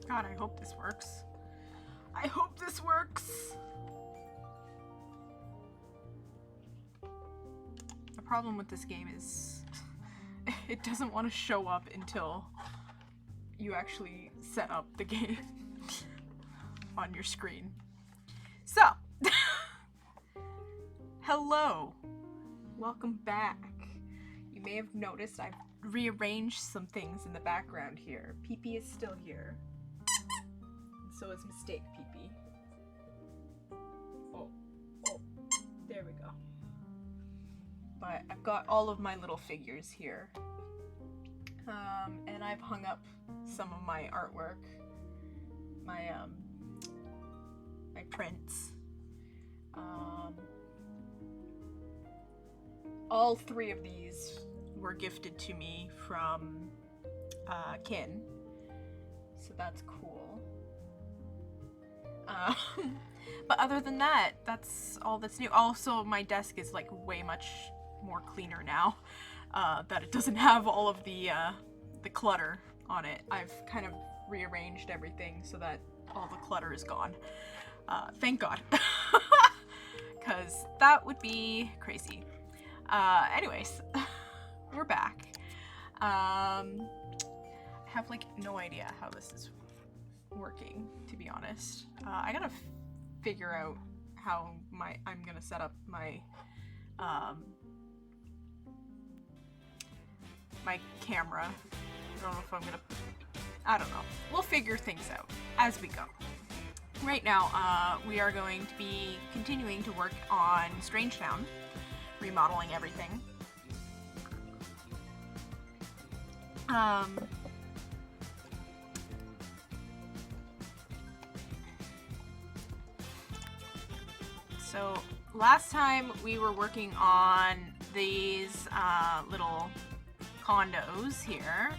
God, I hope this works. I hope this works. The problem with this game is it doesn't want to show up until you actually set up the game on your screen. So, hello. Welcome back. You may have noticed I've rearranged some things in the background here. Pee-Pee is still here. And so is Mistake Pee-Pee. Oh, there we go. But I've got all of my little figures here. And I've hung up some of my artwork. My prints. All three of these were gifted to me from Kin, so that's cool. But other than that, that's all that's new. Also, my desk is like way much more cleaner now, that it doesn't have all of the clutter on it. I've kind of rearranged everything so that all the clutter is gone. Thank God, because that would be crazy. Anyways, we're back. I have like no idea how this is working, to be honest. I gotta figure out how I'm gonna set up my my camera. I don't know if I don't know. We'll figure things out as we go. Right now, we are going to be continuing to work on Strangetown, remodeling everything. So last time we were working on these little condos here.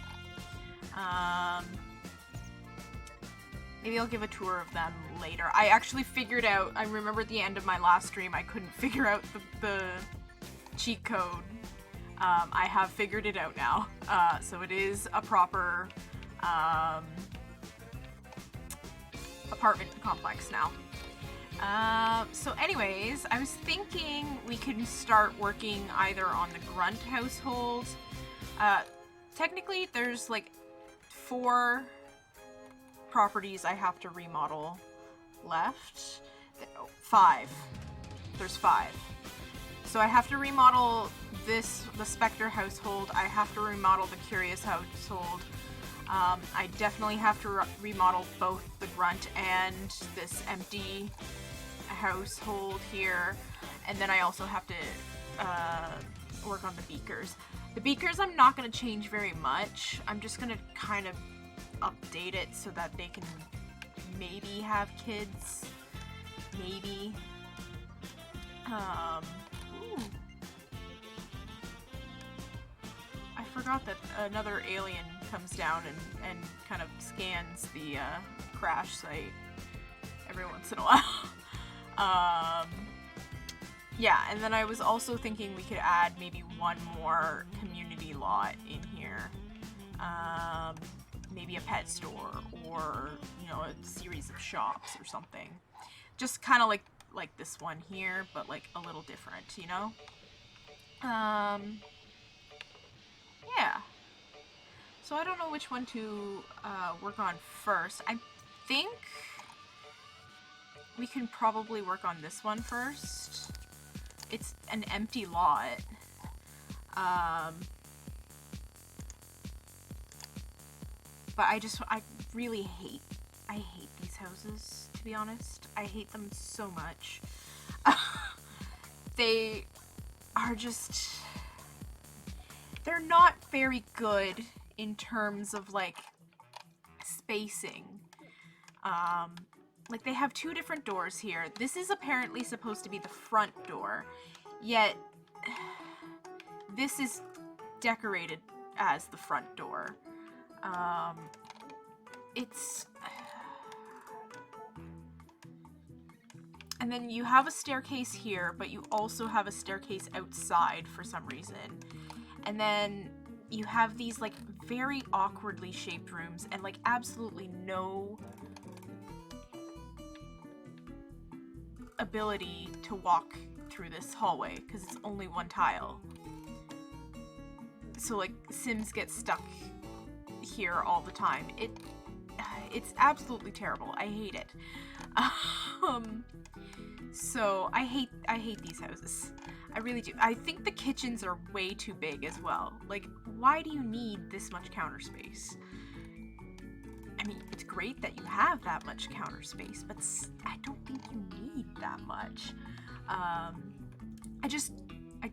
Maybe I'll give a tour of them later. I actually figured out, I remember at the end of my last stream I couldn't figure out the cheat code. I have figured it out now. So it is a proper apartment complex now. So anyways, I was thinking we could start working either on the Grunt household. Technically there's like 4 properties I have to remodel left. 5. There's 5. So I have to remodel the Spectre household. I have to remodel the Curious household. I definitely have to remodel both the Grunt and this empty household here. And then I also have to work on the Beakers. The Beakers I'm not going to change very much. I'm just going to kind of update it so that they can maybe have kids. Maybe. Ooh. I forgot that another alien comes down and kind of scans the crash site every once in a while. Yeah, and then I was also thinking we could add maybe one more community lot in here. Maybe a pet store or, you know, a series of shops or something. Just kind of like this one here, but like a little different, you know? Yeah. So I don't know which one to work on first. I think we can probably work on this one first. It's an empty lot. But I really hate these houses, to be honest. I hate them so much. They are just, they're not very good in terms of like spacing. Like they have 2 different doors here. This is apparently supposed to be the front door, yet this is decorated as the front door. And then you have a staircase here, but you also have a staircase outside for some reason. And then you have these like very awkwardly shaped rooms and like absolutely no ability to walk through this hallway because it's only one tile. So like Sims get stuck here all the time. It's absolutely terrible. I hate it. So I hate these houses. I really do. I think the kitchens are way too big as well. Like, why do you need this much counter space? I mean, it's great that you have that much counter space, but I don't think you need that much. I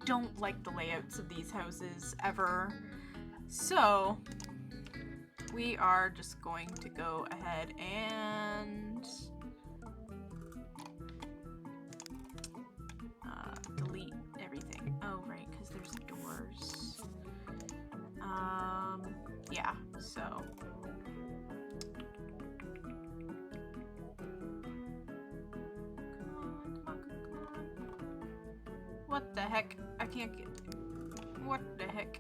don't like the layouts of these houses ever. So we are just going to go ahead and delete everything. Oh, right, because there's doors. Yeah, so. Come on. What the heck? I can't get... What the heck?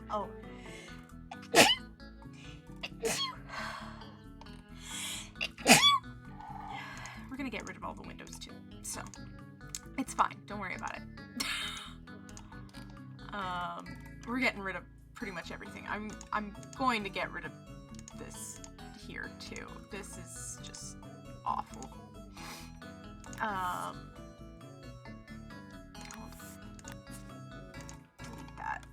Oh. We're gonna get rid of all the windows too, so it's fine. Don't worry about it. We're getting rid of pretty much everything. I'm going to get rid of this here too. This is just awful. Delete that.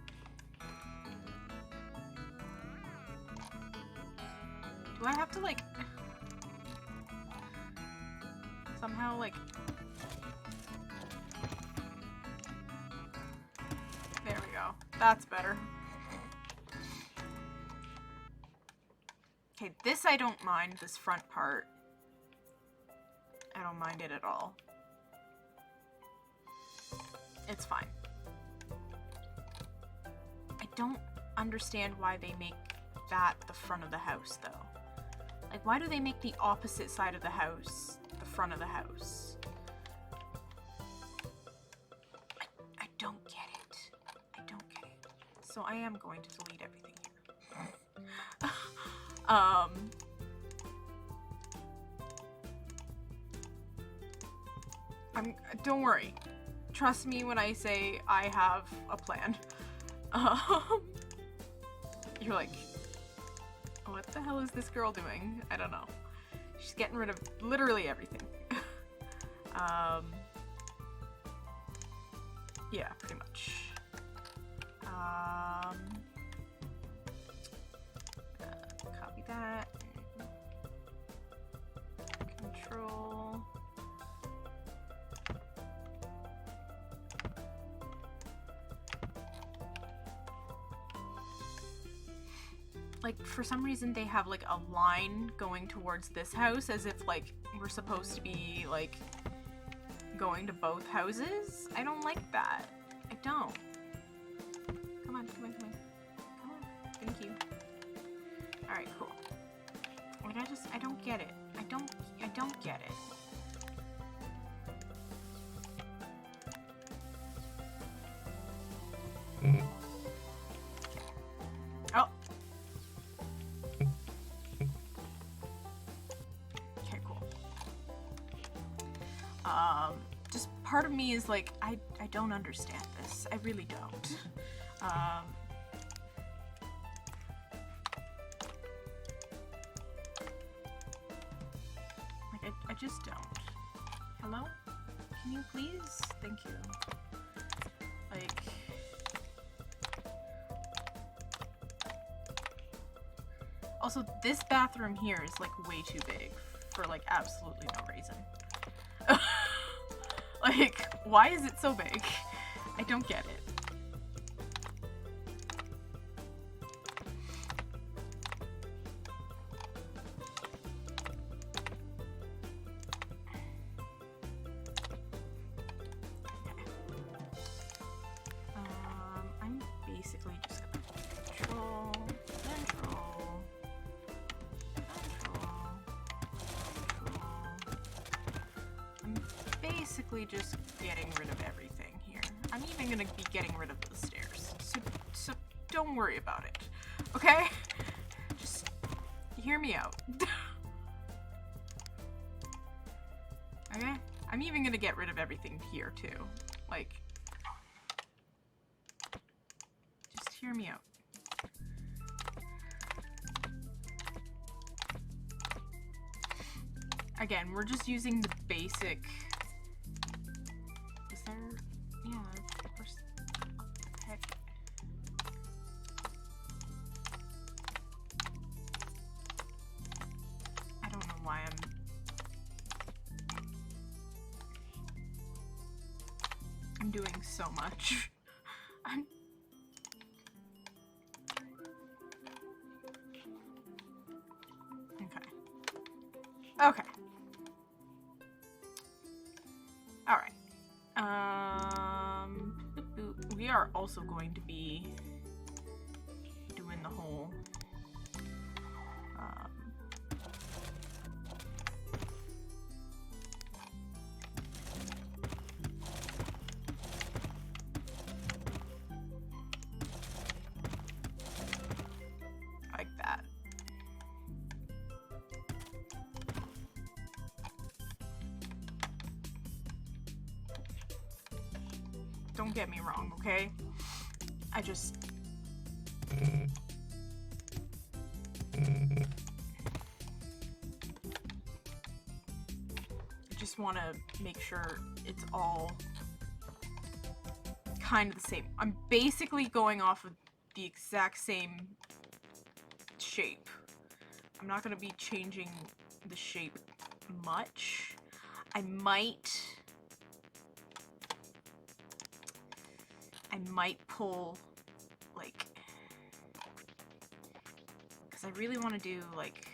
Do I have to like somehow like there we go. That's better. Okay, this I don't mind, this front part. I don't mind it at all. It's fine. I don't understand why they make that the front of the house, though. Like, why do they make the opposite side of the house the front of the house? I don't get it. I don't get it. So I am going to delete everything here. Don't worry. Trust me when I say I have a plan. You're like, what the hell is this girl doing? I don't know. She's getting rid of literally everything. Yeah, pretty much. Copy that. Control. Like, for some reason they have like a line going towards this house as if like we're supposed to be like going to both houses. I don't like that. I don't. Come on. Thank you. Alright, cool. Like, I don't get it. I don't get it. Oh. Okay, cool. Just part of me is like, I don't understand this. I really don't. Like, I just don't. Hello? Can you please? Thank you. Like... Also, this bathroom here is, like, way too big for, like, absolutely no reason. Like, why is it so big? I don't get it. I'm basically just gonna control. I'm basically just getting rid of everything here. I'm even gonna be getting rid of the stairs, don't worry about it. Okay? Just hear me out. Okay? I'm even gonna get rid of everything here too. Like, just hear me out. Again, we're just using the basic. Is there? Yeah, of course. What the heck? I don't know why I'm doing so much. Okay. Alright. We are also going to be doing the whole like that. Don't get me wrong, okay? I just... want to make sure it's all kind of the same. I'm basically going off of the exact same shape. I'm not going to be changing the shape much. I might pull, like, because I really want to do, like,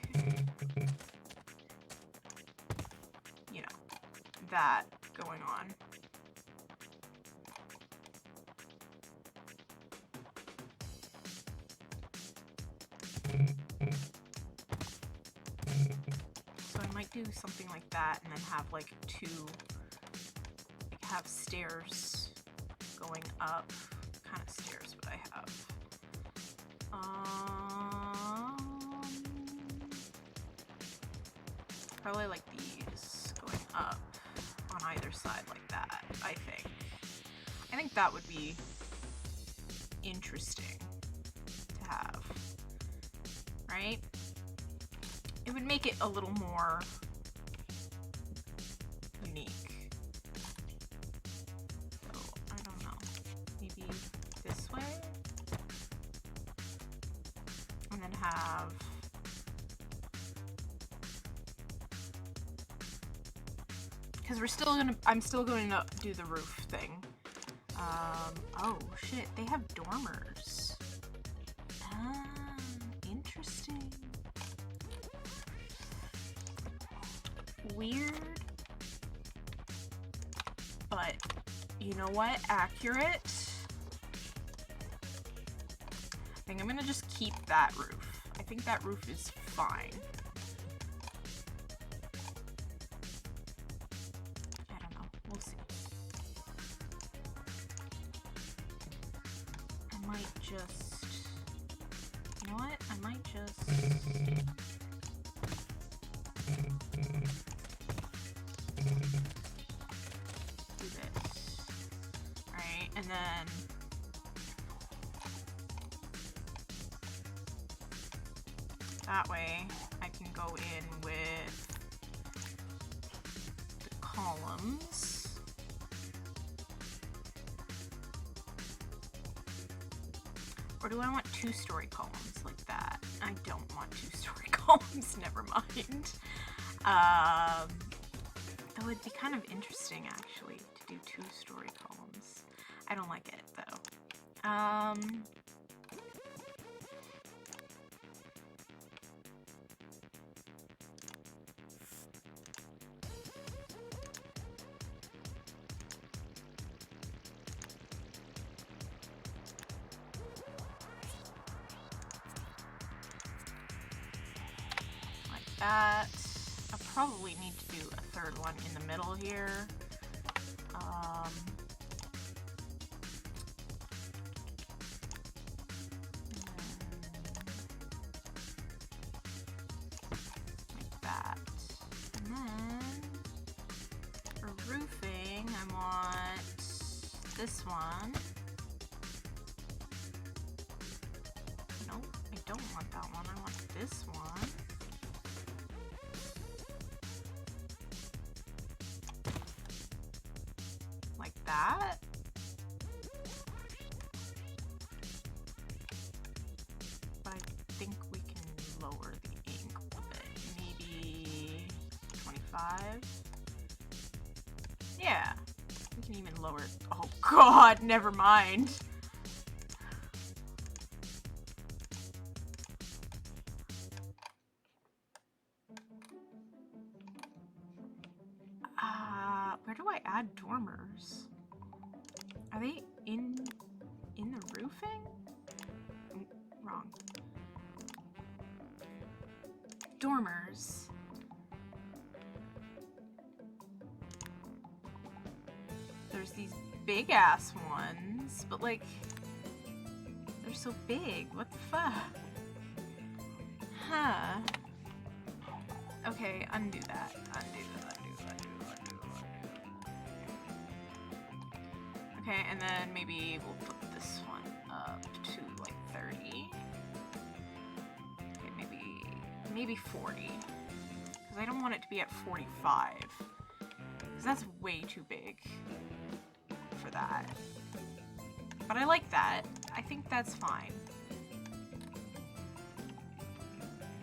you know, that going on. So I might do something like that and then have, like, have stairs going up. What kind of stairs would I have? Probably like these going up on either side like that, I think. I think that would be interesting to have, right? It would make it a little more unique. So, I don't know. Maybe this way? And then have... Because I'm still going to do the roof thing. Oh shit, they have dormers. Ah, interesting. Weird. But, you know what? Accurate. I think I'm gonna just keep that roof. I think that roof is fine. We'll see. I might just... You know what? I might just... do this. Alright, and then... that way, I can go in with the columns. Or do I want two-story columns like that? I don't want two-story columns, never mind. Though it'd be kind of interesting, actually, to do two-story columns. I don't like it, though. That. I'll probably need to do a third one in the middle here. this one. No, I don't want that one. I want this one. Like that. But I think we can lower the ink a bit. Maybe 25. Yeah. We can even lower it. Oh god, never mind. Where do I add dormers? Are they in the roofing? Wrong. Dormers. There's these big ass ones, but like, they're so big. What the fuck? Huh. Okay, undo that. Undo. Okay, and then maybe we'll put this one up to like 30. Okay, maybe 40. Because I don't want it to be at 45. Because that's way too big for that. But I like that. I think that's fine.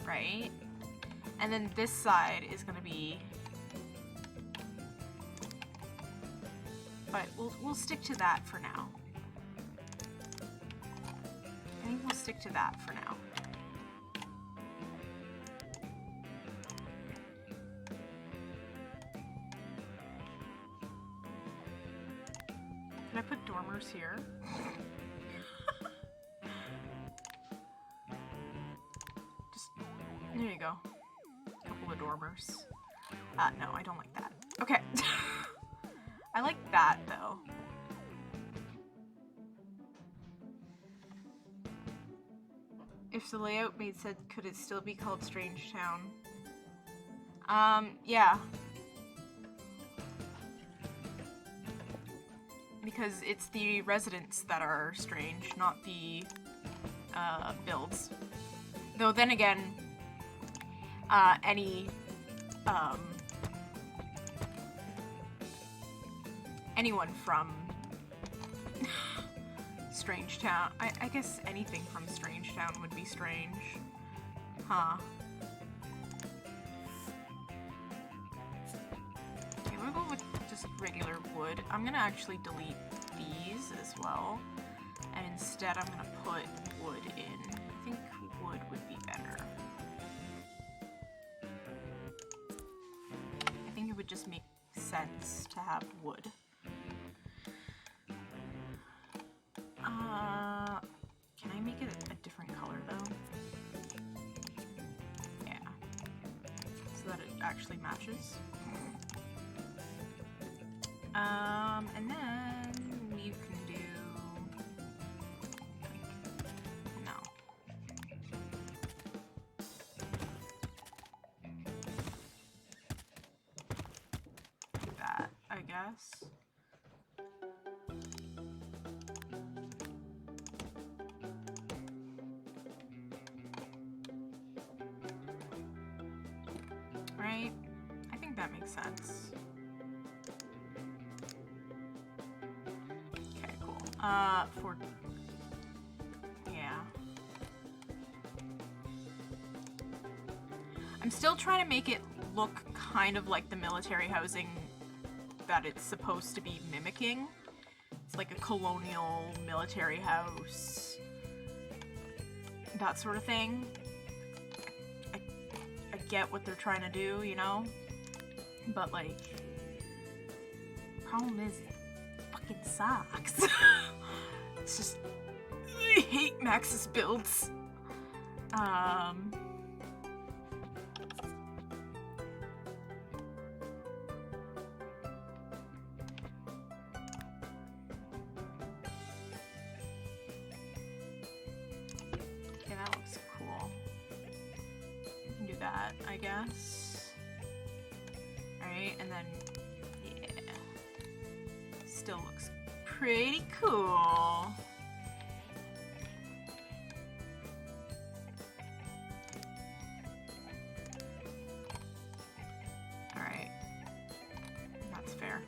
Right? And then this side is gonna be... But we'll stick to that for now. I think we'll stick to that for now. Can I put dormers here? Just, there you go. A couple of dormers. No, I don't like that. Okay. I like that, though. If the layout made sense, could it still be called Strangetown? Yeah. Because it's the residents that are strange, not the, builds. Though then again, anyone from Strangetown. I guess anything from Strangetown would be strange. Huh. Okay, we'll go with just regular wood. I'm gonna actually delete these as well. And instead I'm gonna put wood in. I think wood would be better. I think it would just make sense to have wood. Can I make it a different color though? Yeah. So that it actually matches. And then you can do... no. That, I guess. Right? I think that makes sense. Okay, cool. Yeah. I'm still trying to make it look kind of like the military housing that it's supposed to be mimicking. It's like a colonial military house. That sort of thing. I get what they're trying to do, you know? But like, problem is, it fucking sucks. It's just, I hate Max's builds. Okay, that looks cool. We can do that, I guess. Alright, and then, yeah. Still looks pretty cool. Alright. That's fair.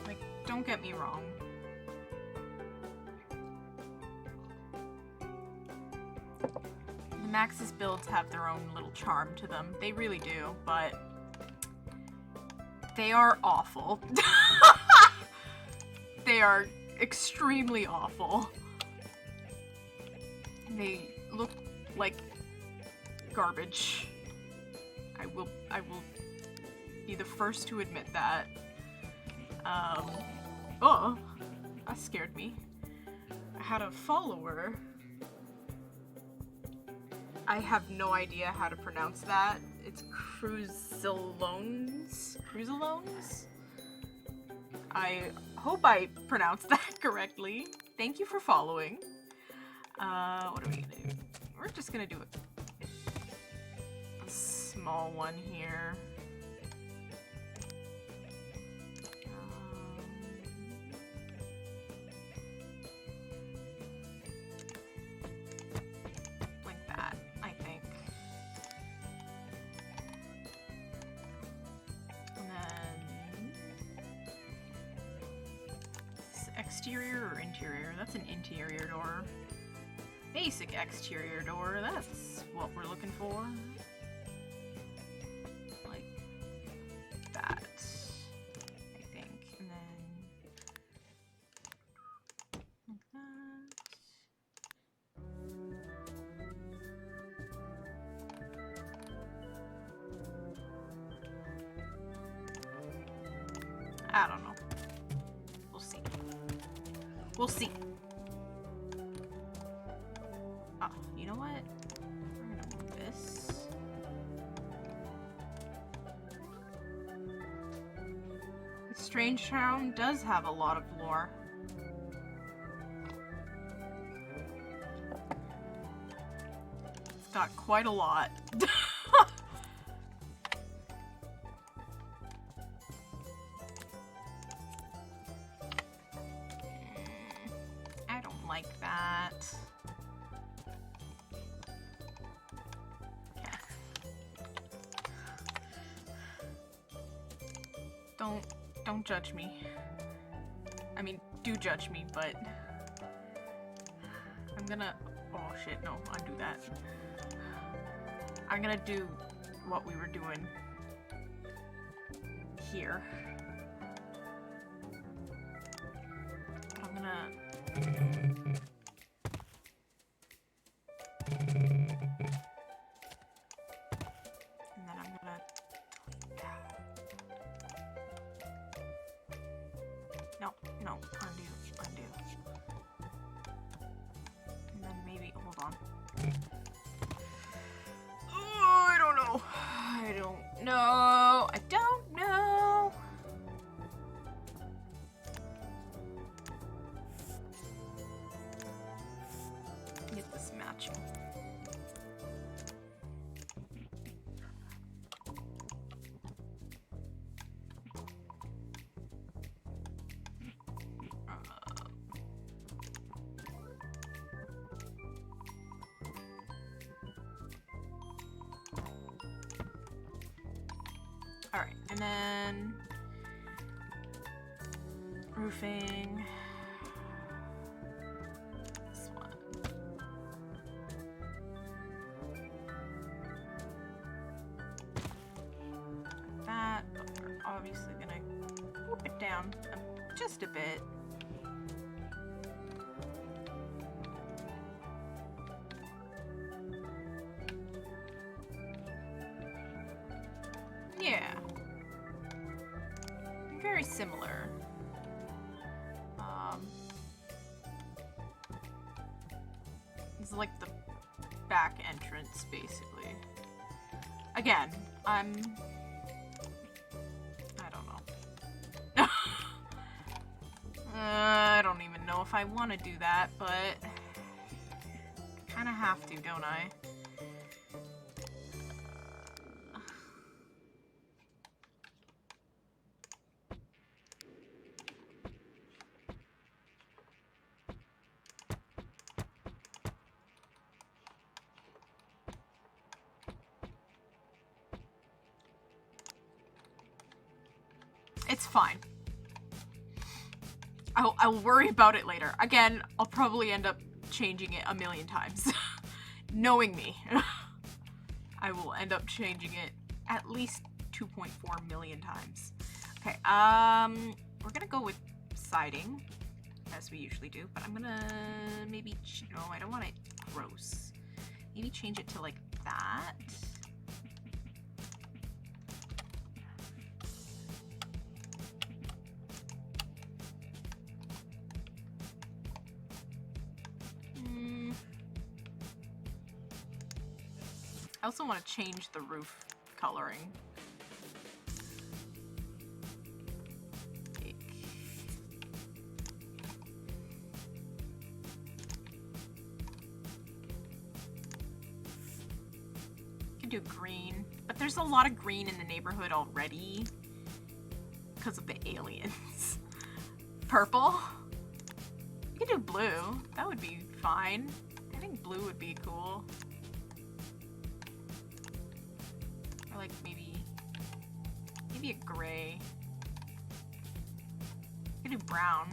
Like, don't get me wrong. The Max's builds have their own little charm to them. They really do, but they are awful. They are extremely awful. They look like garbage. I will be the first to admit that. Oh, that scared me. I had a follower. I have no idea how to pronounce that. It's Cruzalones? Cruzalones? I hope I pronounced that correctly. Thank you for following. What are we gonna do? We're just gonna do a small one here. Like that, I think. And then exterior or interior? That's an interior door. Basic exterior door, that's what we're looking for. Like that, I think. And then like that. I don't know. We'll see. We'll see. Oh, you know what? We're gonna move this. Strangetown does have a lot of lore. It's got quite a lot. I don't like that. Don't judge me. I mean, do judge me, but I'm gonna, oh shit, no, undo that. I'm gonna do what we were doing here. I'm gonna No, undo. And then maybe, hold on. Oh, I don't know. I don't know. Get this matching. Alright, and then roofing. This one. Like that, but we're obviously gonna whoop it down just a bit. Yeah. Very similar. It's like the back entrance, basically. Again, I don't know. I don't even know if I want to do that, but kind of have to, don't I? It's fine. I'll worry about it later. Again, I'll probably end up changing it a million times. Knowing me. I will end up changing it at least 2.4 million times. Okay, we're gonna go with siding, as we usually do, but I'm gonna maybe, no, I don't want it gross. Maybe change it to like that. I also want to change the roof coloring. Could do green, but there's a lot of green in the neighborhood already because of the aliens. Purple? You could do blue. That would be fine. I think blue would be cool. Or like maybe a gray. You could do brown.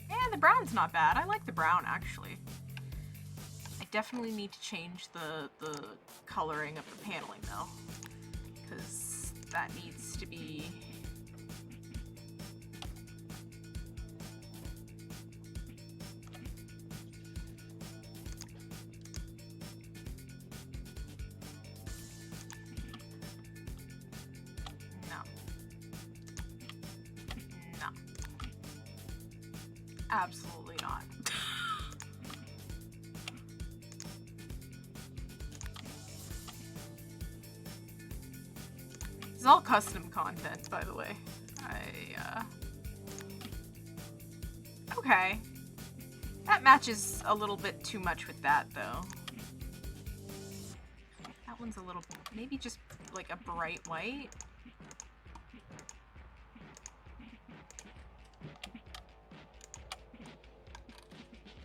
Yeah, the brown's not bad. I like the brown actually. I definitely need to change the coloring of the paneling though, because that needs to be. Absolutely not. It's all custom content, by the way. Okay. That matches a little bit too much with that, though. That one's a little, maybe just like a bright white.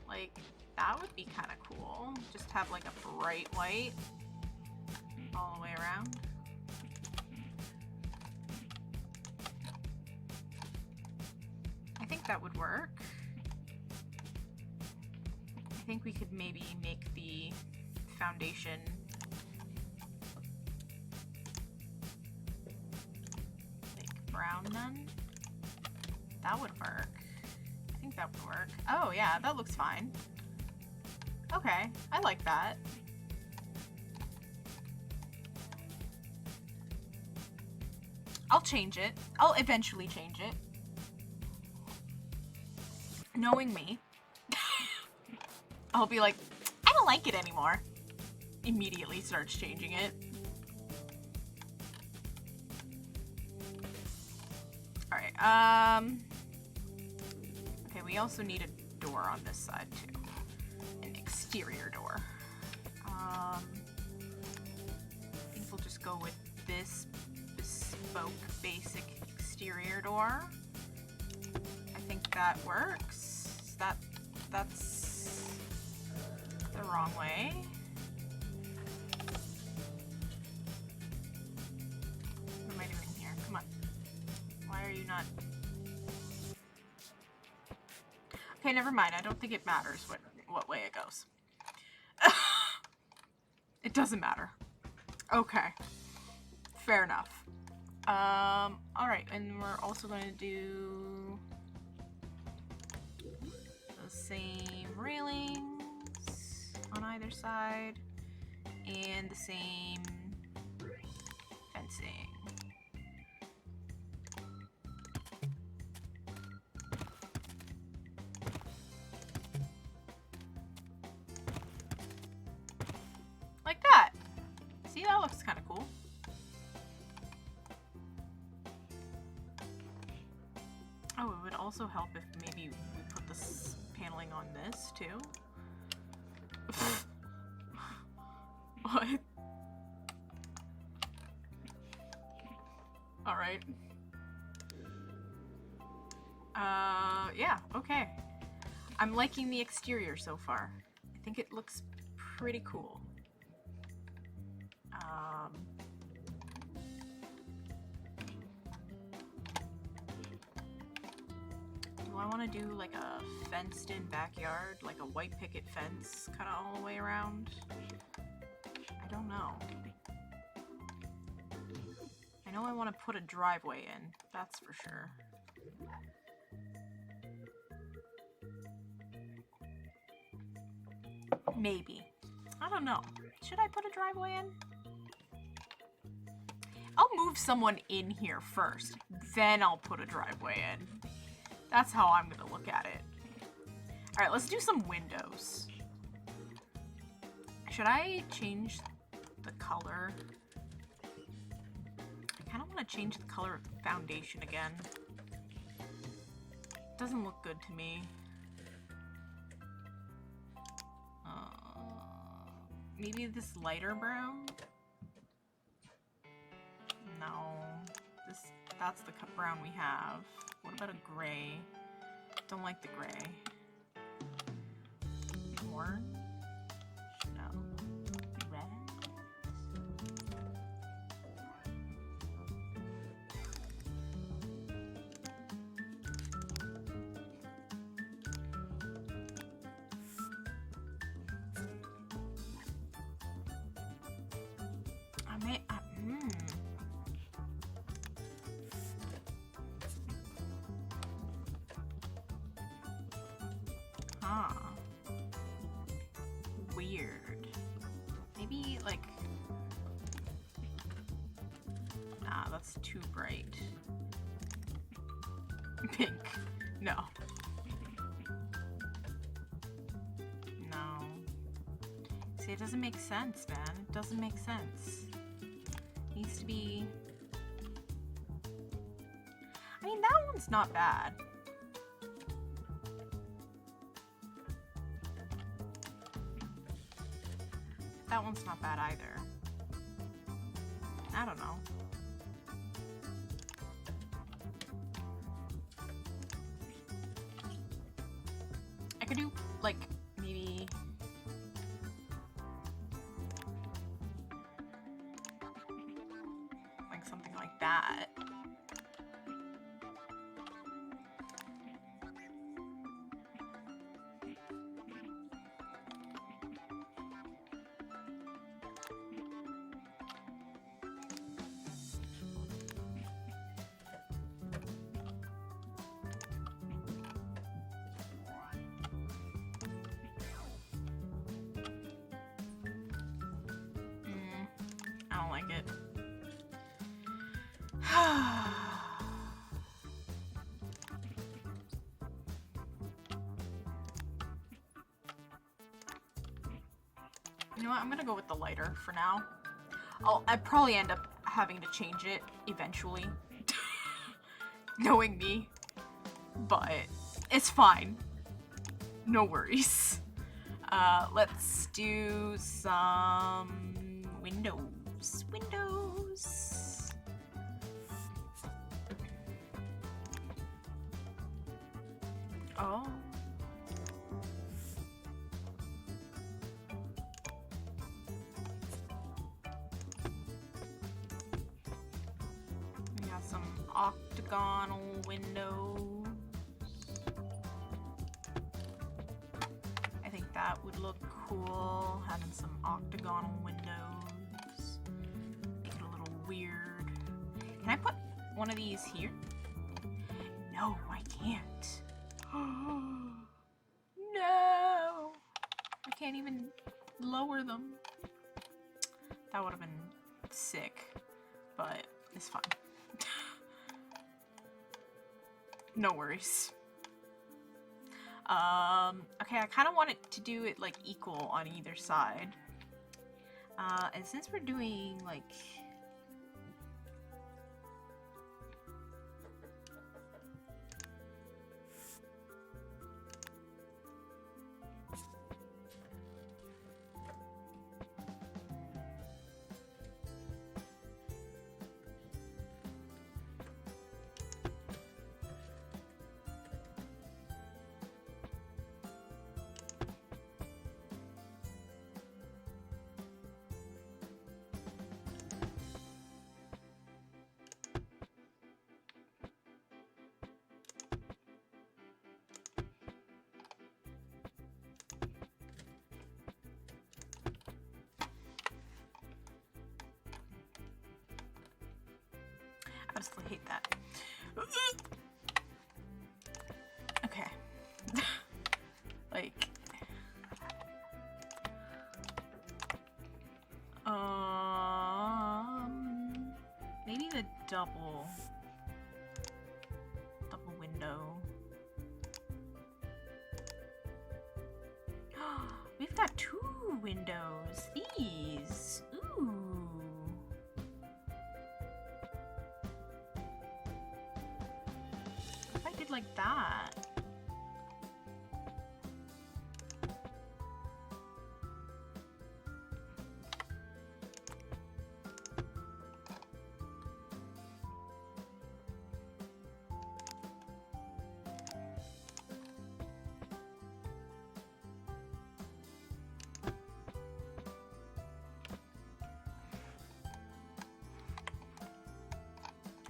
Like, that would be kind of cool. Just have like a bright white all the way around. I think that would work. I think we could maybe make the foundation like brown then. That would work. I think that would work. Oh yeah, that looks fine. Okay, I like that. I'll change it. I'll eventually change it. Knowing me, I'll be like, I don't like it anymore. Immediately starts changing it. Alright, okay, we also need a door on this side too. An exterior door. I think we'll just go with this bespoke basic exterior door. I think that works. That's the wrong way. What am I doing here? Come on. Why are you not? Okay, never mind. I don't think it matters what way it goes. It doesn't matter. Okay. Fair enough. Alright, and we're also going to do the same railings on either side and the same fencing. Like that. See, that looks kind of cool. Oh, it would also help if maybe we put this paneling on this too. What? Alright. Yeah, okay. I'm liking the exterior so far. I think it looks pretty cool. I want to do like a fenced in backyard, like a white picket fence kind of all the way around? I don't know. I know I want to put a driveway in, that's for sure. Maybe. I don't know. Should I put a driveway in? I'll move someone in here first, then I'll put a driveway in. That's how I'm gonna look at it. Alright, let's do some windows. Should I change the color? I kind of want to change the color of the foundation again. It doesn't look good to me. Maybe this lighter brown? No. That's the brown we have. What about a gray? Don't like the gray. Orange? No. Red? Huh. Weird. Maybe, like... Nah, that's too bright. Pink. No. No. See, it doesn't make sense, man. It doesn't make sense. It needs to be... I mean, that one's not bad. That one's not bad either. I don't know. I could do, like, maybe... like, something like that. I don't like it. You know what? I'm gonna go with the lighter for now. I'd probably end up having to change it eventually. Knowing me. But it's fine. No worries. Let's do some windows. Windows. Oh. We got some octagonal windows. I think that would look cool, having some octagonal windows. Make it a little weird. Can I put one of these here? No, I can't. No! I can't even lower them. That would have been sick, but it's fine. No worries. Okay, I kind of want it to do it, like, equal on either side. And since we're doing, like... honestly hate that. Okay. Like, maybe the double window. We've got 2 windows. These. Ooh. If I did like that.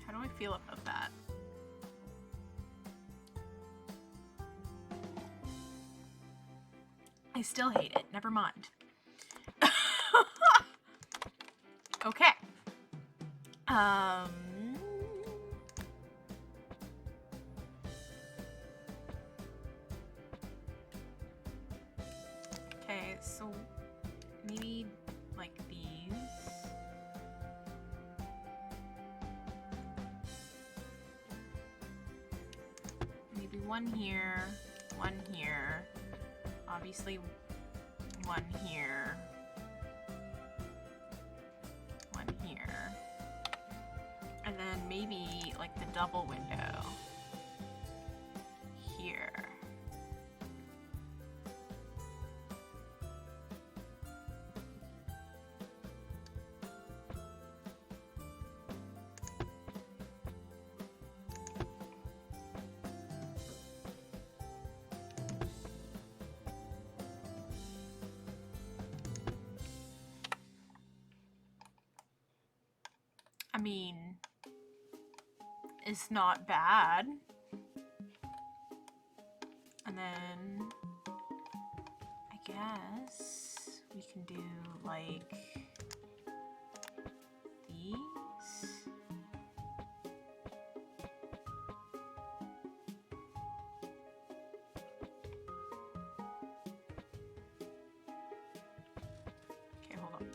How do I feel about that? I still hate it. Never mind. Okay. Okay, so maybe like these. Maybe one here, one here. Obviously, one here. One here. And then maybe like the double window here. I mean, it's not bad. And then I guess we can do like these. Okay, hold on.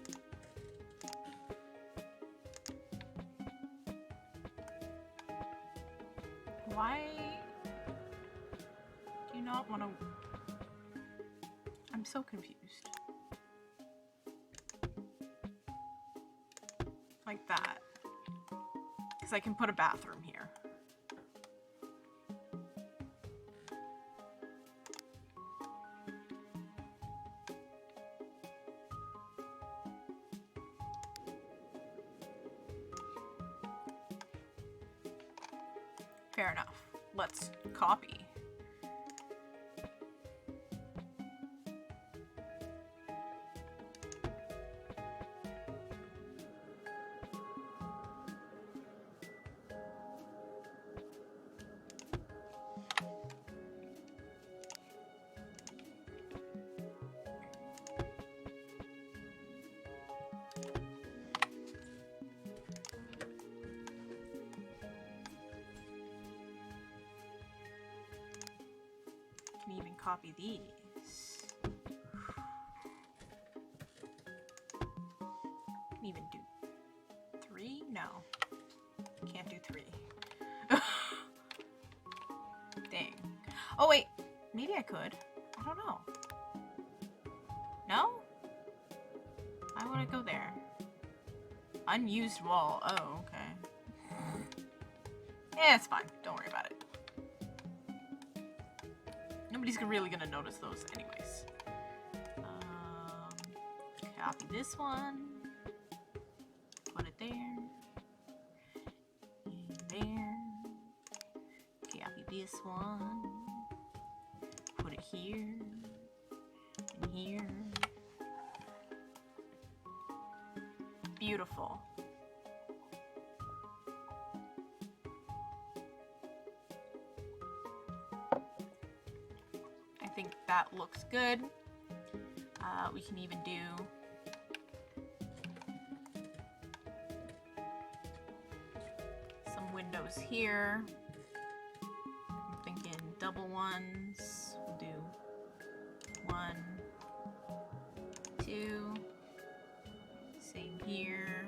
Why do you not want to... I'm so confused. Like that. Because I can put a bathroom here. Fair enough. Let's copy. Can even copy these. Can even do 3? No. Can't do 3. Dang. Oh wait, maybe I could. I don't know. No? I want to go there. Unused wall. Oh, okay. Yeah, it's fine. Don't worry about it. Nobody's really gonna notice those anyways. Copy this one. Put it there. And there. Copy this one. Put it here. And here. Beautiful. I think that looks good. We can even do some goes here. I'm thinking double ones. We'll do 1, 2. Same here.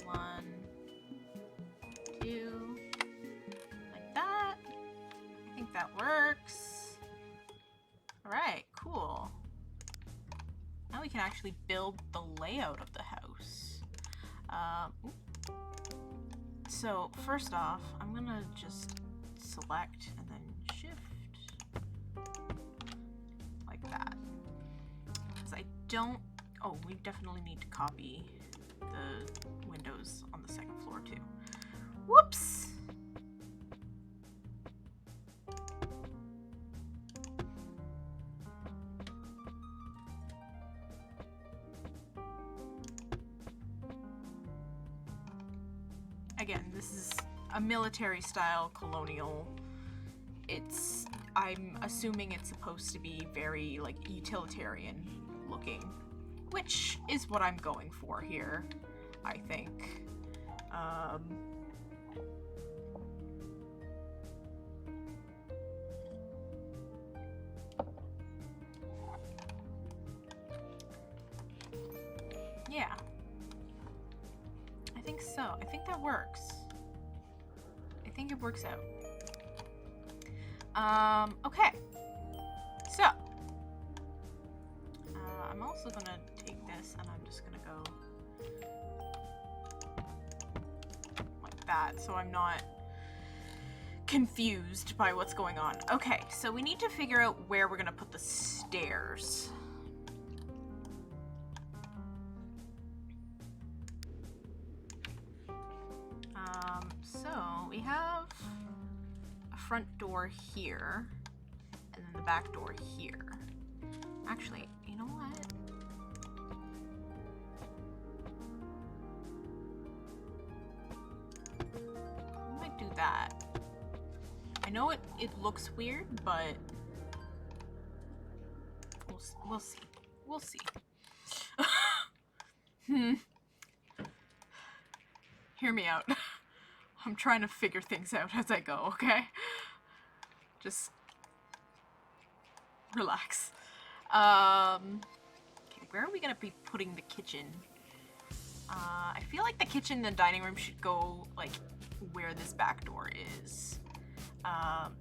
1, 2. Like that. I think that works. Alright, cool. Now we can actually build the layout of the house. So first off, I'm gonna just select and then shift like that. Because I don't... Oh, we definitely need to copy the windows on the second floor too. Whoops! Again, this is a military style colonial. I'm assuming it's supposed to be very like utilitarian looking, which is what I'm going for here, I think. Yeah. I think so. I think that works. I think it works out. Okay. So, I'm also gonna take this and I'm just gonna go like that so I'm not confused by what's going on. Okay, so we need to figure out where we're gonna put the stairs. So we have a front door here, and then the back door here. Actually, you know what? I might do that. I know it looks weird, but we'll see. We'll see. Hear me out. I'm trying to figure things out as I go, okay? Just relax. Okay, where are we gonna be putting the kitchen? I feel like the kitchen and the dining room should go, like, where this back door is.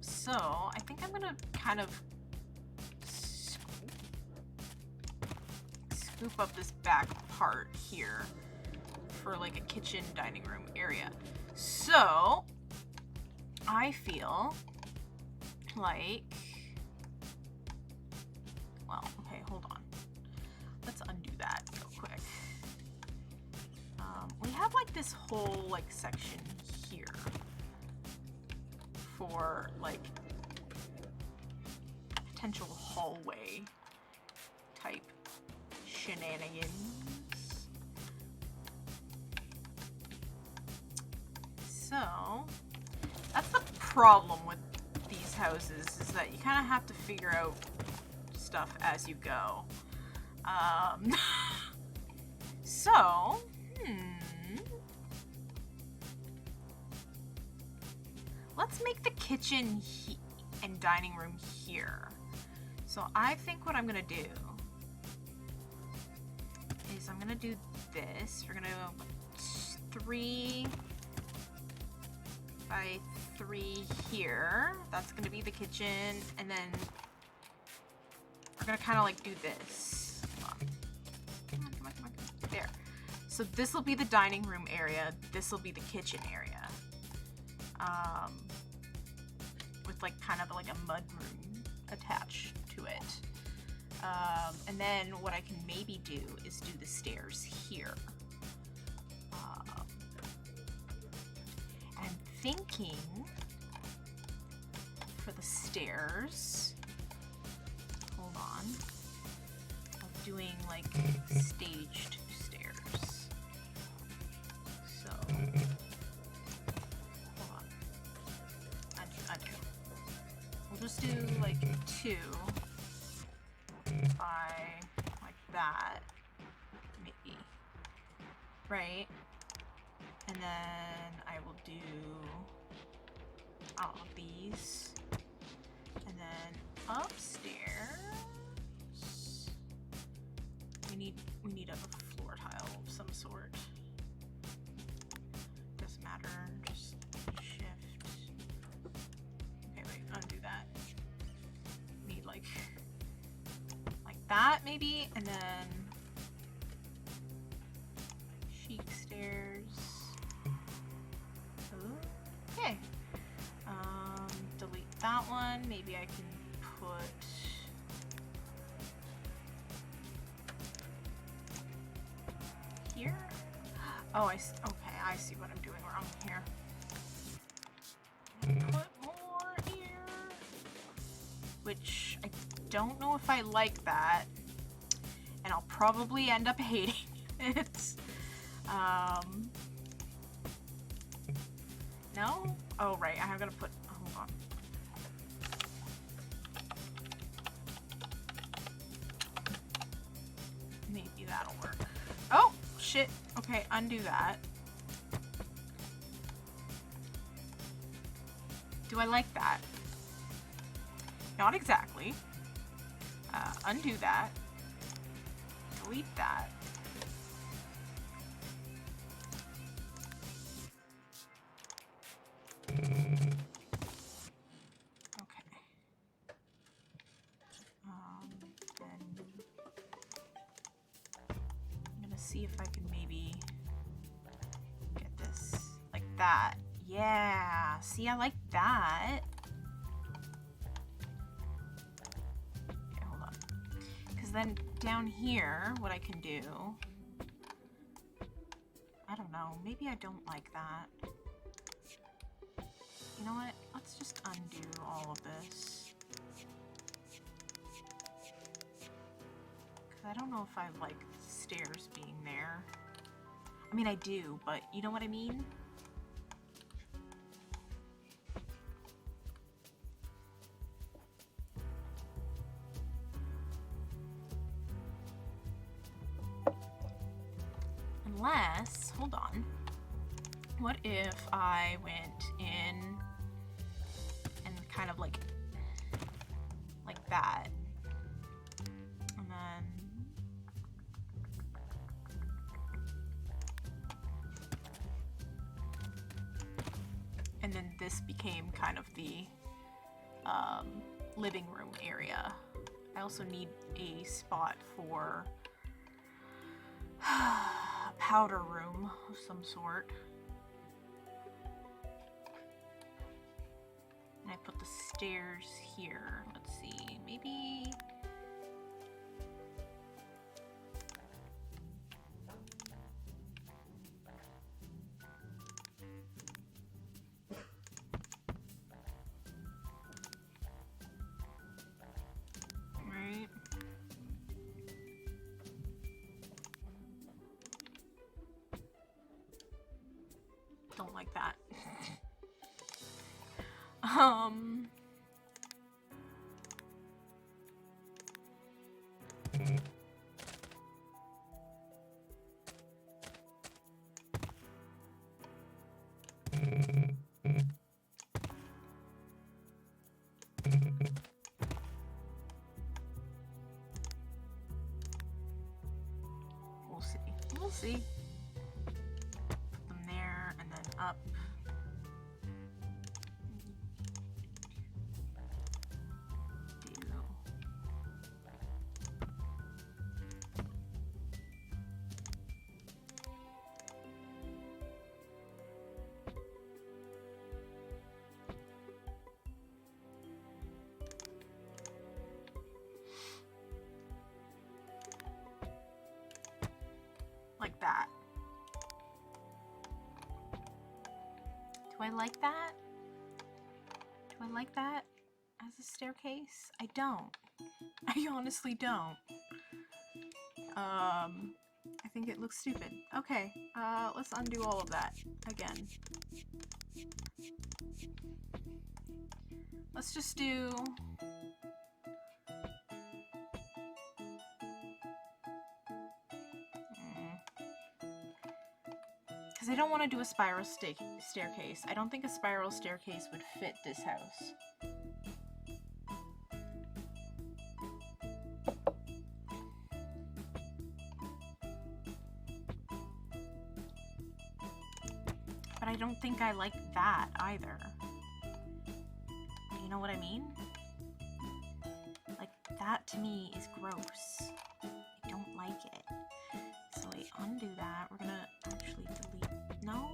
So, I think I'm gonna kind of scoop up this back part here for, like, a kitchen dining room area. So, I feel like, well, okay, hold on. Let's undo that real quick. We have like this whole like section here for like potential hallway type shenanigans. So, that's the problem with these houses, is that you kind of have to figure out stuff as you go. So, let's make the kitchen and dining room here. So I think what I'm gonna do is I'm gonna do this. We're gonna go 3 by 3 here. That's gonna be the kitchen, and then we're gonna kind of like do this. Come on, come on, come on. There. So this will be the dining room area. This will be the kitchen area. With like kind of like a mud room attached to it. And then what I can maybe do is do the stairs here. I'm thinking for the stairs, hold on, of doing like staged stairs. So, hold on, undo. We'll just do like 2 by like that, maybe, right? And then I will do these. And then upstairs we need a floor tile of some sort. Doesn't matter, just shift. Okay, wait, undo that. Need like that maybe, and then chic stairs. Okay. Delete that one. Maybe I can put here. Oh, okay, I see what I'm doing wrong here. Put more here, which I don't know if I like that, and I'll probably end up hating it. No? Oh, right, I'm gonna put, hold on. Maybe that'll work. Oh, shit. Okay, undo that. Do I like that? Not exactly. Undo that. Delete that. Okay. Then I'm gonna see if I can maybe get this like that. Yeah, see, I like that. Okay, hold on. Because then down here, what I can do, I don't know, maybe I don't like that. You know what? Let's just undo all of this. Because I don't know if I like stairs being there. I mean, I do, but you know what I mean? Unless, hold on. What if I went in and kind of like that? And then this became kind of the living room area. I also need a spot for a powder room of some sort. And I put the stairs here. Let's see, maybe... Right. Don't like that. We'll see. We'll see. Put them there and then up. Like that. Do I like that? Do I like that as a staircase? I don't. I honestly don't. I think it looks stupid. Okay, let's undo all of that again. Let's just do... Because because I don't want to do a spiral staircase. I don't think a spiral staircase would fit this house. But I don't think I like that either. You know what I mean? Like, that to me is gross. I don't like it. So wait, undo that. We're gonna actually delete. No.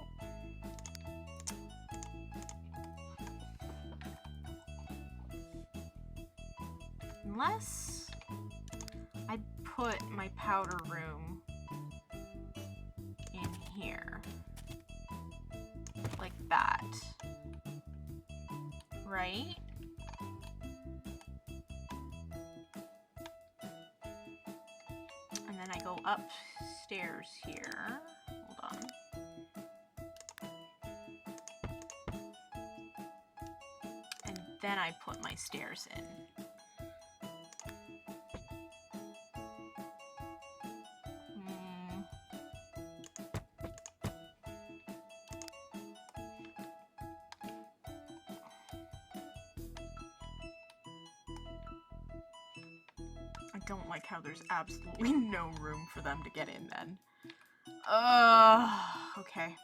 Unless I put my powder room in here. Like that. Right? And then I go upstairs here. Hold on. And then I put my stairs in. I don't like how there's absolutely no room for them to get in then. Okay.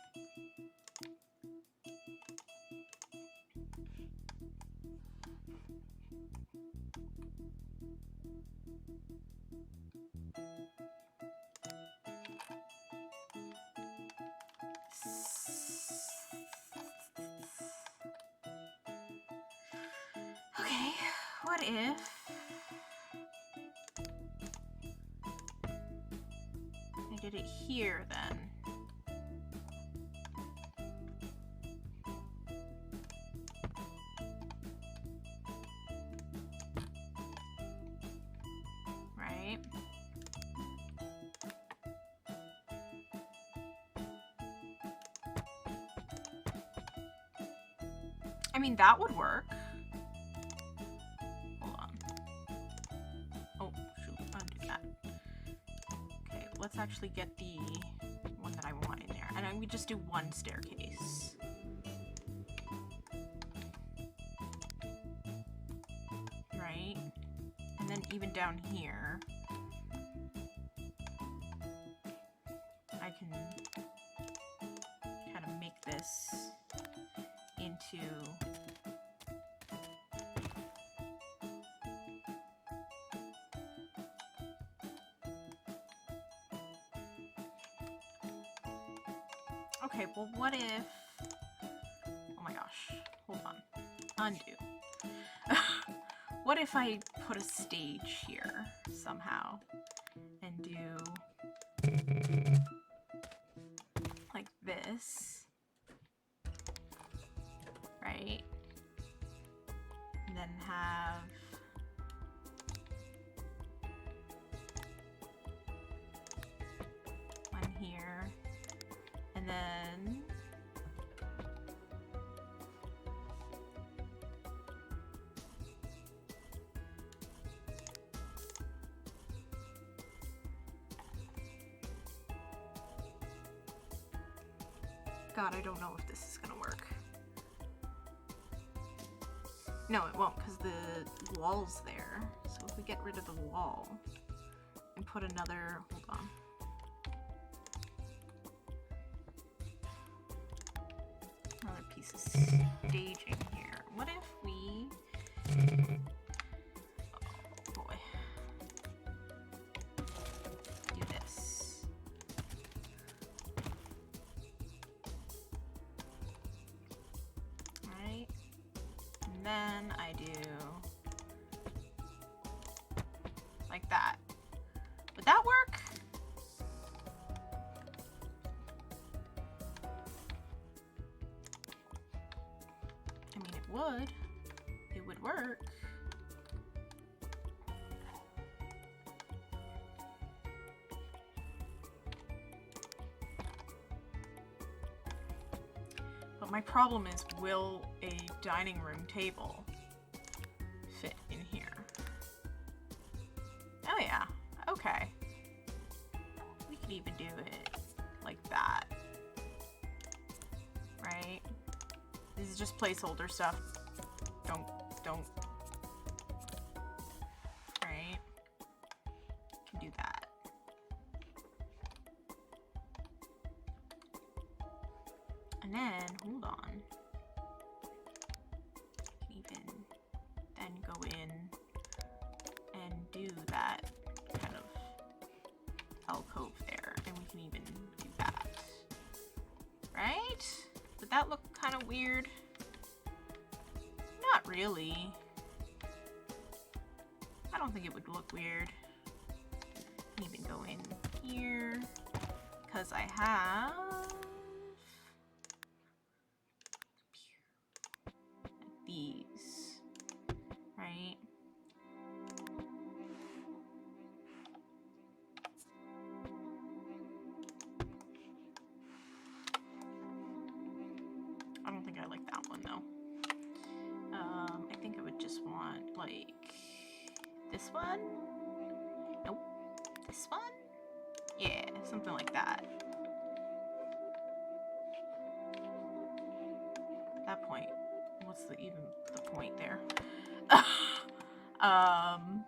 Okay, what if I did it here then? Right? I mean, that would work. Hold on. Oh, shoot, undo that. Okay, let's actually get the one that I want in there. And then we just do one staircase. Right? And then even down here, I can kind of make this into okay, well what if, oh my gosh, hold on, undo. What if I put a stage here somehow and do like this, right? And then have one here, and then God, I don't know if this is gonna work. No, it won't, because the wall's there. So if we get rid of the wall and put another, hold on. Another piece of staging here. What if we, oh boy, do this. Right? And then I do like that. Would that work? I mean, it would. It would work. But my problem is, will a dining room table fit in here? Oh yeah, okay. We could even do it like that. right? This is just placeholder stuff. Don't. Right? Can do that. And then, hold on. Can even then go in and do that kind of alcove there. And we can even do that. Right? Would that look kind of weird? Not really. I don't think it would look weird. I can even go in here because I have these, right? I don't think I like that one though. I think I would just want like this one. Nope. This one? Yeah, something like that. At that point, what's even the point there? And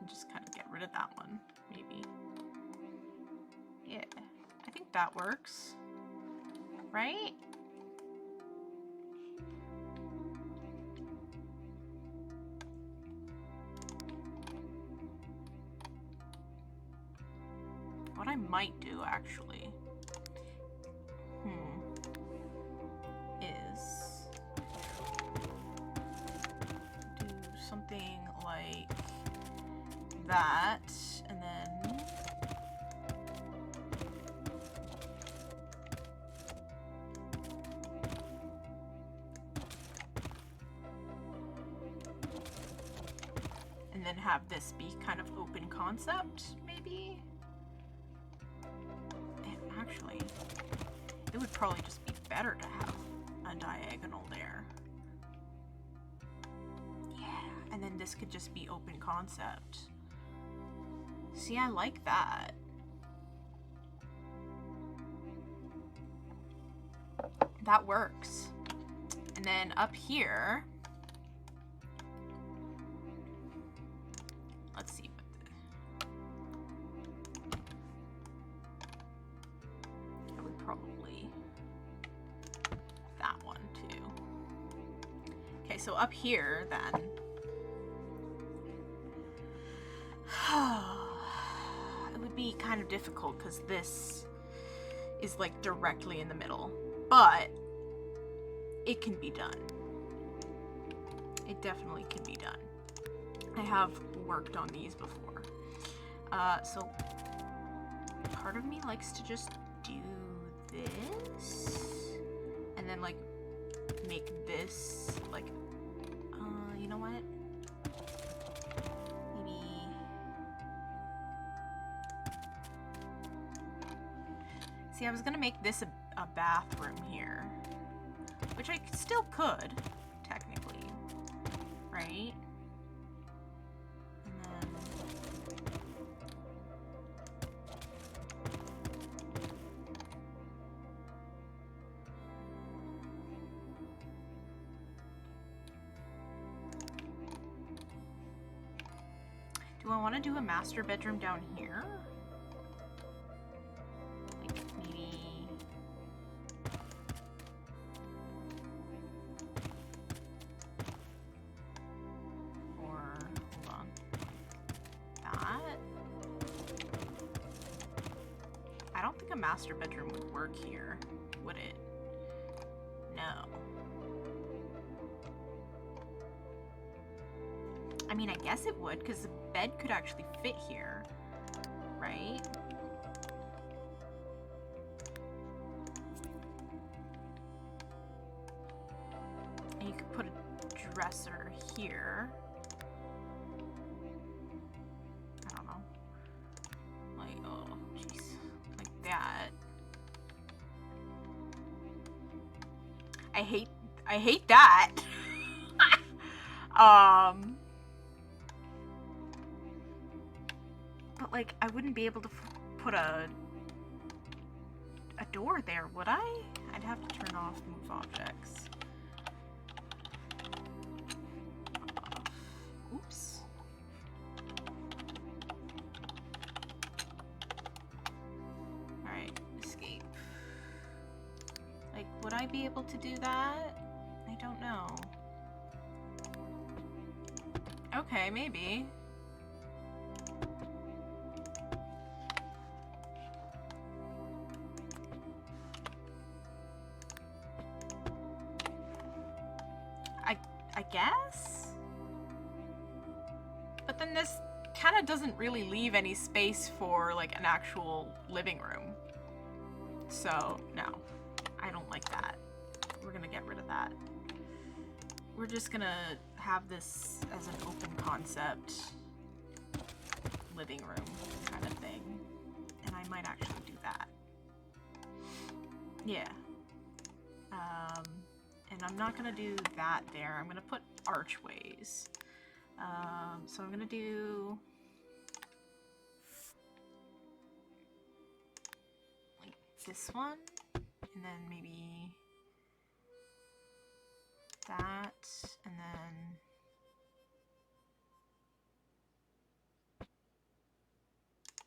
just kind of get rid of that one, maybe. Yeah, I think that works, right? What I might do, actually, is do something like that, and then have this be kind of open concept, maybe? Actually, it would probably just be better to have a diagonal there. Yeah, and then this could just be open concept. See, I like that. That works. And then up here, let's see. I would probably that one too. Okay, so up here then. It would be kind of difficult because this is like directly in the middle, but it can be done. It definitely can be done. I have worked on these before. So part of me likes to just do this and then like make this like, you know what? Maybe, see, I was gonna make this a bathroom here, which I still could, technically, right? Do I want to do a master bedroom down here? Like maybe... Or, hold on. That? I don't think a master bedroom would work here, would it? No. I mean, I guess it would, because the bed could actually fit here, right? And you could put a dresser here. I don't know. Like, oh, jeez. Like that. I hate that. But like, I wouldn't be able to put a a door there, would I? I'd have to turn off move objects. Oops. Alright, escape. Like, would I be able to do that? I don't know. Okay, maybe. I guess? But then this kind of doesn't really leave any space for like an actual living room. So, no. I don't like that. We're gonna get rid of that. We're just gonna have this as an open concept living room kind of thing. And I might actually do that. Yeah. And I'm not gonna do that there. I'm gonna put archways. So I'm gonna do like this one, and then maybe that, and then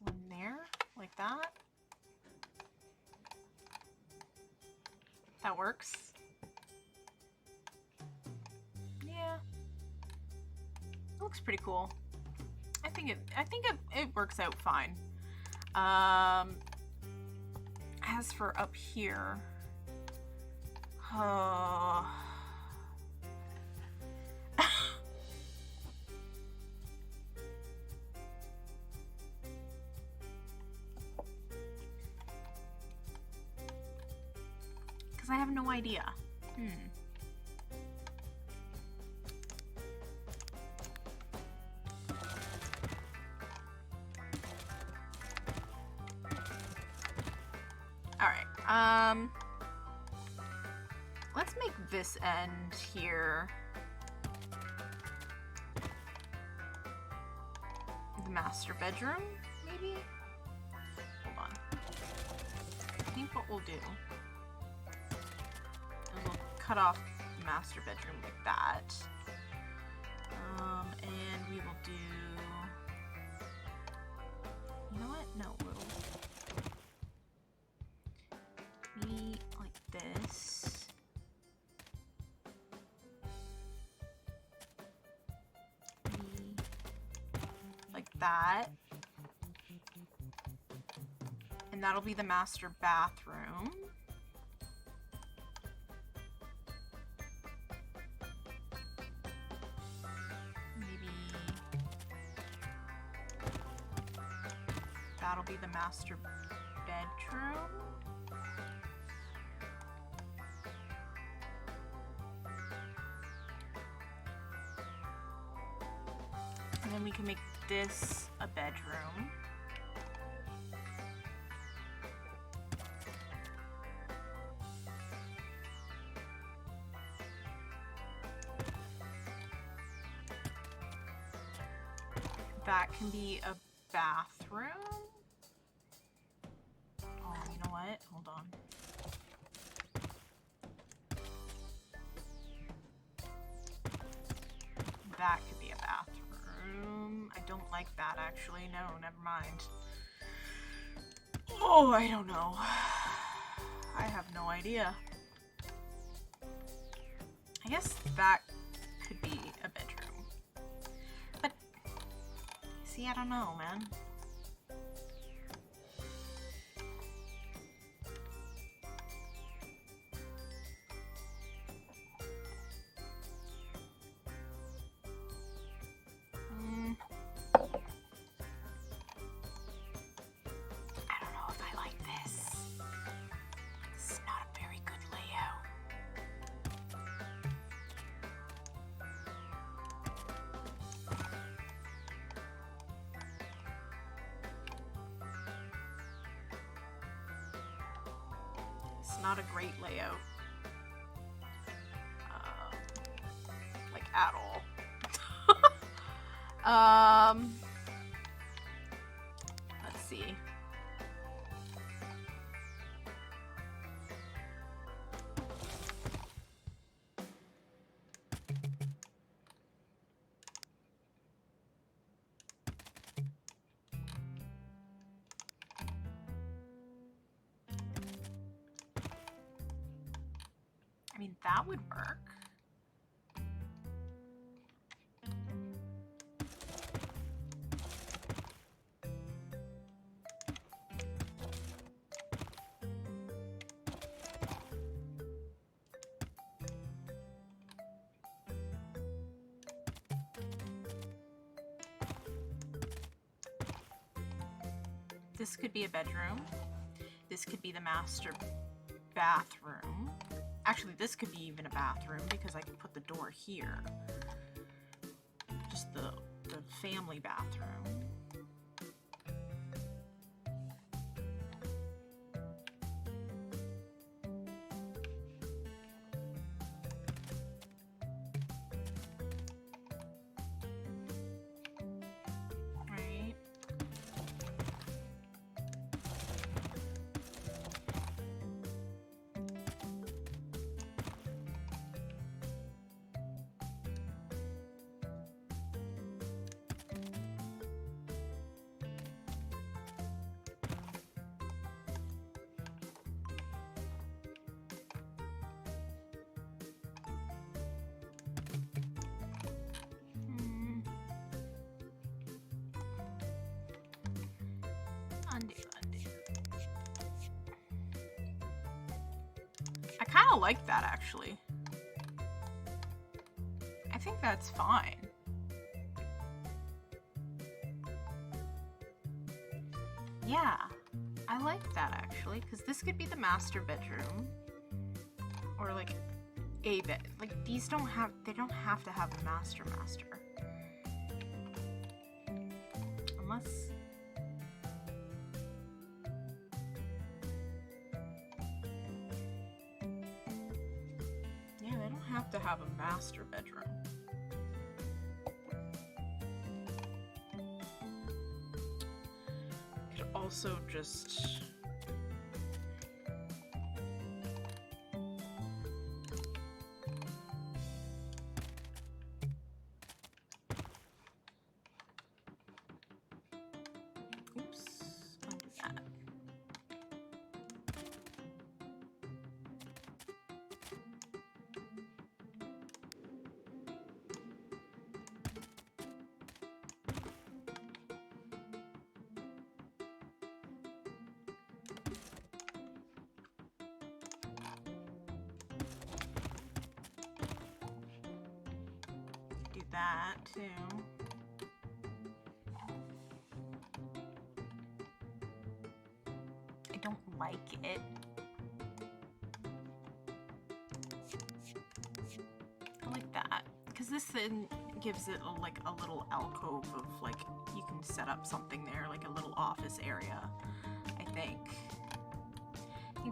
one there, like that. That works. Yeah. It looks pretty cool. I think it works out fine. As for up here, oh. Because I have no idea. Alright, let's make this end here the master bedroom, maybe? Hold on. I think what we'll do is we'll cut off the master bedroom like that. And we will do... You know what? No, we'll... Maybe like this. Maybe like that. And that'll be the master bathroom. Maybe that'll be the master bedroom. And then we can make this a bedroom. That can be a bathroom. Oh, you know what? Hold on. That could be a bathroom. I don't like that, actually. No, never mind. Oh, I don't know. I have no idea. I guess that could be a bedroom. But, see, I don't know, man. Not a great layout, like at all. Let's see. that would work. This could be a bedroom. This could be the master bathroom. Actually, this could be even a bathroom because I could put the door here. Just the family bathroom. Undo. I kind of like that, actually. I think that's fine. Yeah, I like that, actually, because this could be the master bedroom. Or, like, a bed. Like, these don't have, they don't have to have a master. Unless... have to have a master bedroom. Could also just undo that. That too. I don't like it. I like that because this then gives it like a little alcove of like you can set up something there, like a little office area. I think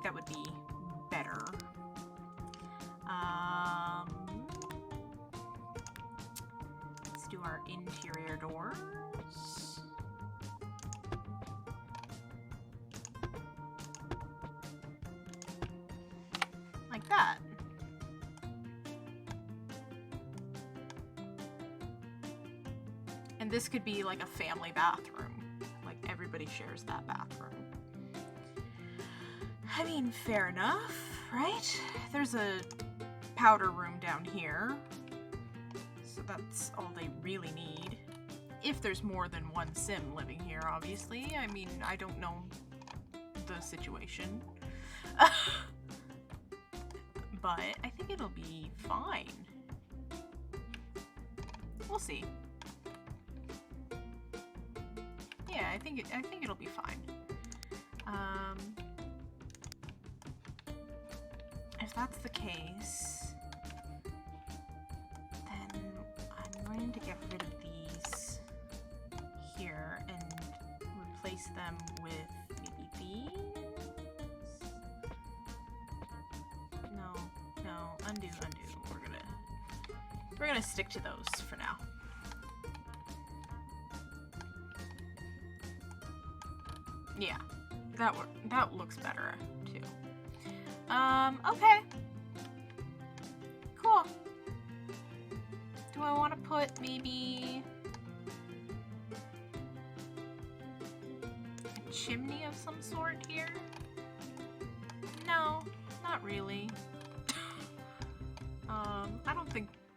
that would be better. Do our interior doors. Like that. And this could be like a family bathroom. Like everybody shares that bathroom. I mean, fair enough, right? There's a powder room down here. So that's all they really need. If there's more than one sim living here, obviously. I mean, I don't know the situation. But I think it'll be fine. We'll see. Yeah, I think it'll be fine. If that's the case, then I'm going to get rid of these here and replace them with maybe these. No, undo. We're gonna stick to those for now. Yeah, that looks better too. Okay. Cool. Do I want to put maybe a chimney of some sort here? No, not really.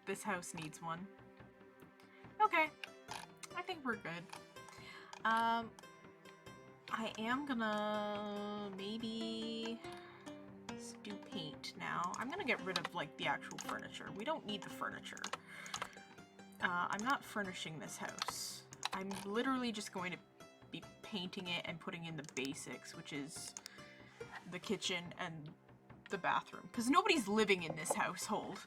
this house needs one. Okay. I think we're good. I am gonna maybe do paint now. I'm gonna get rid of like the actual furniture. We don't need the furniture. I'm not furnishing this house. I'm literally just going to be painting it and putting in the basics, which is the kitchen and the bathroom. Because nobody's living in this household.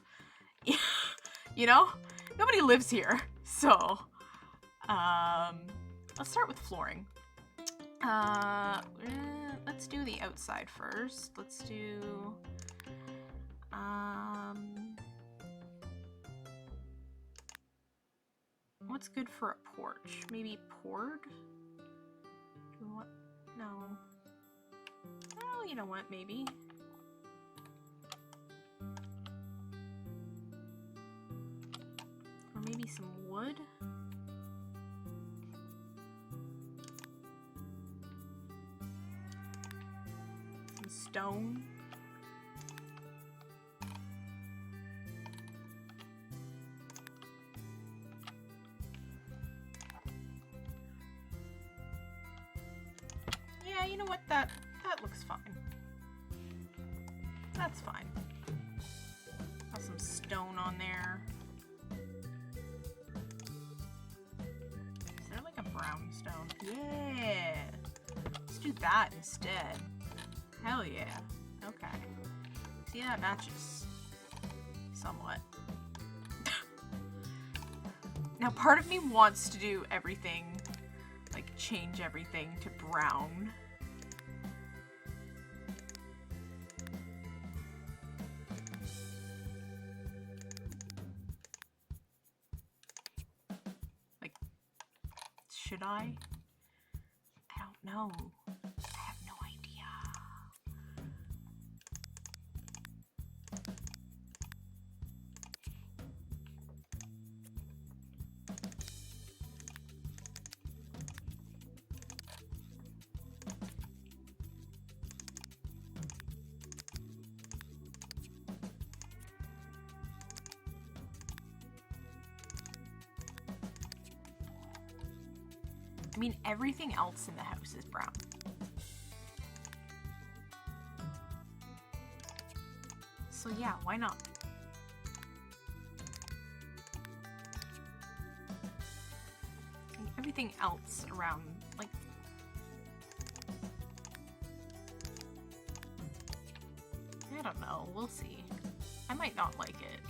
You know? Nobody lives here. So, let's start with flooring. Let's do the outside first. Let's do, what's good for a porch? Maybe poured? Do we want, no. Oh, you know what, maybe. Or maybe some wood? Some stone? Yeah, you know what? That looks fine. That's fine. Got some stone on there. Is there like a brown stone? Yeah! Let's do that instead. Hell yeah. Okay. See, that matches. Somewhat. Now, part of me wants to do everything, like, change everything to brown. Like, should I? I don't know. I have no idea. I mean, everything else in the house is brown. So yeah, why not? And everything else around, like... I don't know, we'll see. I might not like it.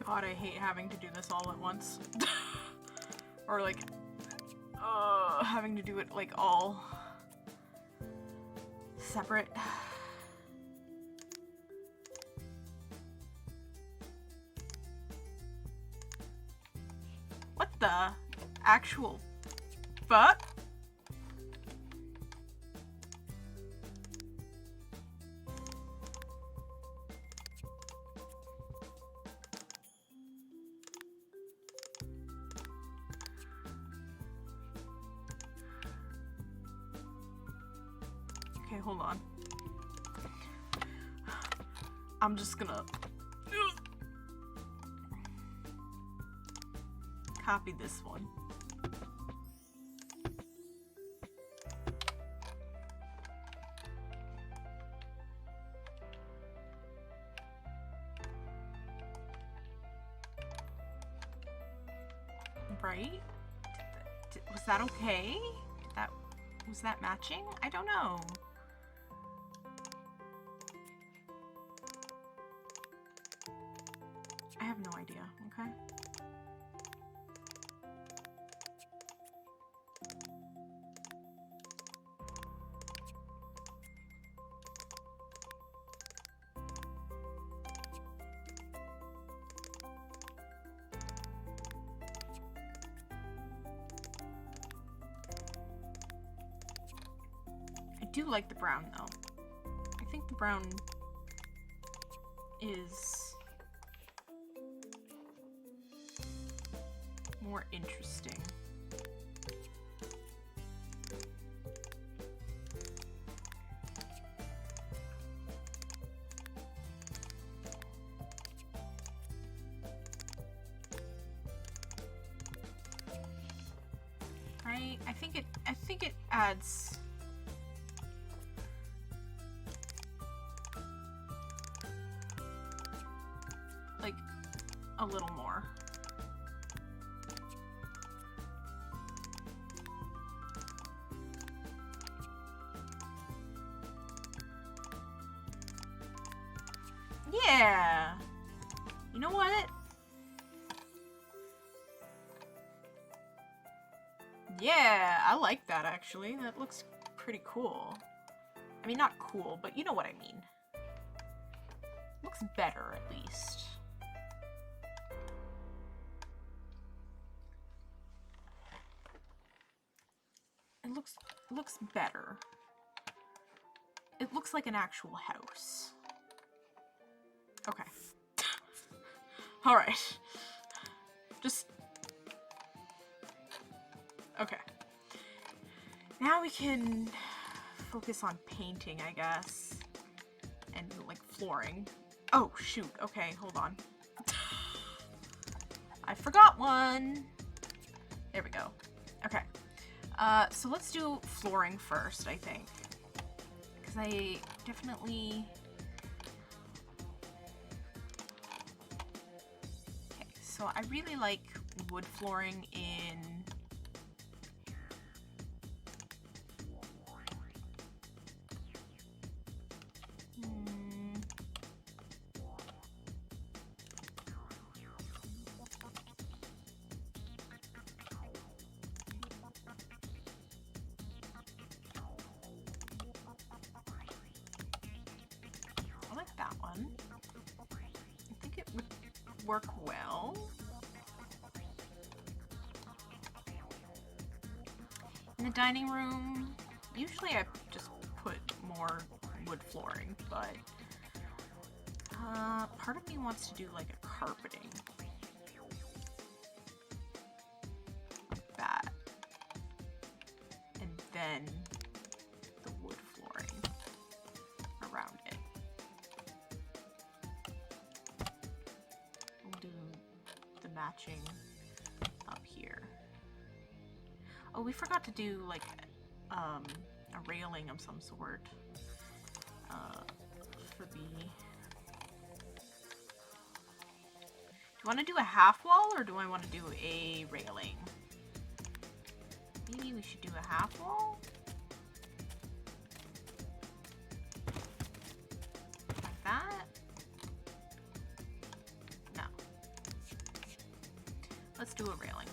God, I hate having to do this all at once. Or like, having to do it like all separate. What the actual fuck? Okay, hold on. I'm just gonna copy this one. Right? Was that okay? Was that matching? I don't know. I have no idea, okay? I do like the brown though. I think the brown is more interesting. Right? I think it adds like a little more. Yeah. You know what? Yeah, I like that actually. That looks pretty cool. I mean, not cool, but you know what I mean. Looks better at least. It looks better. It looks like an actual house. Okay. All right. Just okay. Now we can focus on painting, I guess, and like flooring. Oh shoot. Okay, hold on. I forgot one. There we go. Okay. So let's do flooring first, I think, because I definitely. Okay, so I really like wood flooring in. Work well. In the dining room, usually I just put more wood flooring, but part of me wants to do like a carpeting. Like that. And then the wood flooring around it. Matching up here. Oh, we forgot to do like a railing of some sort for the. Do you want to do a half wall or do I want to do a railing? Maybe we should do a half wall. Like that. Let's do a railing.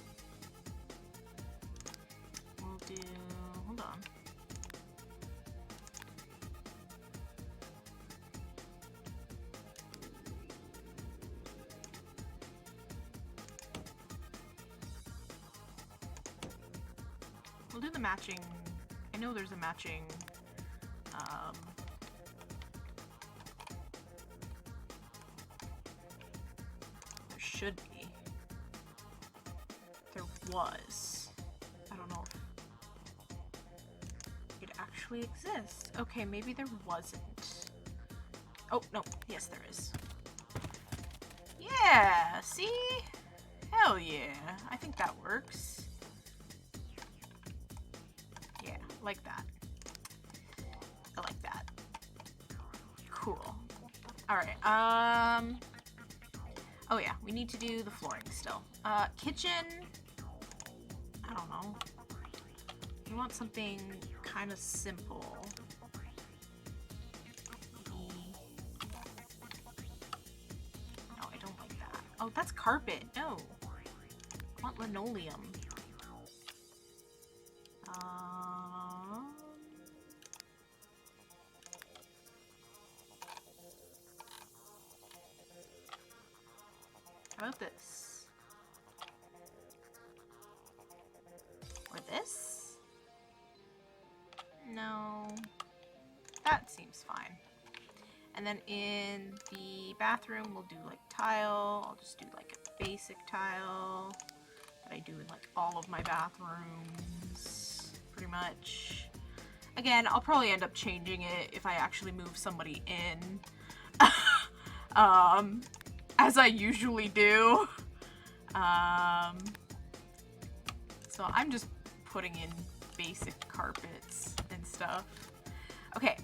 We'll do, hold on. We'll do the matching. I know there's a matching, there should be. Was. I don't know if it actually exists. Okay, maybe there wasn't. Oh, no. Yes, there is. Yeah, see? Hell yeah. I think that works. Yeah, like that. I like that. Cool. Alright, oh yeah, we need to do the flooring still. Kitchen... I don't know. We want something kind of simple. Maybe... No, I don't like that. Oh, that's carpet. No. I want linoleum. How about this? Or this? No. That seems fine. And then in the bathroom, we'll do like tile. I'll just do like a basic tile that I do in like all of my bathrooms, pretty much. Again, I'll probably end up changing it if I actually move somebody in. As I usually do. So I'm just putting in basic carpets and stuff. Okay,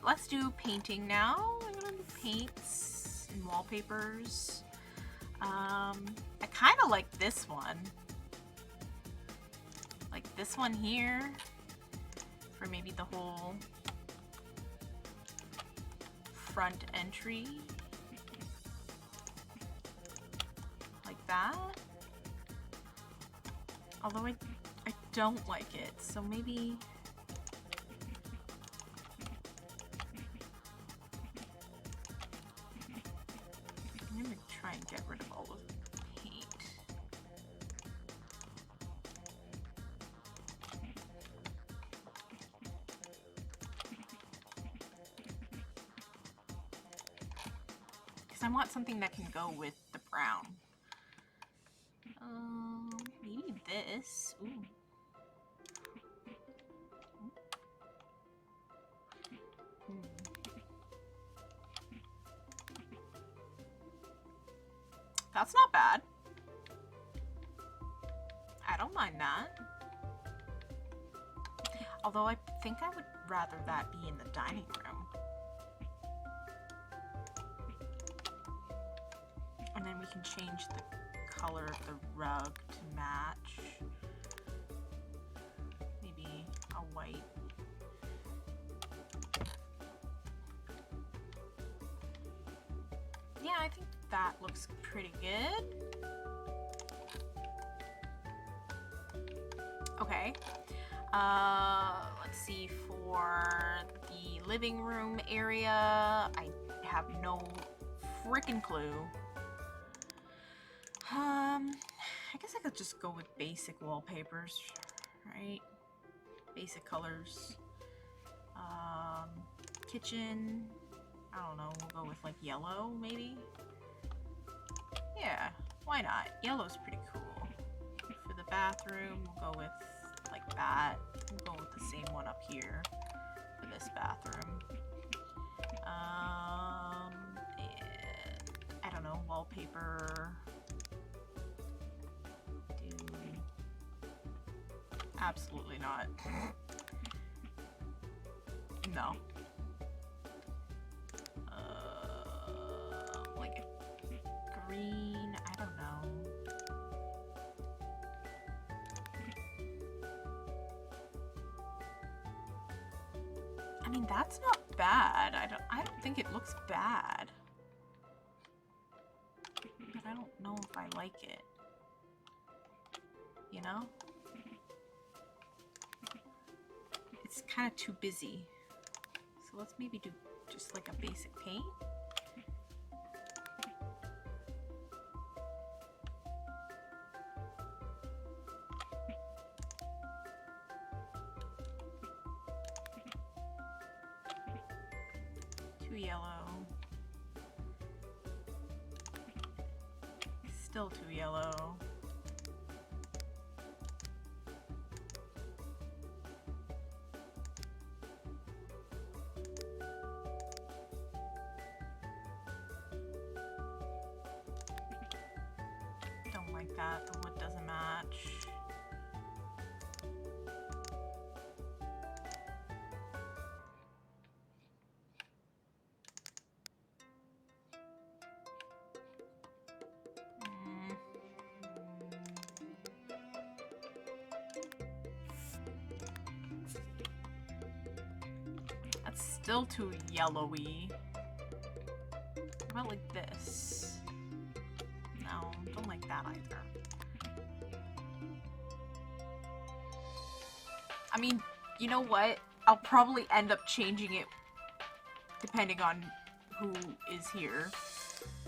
let's do painting now. I'm gonna do paints and wallpapers. I kind of like this one. Like this one here. For maybe the whole front entry. Like that. Although I don't like it, so maybe... I'm gonna try and get rid of all of the paint. Because I want something that can go with the brown. Maybe this. Ooh. That's not bad. I don't mind that. Although I think I would rather that be in the dining room. And then we can change the color of the rug to match. Maybe a white. Yeah, I think that looks pretty good. Okay. Let's see, for the living room area, I have no freaking clue. I guess I could just go with basic wallpapers, right? Basic colors. Kitchen, I don't know, we'll go with like yellow, maybe? Yeah, why not? Yellow's pretty cool. For the bathroom, we'll go with like that. We'll go with the same one up here for this bathroom. And I don't know, wallpaper. Absolutely not. No. Like green, I don't know. I mean, that's not bad. I don't think it looks bad. But I don't know if I like it. You know? It's kind of too busy. So let's maybe do just like a basic paint. Too yellow. Still too yellow. that. The wood doesn't match. That's still too yellowy. What about like this? No, don't like that either. I mean, you know what? I'll probably end up changing it depending on who is here,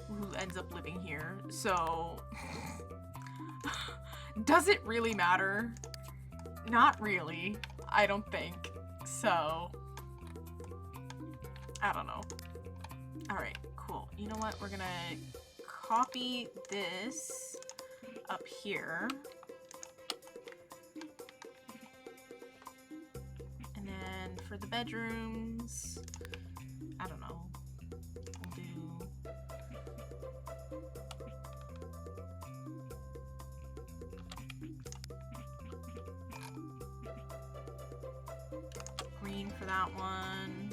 who ends up living here. So, does it really matter? Not really, I don't think. So, I don't know. Alright, cool. You know what? We're gonna copy this up here. And then for the bedrooms, I don't know. We'll do... green for that one.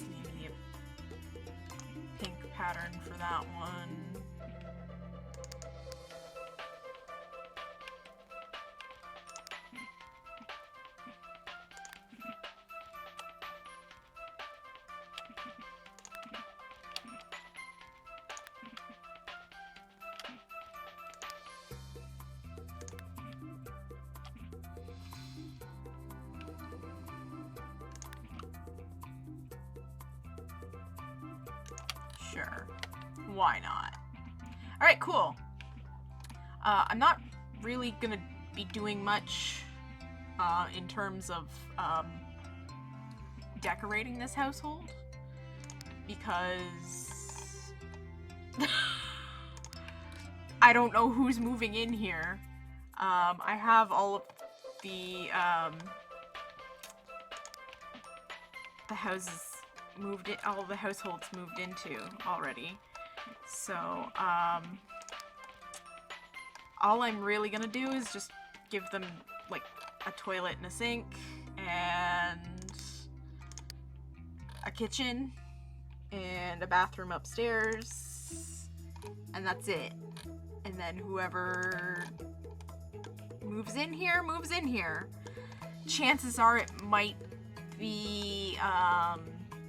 Maybe a pink pattern for that one. Sure. Why not? Alright, cool. I'm not really gonna be doing much in terms of decorating this household because I don't know who's moving in here. I have all of the houses moved in, all the households moved into already. So, all I'm really gonna do is just give them, like, a toilet and a sink, and a kitchen, and a bathroom upstairs, and that's it. And then whoever moves in here, moves in here. Chances are it might be,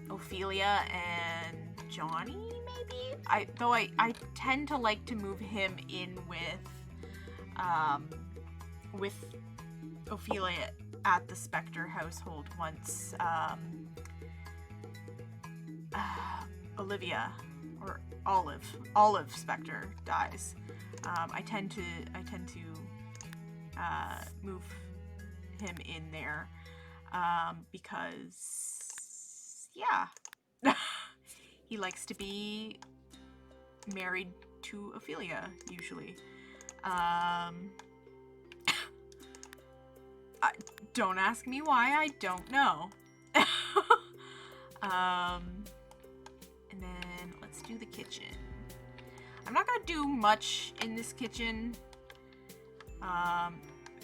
Ophelia and Johnny, maybe? I tend to like to move him in with Ophelia at the Spectre household once, Olivia, or Olive Spectre dies. I tend to move him in there, because yeah, he likes to be married to Ophelia, usually. Don't ask me why, I don't know. And then let's do the kitchen. I'm not gonna do much in this kitchen,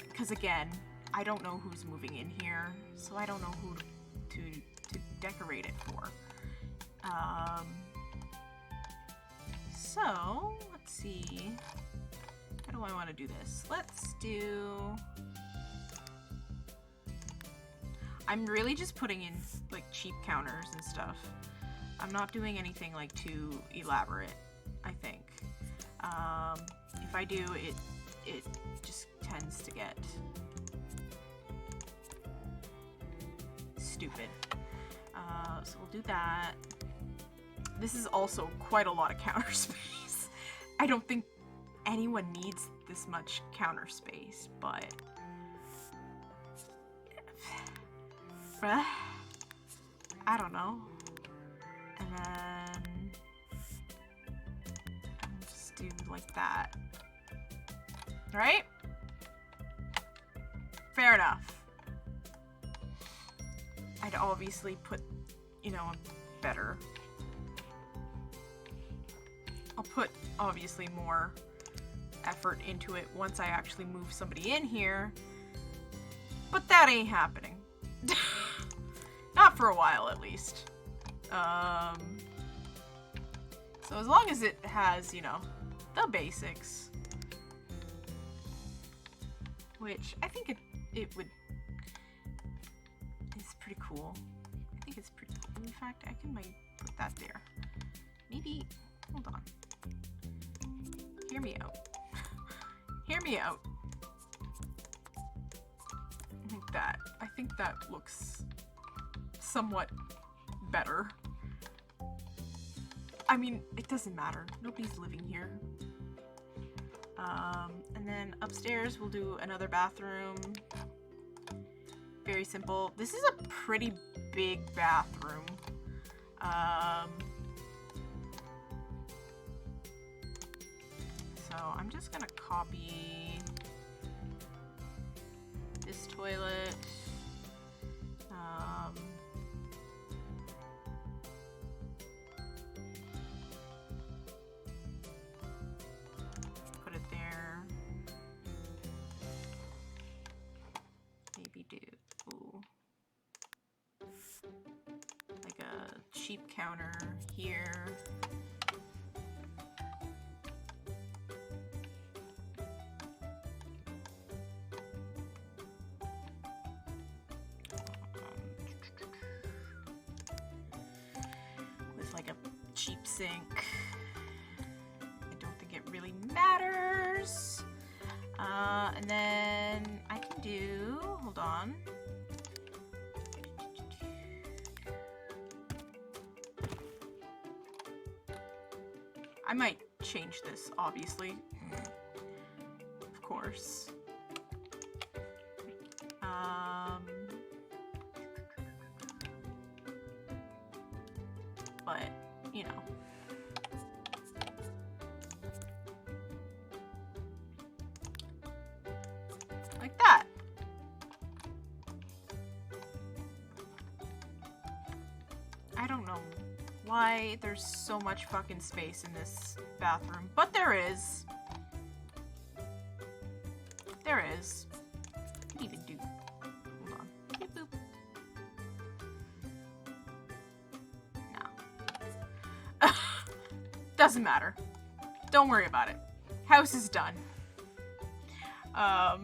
because again, I don't know who's moving in here, so I don't know who to decorate it for. So, let's see. How do I want to do this? Let's do... I'm really just putting in, like, cheap counters and stuff. I'm not doing anything, like, too elaborate, I think. If I do, it just tends to get stupid. So we'll do that. This is also quite a lot of counter space. I don't think anyone needs this much counter space, but... I don't know. And then... just do like that. Right? Fair enough. I'd obviously put, you know, better. I'll put, obviously, more effort into it once I actually move somebody in here. But that ain't happening. Not for a while, at least. So as long as it has, you know, the basics. Which, I think it would... It's pretty cool. I think it's pretty cool. In fact, I can maybe put that there. Maybe... Hold on. Hear me out. Hear me out. I think that looks somewhat better. I mean, it doesn't matter. Nobody's living here. And then upstairs we'll do another bathroom. Very simple. This is a pretty big bathroom. So I'm just gonna copy this toilet. Put it there. Maybe do like a cheap counter here. Cheap sink. I don't think it really matters. And then I can do, hold on. I might change this, obviously. Of course. But you know. Like that. I don't know why there's so much fucking space in this bathroom, but there is. There is. I can even do. Hold on. Beep, boop. Doesn't matter. Don't worry about it. House is done. I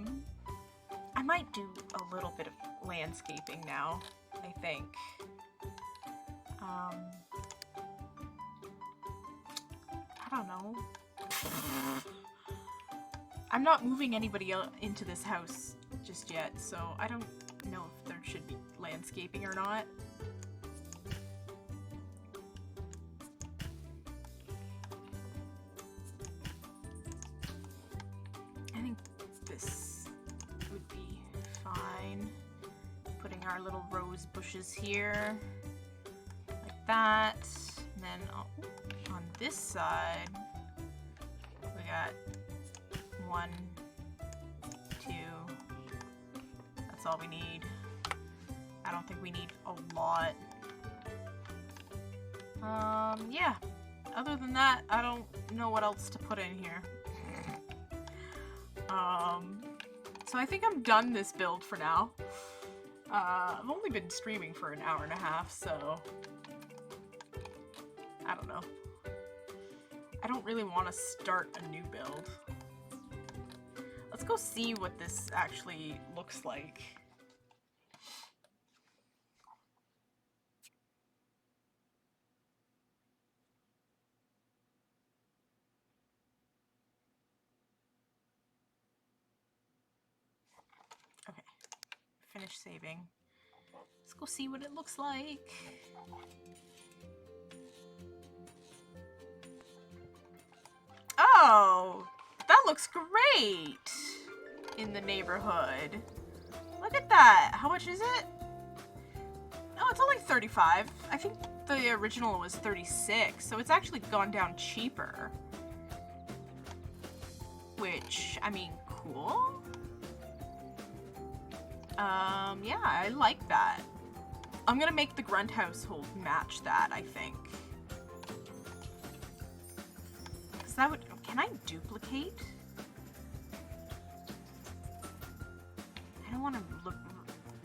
might do a little bit of landscaping now, I think. I don't know. I'm not moving anybody into this house just yet, so I don't know if there should be landscaping or not. I think this would be fine. Putting our little rose bushes here, like that. And then on this side, we got 1, 2. That's all we need. I don't think we need a lot. Yeah. Other than that, I don't know what else to put in here. So I think I'm done this build for now. I've only been streaming for an hour and a half, so I don't know. I don't really want to start a new build. Let's go see what this actually looks like. Okay, finish saving. Let's go see what it looks like. Oh, that looks great in the neighborhood. Look at that. How much is it? Oh, it's only 35. I think the original was 36, so it's actually gone down cheaper. Which, I mean, cool. Yeah, I like that. I'm gonna make the grunt household match that, I think. Because that would... Can I duplicate? I don't want to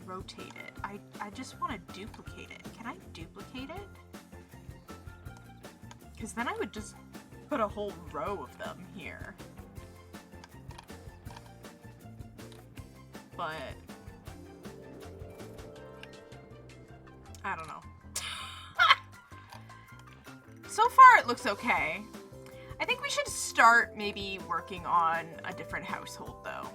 rotate it. I just want to duplicate it. Can I duplicate it? Because then I would just put a whole row of them here. But I don't know. So far it looks okay. I think we should start maybe working on a different household though.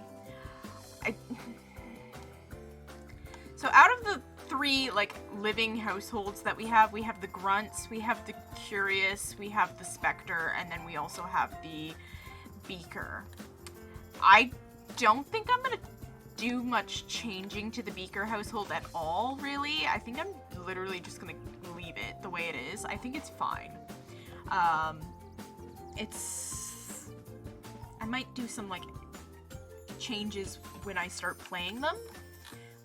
So out of the 3 like living households that we have the grunts, we have the curious, we have the specter, and then we also have the beaker. I don't think I'm gonna do much changing to the beaker household at all, really. I think I'm literally just gonna leave it the way it is. I think it's fine. I might do some like changes when I start playing them,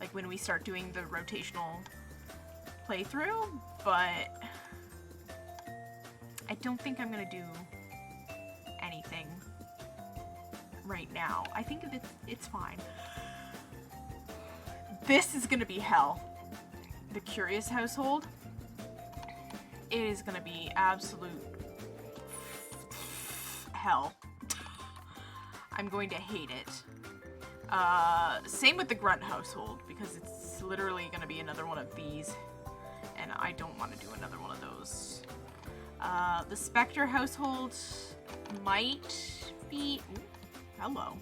like when we start doing the rotational playthrough, but I don't think I'm gonna do anything right now. I think it's fine. This is gonna be hell. The curious household. It is gonna be absolute hell. I'm going to hate it. Same with the grunt household, because it's literally gonna be another one of these, and I don't want to do another one of those. The specter household might be... Ooh, hello.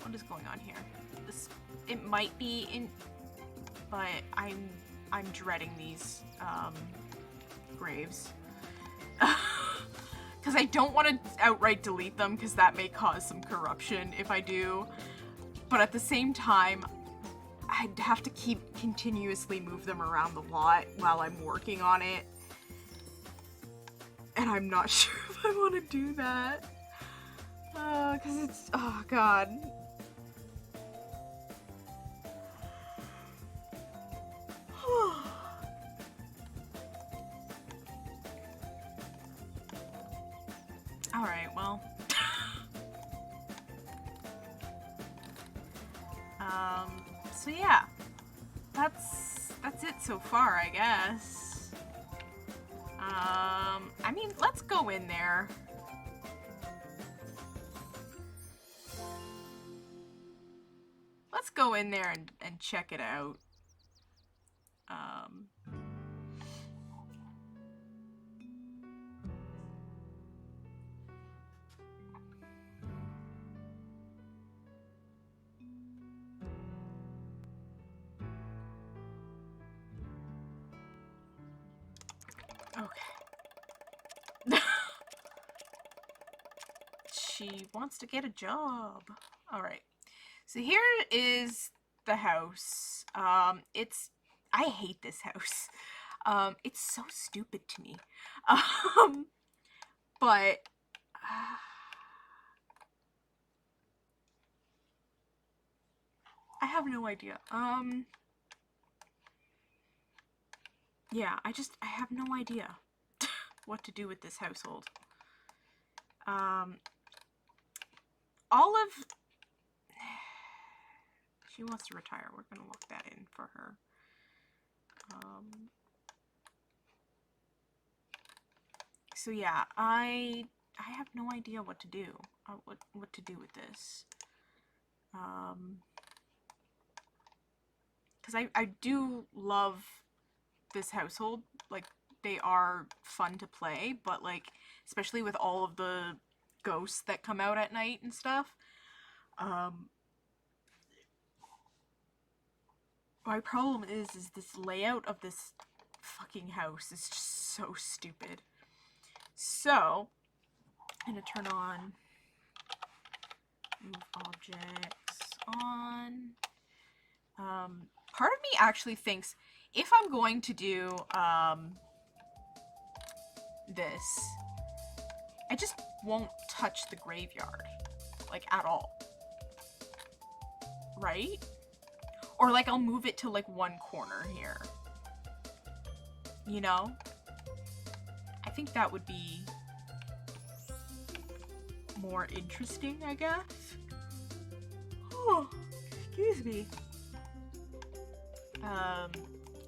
What is going on here? It might be in, but I'm dreading these graves. Because I don't want to outright delete them, because that may cause some corruption if I do. But at the same time, I'd have to continuously move them around the lot while I'm working on it. And I'm not sure if I want to do that. Because it's... Oh, God. Alright, well. So yeah. That's it so far, I guess. I mean, let's go in there. Let's go in there and check it out. Okay. She wants to get a job. Alright. So here is the house. I hate this house. It's so stupid to me. But I have no idea. Yeah, I have no idea what to do with this household. Olive, she wants to retire. We're gonna lock that in for her. So yeah, I have no idea what to do. What to do with this. Because I do love this household. Like, they are fun to play, but like, especially with all of the ghosts that come out at night and stuff. My problem is this layout of this fucking house is just so stupid. So, I'm gonna turn on move objects on. Part of me actually thinks if I'm going to do this, I just won't touch the graveyard, like, at all. Right? Or like I'll move it to like one corner here. you know? I think that would be more interesting, I guess. Oh, excuse me.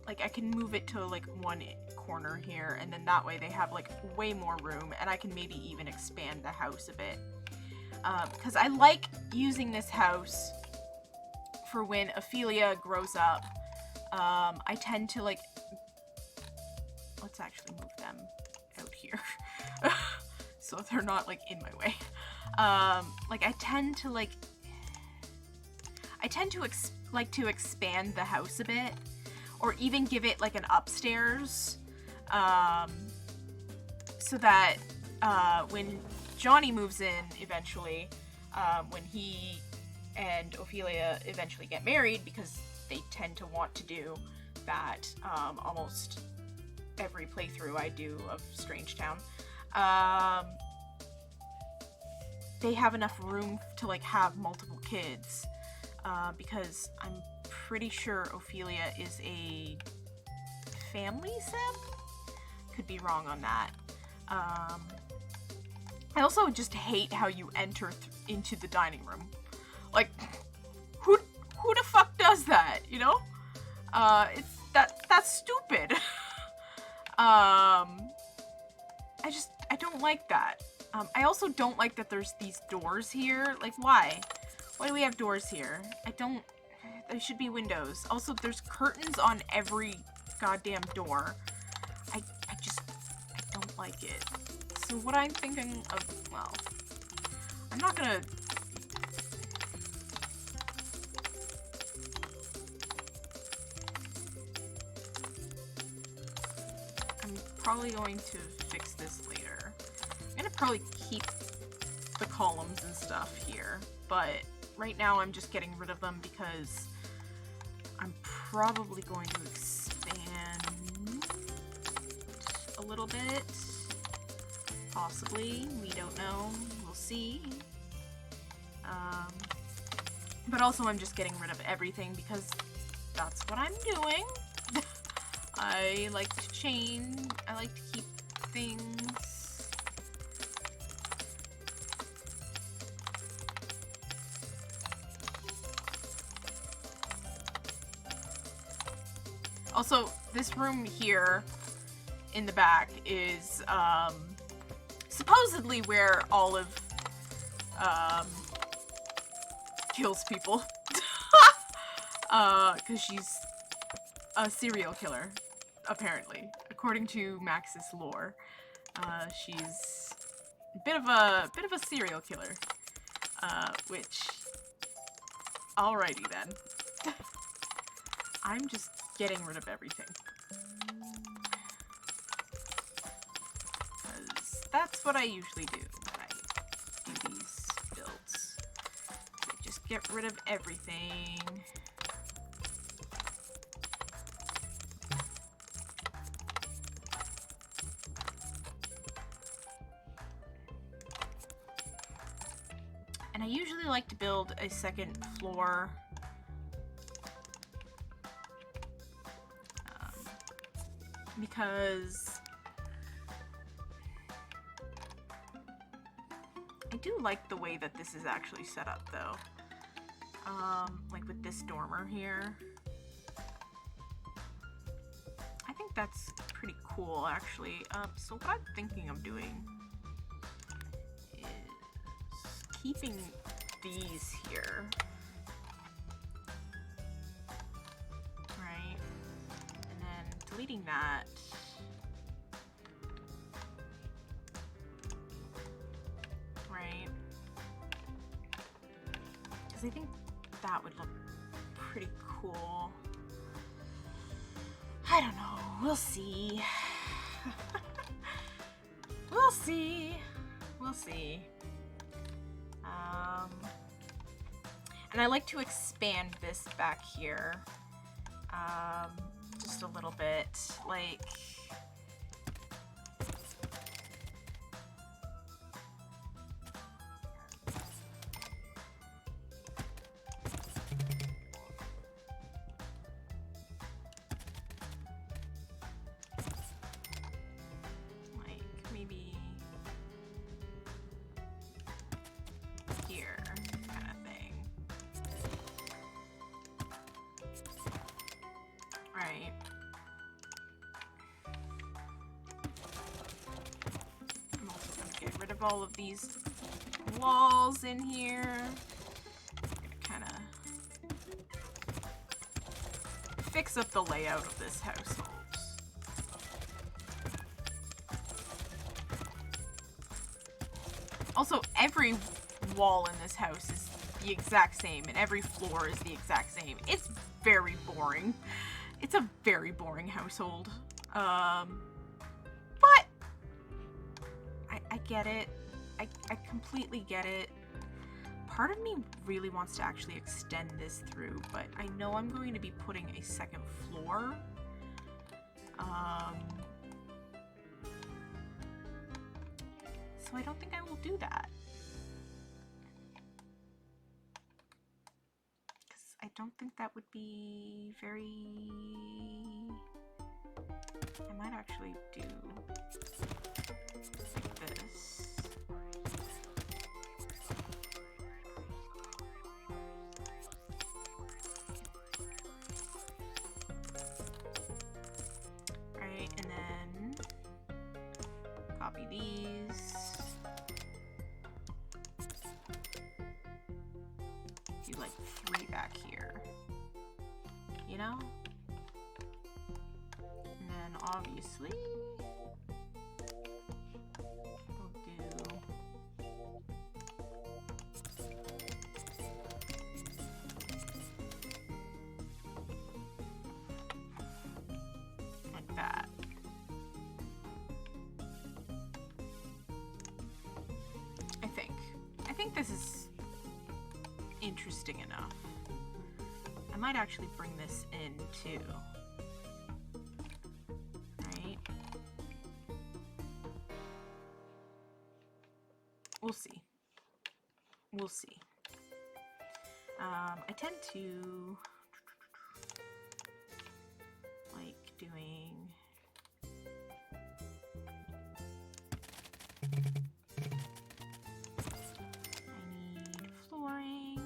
Like I can move it to like one corner here, and then that way they have like way more room, and I can maybe even expand the house a bit. Because I like using this house for when Ophelia grows up. I tend to like, let's actually move them out here so they're not like in my way. Like I tend to like to expand the house a bit, or even give it like an upstairs, so that when Johnny moves in eventually, when he and Ophelia eventually get married, because they tend to want to do that almost every playthrough I do of Strangetown, they have enough room to like have multiple kids, because I'm pretty sure Ophelia is a family sim? Could be wrong on that. I also just hate how you enter into the dining room. Like, who the fuck does that, you know? That's stupid. I don't like that. I also don't like that there's these doors here. Like, why? Why do we have doors here? There should be windows. Also, there's curtains on every goddamn door. I don't like it. So what I'm thinking of, well, I'm not gonna... I'm probably going to fix this later. I'm gonna probably keep the columns and stuff here, but right now I'm just getting rid of them because I'm probably going to expand a little bit. Possibly. We don't know. We'll see. But also I'm just getting rid of everything because that's what I'm doing. I like to change. I like to keep things. Also, this room here in the back is supposedly where Olive kills people. Because she's a serial killer, apparently. According to Max's lore. She's a bit of a serial killer. Which, alrighty then. I'm just getting rid of everything. Because that's what I usually do when I do these builds. Just get rid of everything. And I usually like to build a second floor. Because I do like the way that this is actually set up, though. Like with this dormer here. I think that's pretty cool, actually. So what I'm thinking of doing is keeping these here. Right? And then deleting that. Right? Because I think that would look pretty cool. I don't know. We'll see. We'll see. We'll see. And I like to expand this back here. Just a little bit. Like... keep all of these walls in here. Kind of fix up the layout of this household. Also, every wall in this house is the exact same, and every floor is the exact same. It's very boring. It's a very boring household. But I get it. I completely get it. Part of me really wants to actually extend this through, but I know I'm going to be putting a second floor. So I don't think I will do that. Because I don't think that would be very... I might actually do like this. Right, and then copy these. Do like 3 back here, you know? And then obviously we'll do like that. I think this is interesting enough. I might actually bring this in too. Right? We'll see. We'll see. I tend to like doing flooring.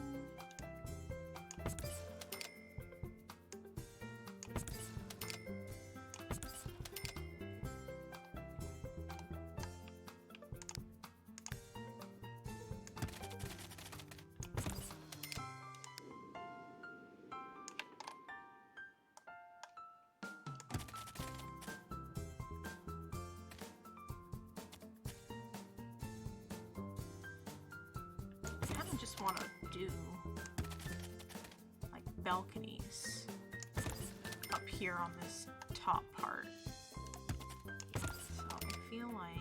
I kind of just want to do like balconies up here on this top part. So I feel like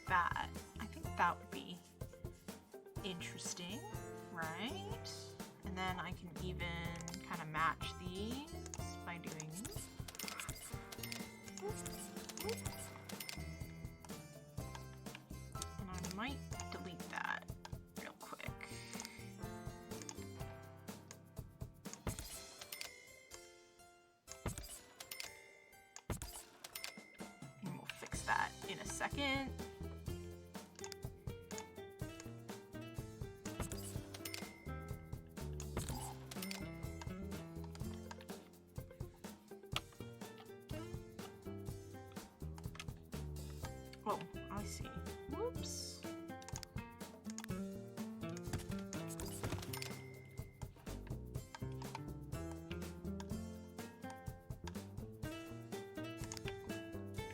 that. I think that would be interesting, right? And then I can even kind of match these by doing and I might delete that real quick. And we'll fix that in a second. Oh, I see. Whoops.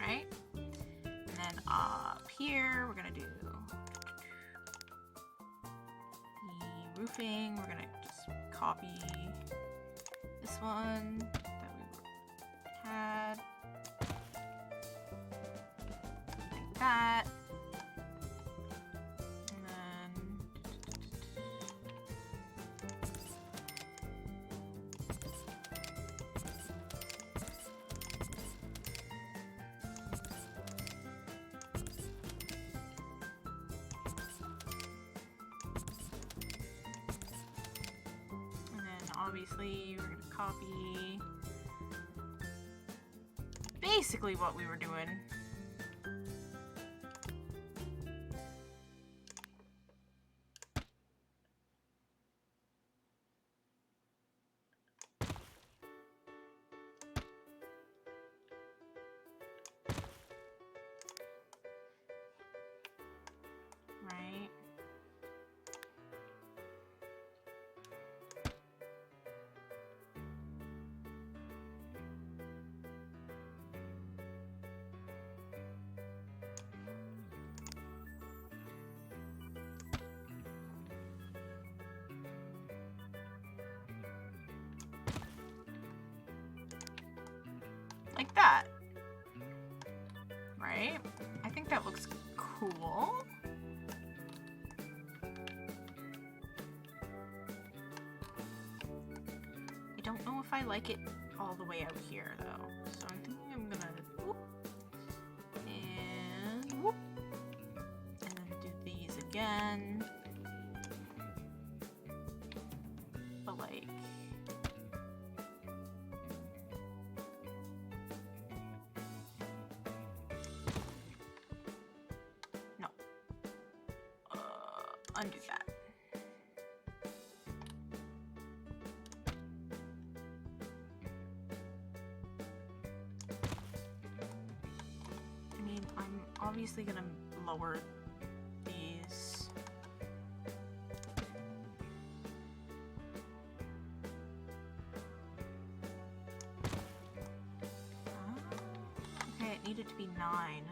Right? And then up here, we're gonna do the roofing. We're gonna just copy this one that we had. That, and then obviously we're going to copy basically what we were doing. Right? Like that. Right? I think that looks cool. I don't know if I like it all the way out here though. So I'm thinking I'm gonna whoop, and whoop, and then do these again. But like, no. Undo that. I mean, I'm obviously gonna lower these. Okay, it needed to be 9.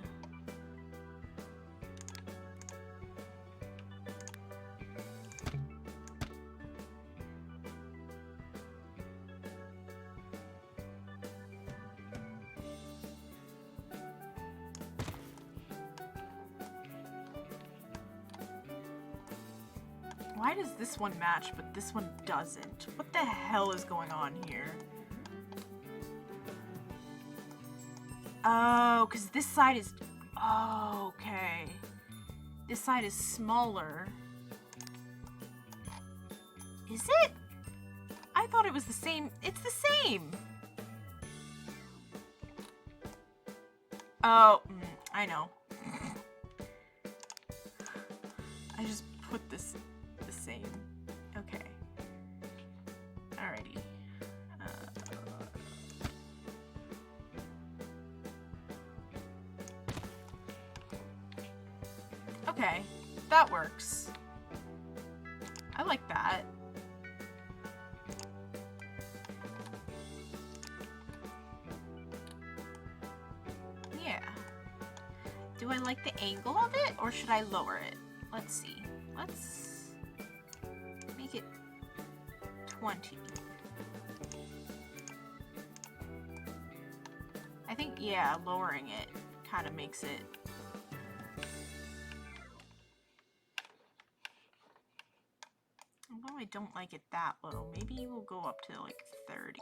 Why does this one match, but this one doesn't? What the hell is going on here? Oh, because this side is... Oh, okay. This side is smaller. Is it? I thought it was the same. It's the same! Oh, I know. I just put this the same. Okay. Alrighty. Okay, that works. I like that. Yeah. Do I like the angle of it, or should I lower it? Let's see. Let's make it 20. I think, yeah, lowering it kind of makes it... Although I don't like it that low, maybe we'll go up to like 30.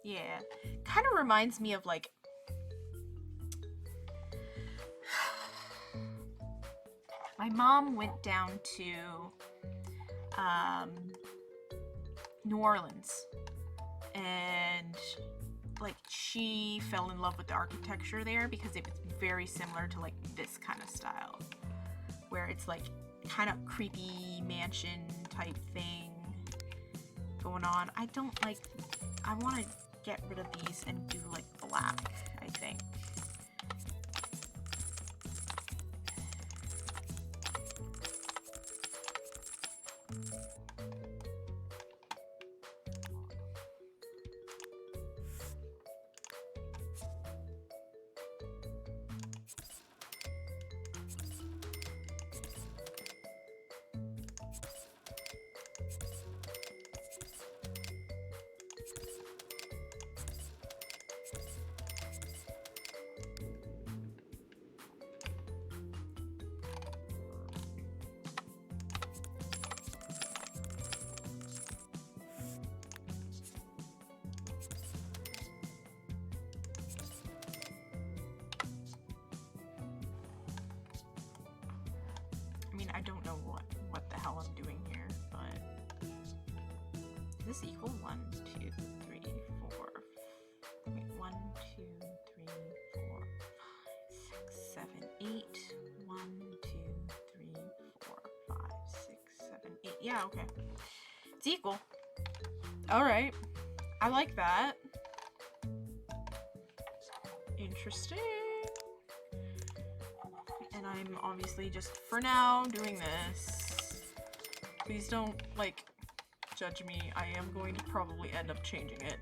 Yeah, kind of reminds me of like... My mom went down to New Orleans, and like she fell in love with the architecture there because it was very similar to like this kind of style, where it's like kind of creepy mansion type thing going on. I don't like... I want to get rid of these and do like black, I think. 8. 1, 2, 3, 4, 5, 6, 7, 8. Yeah, okay. It's equal. Alright. I like that. Interesting. And I'm obviously just, for now, doing this. Please don't, like, judge me. I am going to probably end up changing it.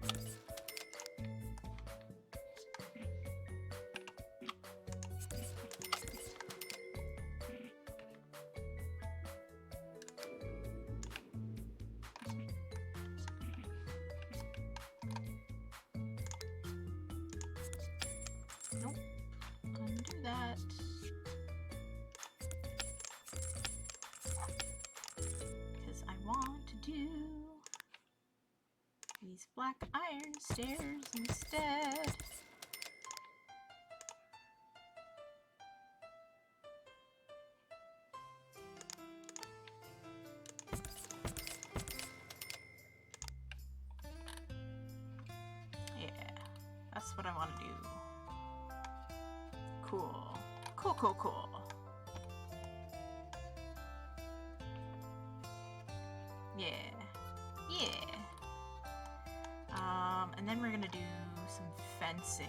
Nope. Undo that. Because I want to do these black iron stairs instead. Yeah, that's what I want to do. Cool. Cool, cool, cool. Yeah. Yeah. And then we're gonna do some fencing.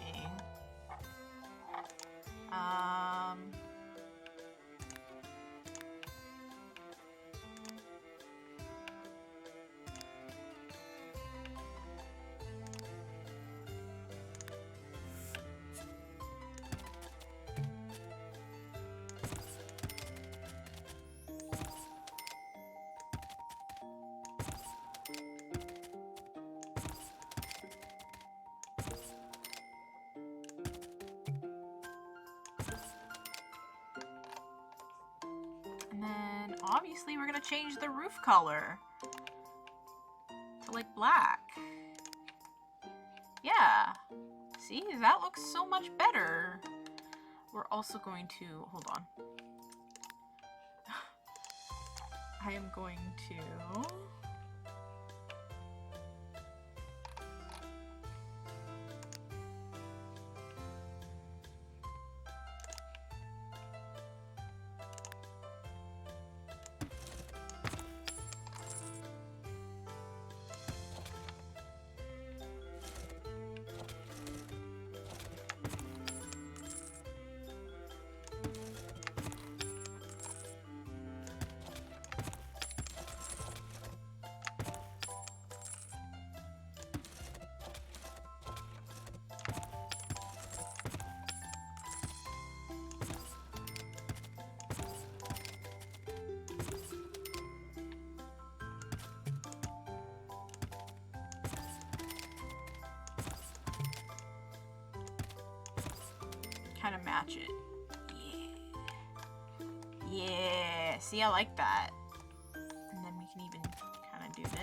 And then obviously we're gonna change the roof color to like black. Yeah. See, that looks so much better. We're also going to, hold on. I am going to kind of match it. Yeah. Yeah. See, I like that. And then we can even kind of do this.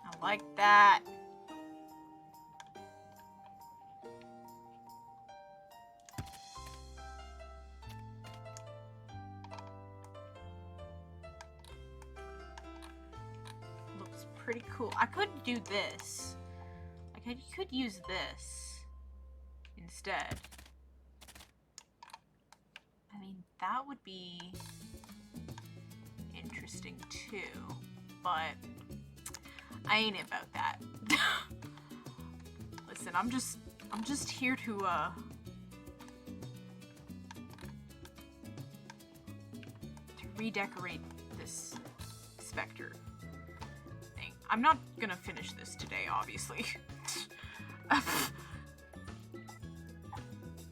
I like that. Looks pretty cool. I could do this. Like, I could use this instead. I mean, that would be interesting too, but I ain't about that. Listen, I'm just here to redecorate this Spectre thing. I'm not gonna finish this today, obviously.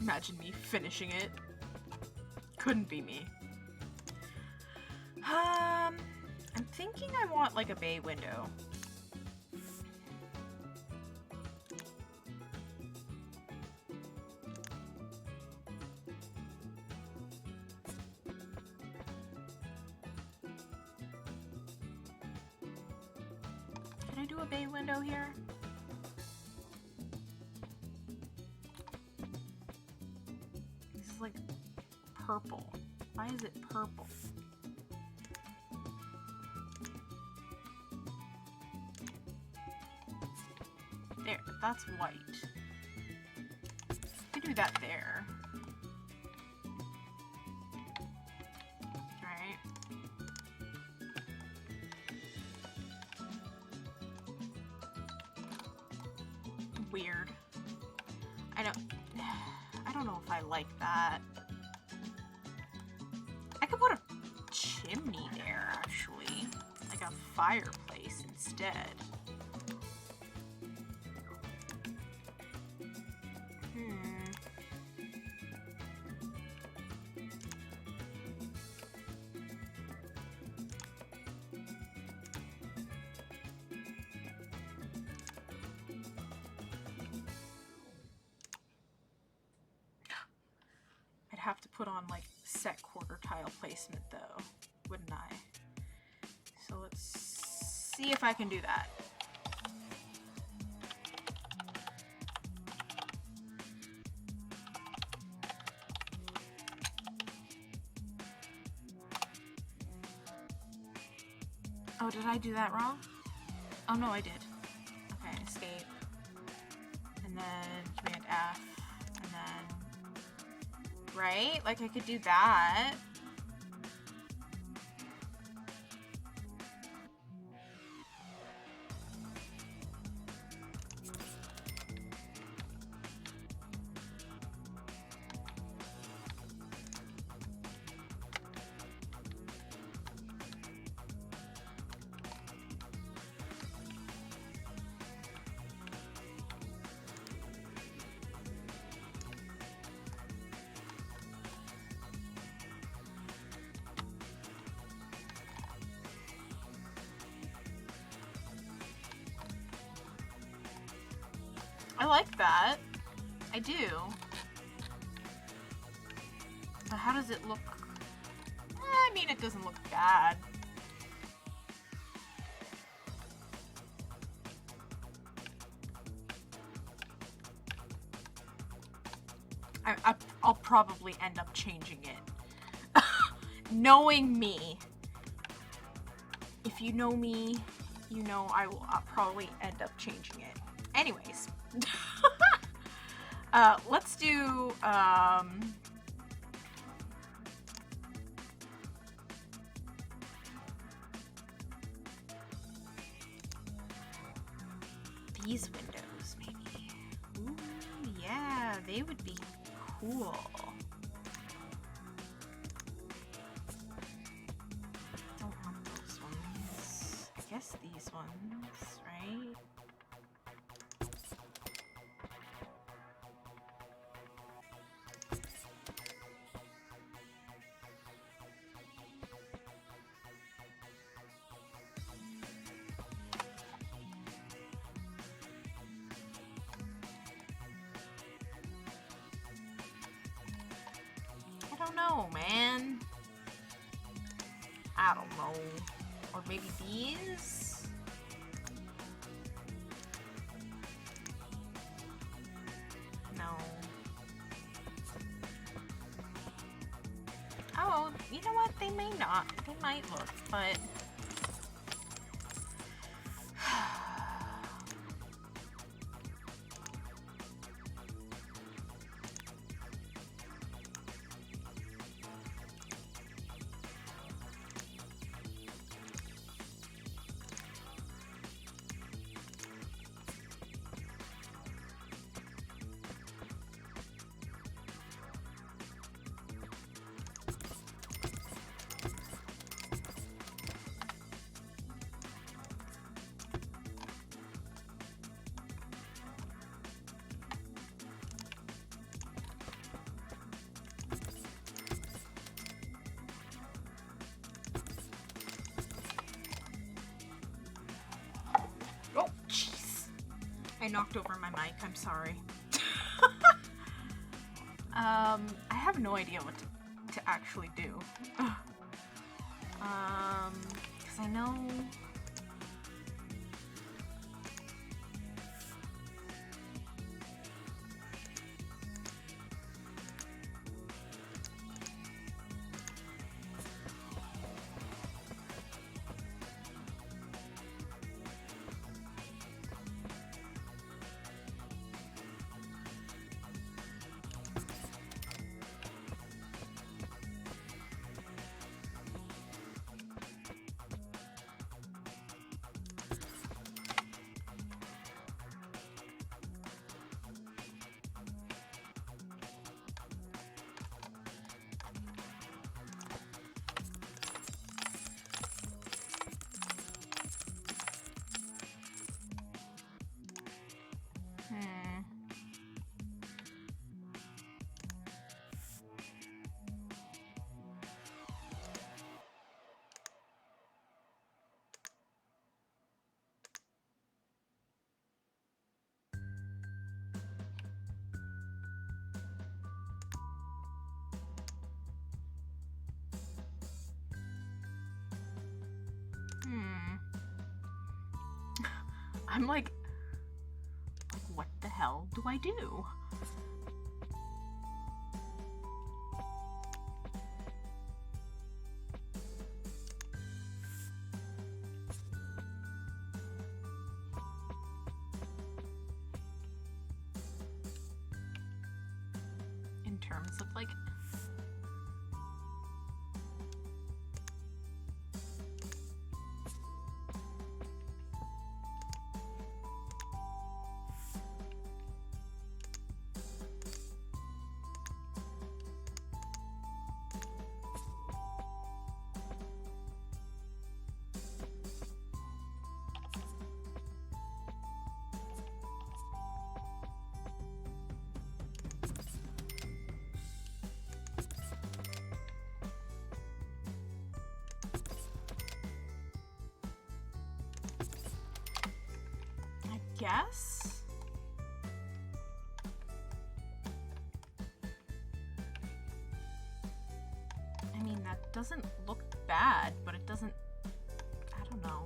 Imagine me finishing it. Couldn't be me. I'm thinking I want like a bay window. Can I do a bay window here? purple? Why is it purple? There, that's white. I could do that there. Alright. Weird. I don't know if I like that. I could put a chimney there, actually. Like a fireplace instead. Have to put on like set quarter tile placement though, wouldn't I? So let's see if I can do that. Oh, did I do that wrong? Oh no, I did. Okay, escape. And then Command F. And then right? Like I could do that. I like that. I do. But how does it look? I mean, it doesn't look bad. I'll probably end up changing it. Knowing me. If you know me, you know I'll probably end up changing it. Anyways. Let's do, these windows, maybe. Ooh, yeah, they would be cool. Don't want those ones. I guess these ones, right? I don't know, man. I don't know. Or maybe these? No. Oh, you know what? They may not. They might look, but... Oh, jeez. I knocked over my mic. I'm sorry. I have no idea what to actually do. Because I know... I'm like, what the hell do I do? In terms of like guess. I mean, that doesn't look bad, but it doesn't, I don't know.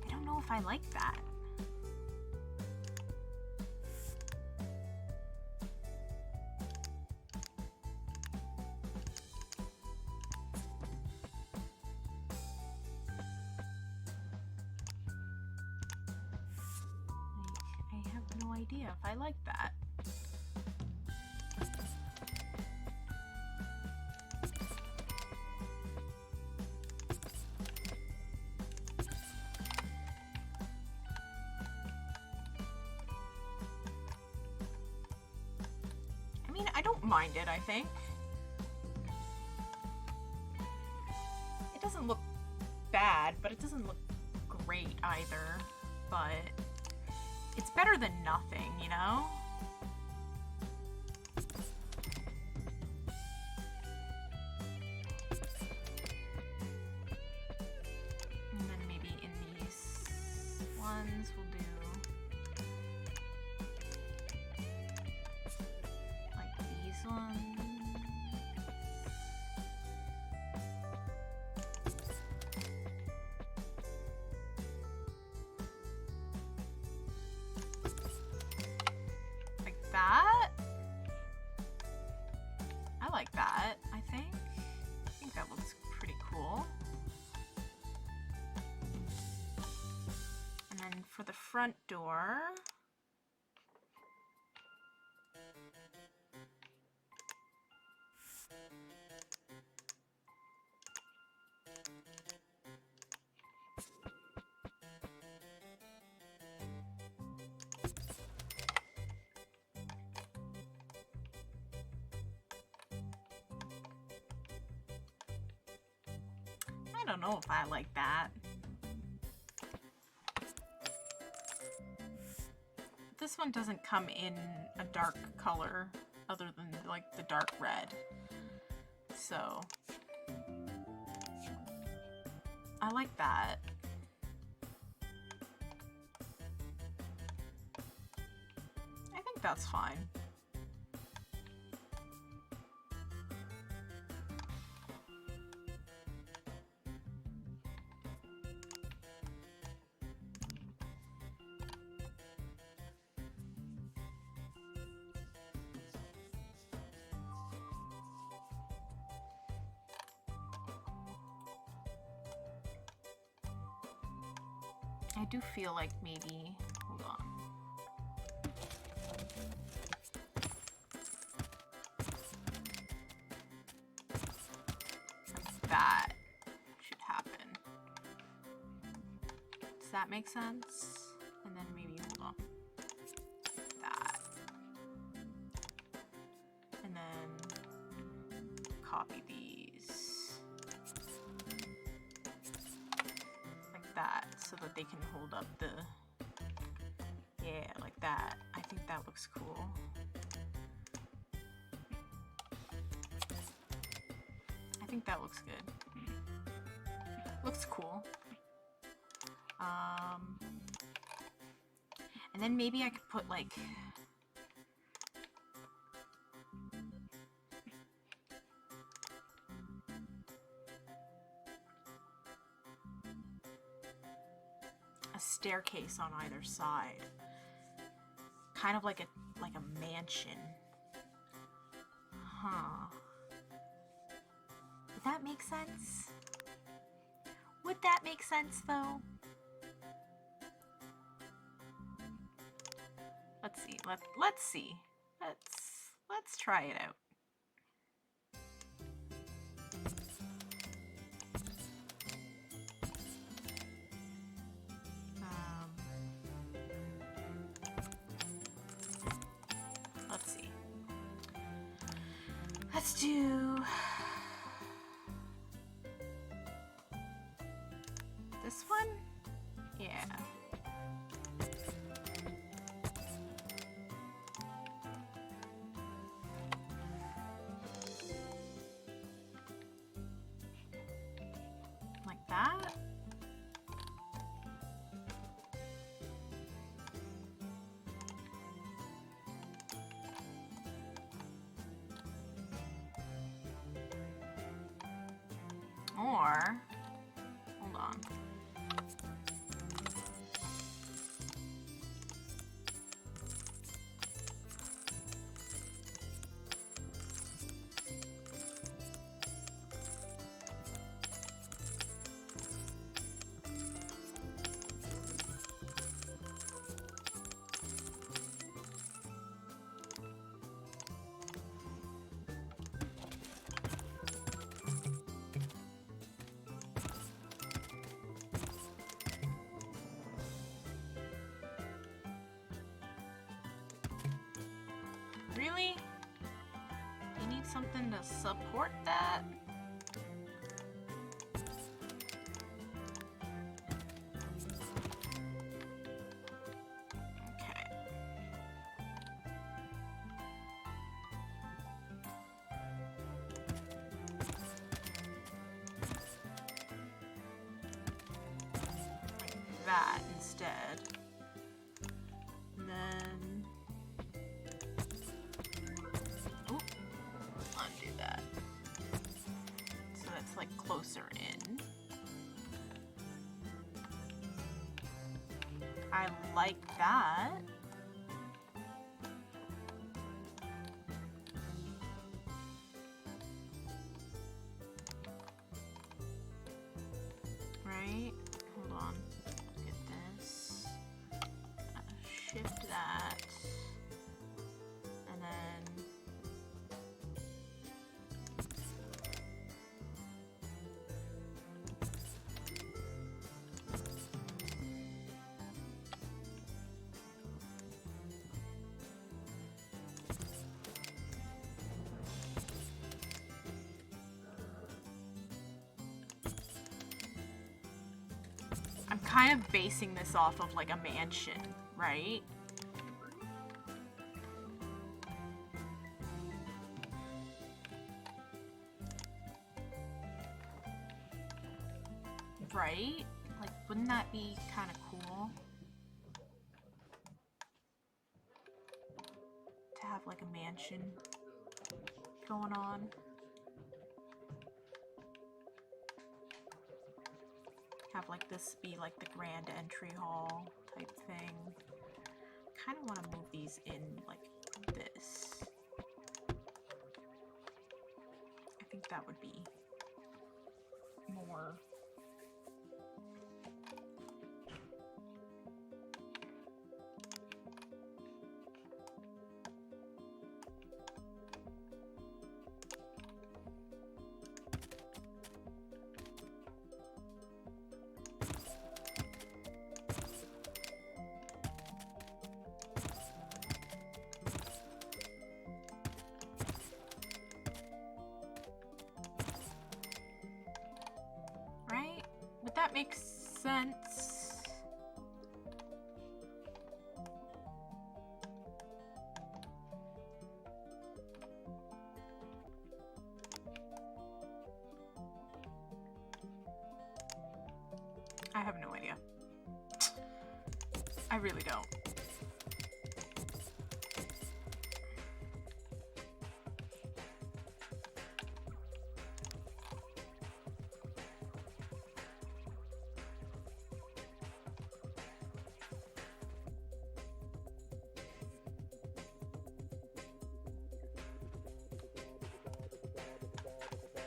I don't know if I like that. Idea if I like that. I mean, I don't mind it, I think. It doesn't look bad, but it doesn't look great either, but it's better than nothing, you know? And then maybe in these ones we'll do like these ones. That? I like that, I think. I think that looks pretty cool. And then for the front door, I don't know if I like that. This one doesn't come in a dark color other than like the dark red. So I like that. I think that's fine. I do feel like maybe, hold on. That should happen. Does that make sense? And then maybe, hold on. That. And then copy these. That so that they can hold up the, yeah, like that. I think that looks cool. I think that looks good. Looks cool. And then maybe I could put like, a staircase on either side. Kind of like a mansion. Huh. Would that make sense? Would that make sense though? Let's see. Let's see. Let's try it out. Let's see. Let's do this one. Yeah. Like that. Or, hold on. Really? You need something to support that? Okay. Like that instead. And then undo that. So that's like closer in. I like that. Right? Hold on. Get this. Shift that. And then I'm kind of basing this off of like a mansion, right? Right? Like, wouldn't that be kind of cool? To have like a mansion going on. Have like this be like the grand entry hall type thing. Kind of want to move these in like this. I think that would be more. Right? Would that make sense? I have no idea. I really don't.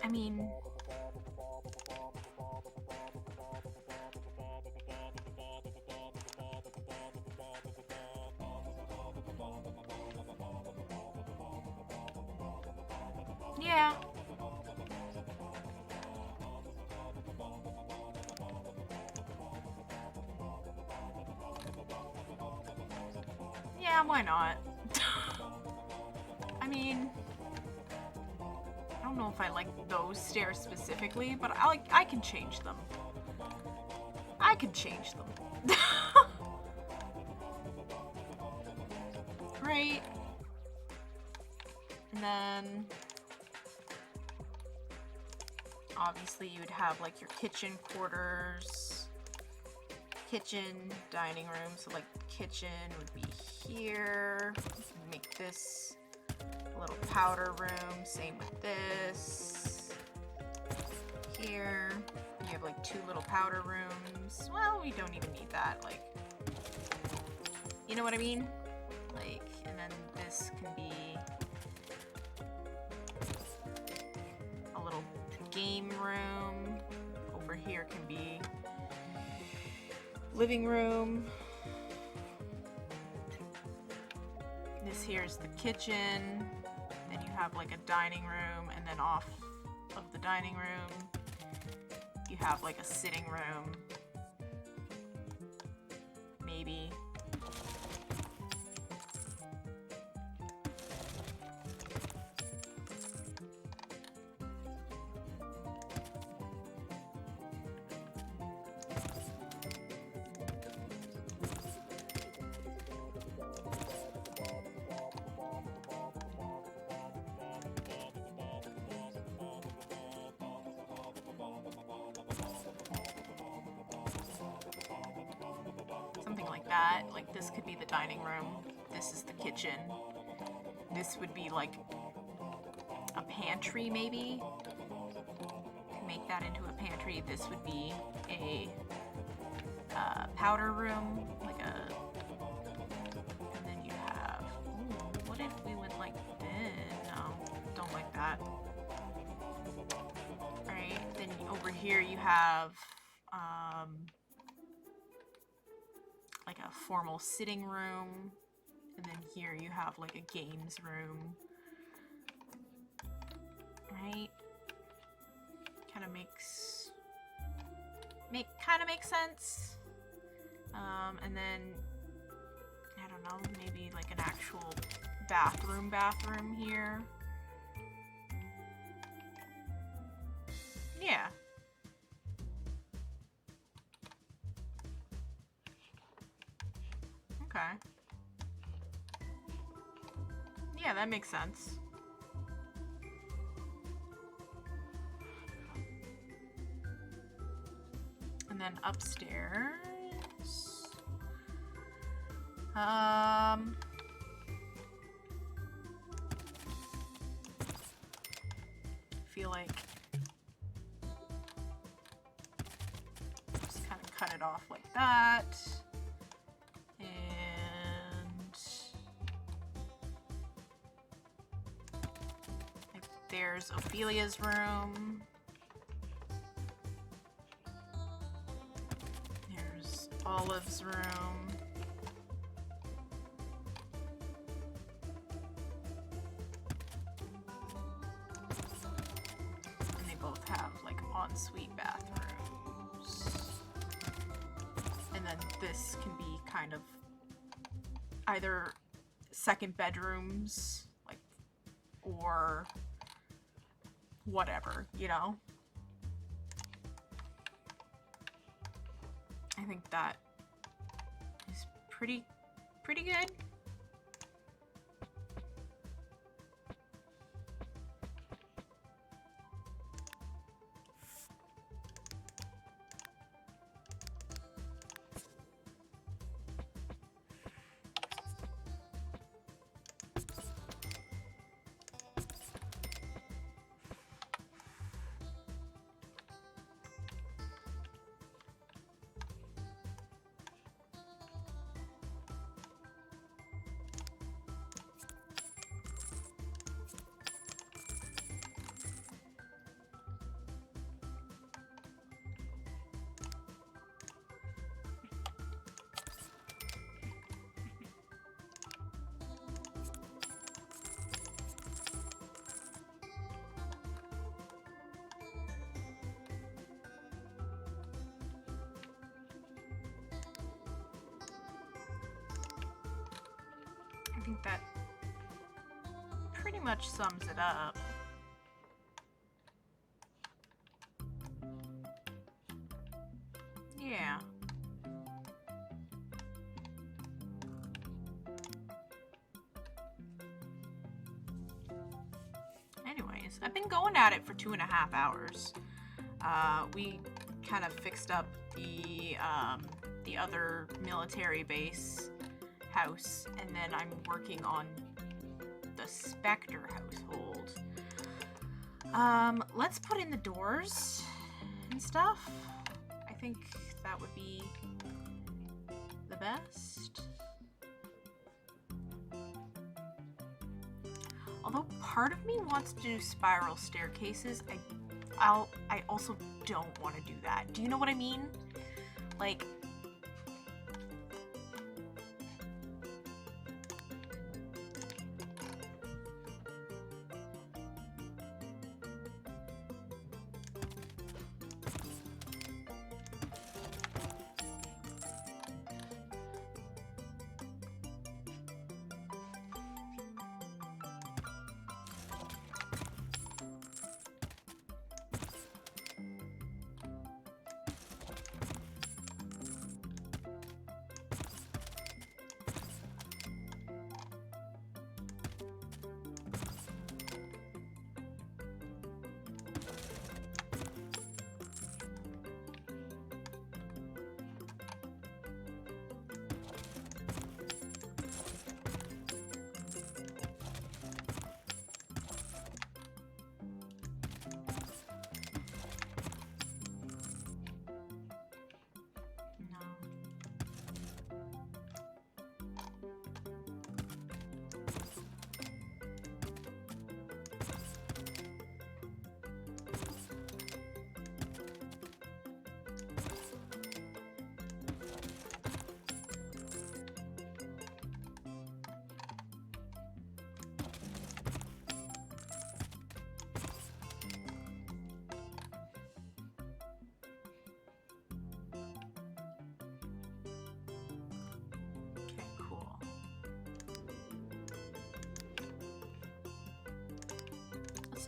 I mean... Yeah. Yeah, why not? I mean... I don't know if I like those stairs specifically, but I can change them. I can change them. Great. And then obviously you would have like your kitchen quarters, kitchen, dining room. So like kitchen would be here. You can make this a little powder room. Same with this. Here. You have like 2 little powder rooms. Well, we don't even need that. Like, you know what I mean? Like, and then this can be a little game room. Over here can be living room. This here is the kitchen. Then you have like a dining room, and then off of the dining room you have like a sitting room. Maybe. Something like that. Like this could be the dining room. This is the kitchen. This would be like a pantry maybe. Make that into a pantry. This would be a powder room, like a, and then you have, ooh, what if we went like this? No, don't like that. Alright, then over here you have like a formal sitting room, and then here you have like a games room. Right? Kind of makes sense. And then I don't know, maybe like an actual bathroom here. Yeah. Okay. Yeah, that makes sense. And then upstairs, feel like just kind of cut it off like that, and like there's Ophelia's room. Olive's room. And they both have like ensuite bathrooms. And then this can be kind of either second bedrooms, like, or whatever, you know? I think that is pretty good. think that pretty much sums it up. Yeah. Anyways, I've been going at it for 2.5 hours. We kind of fixed up the other military base house, and then I'm working on the Spectre household. Let's put in the doors and stuff. I think that would be the best. Although part of me wants to do spiral staircases, I also don't want to do that. Do you know what I mean? Like,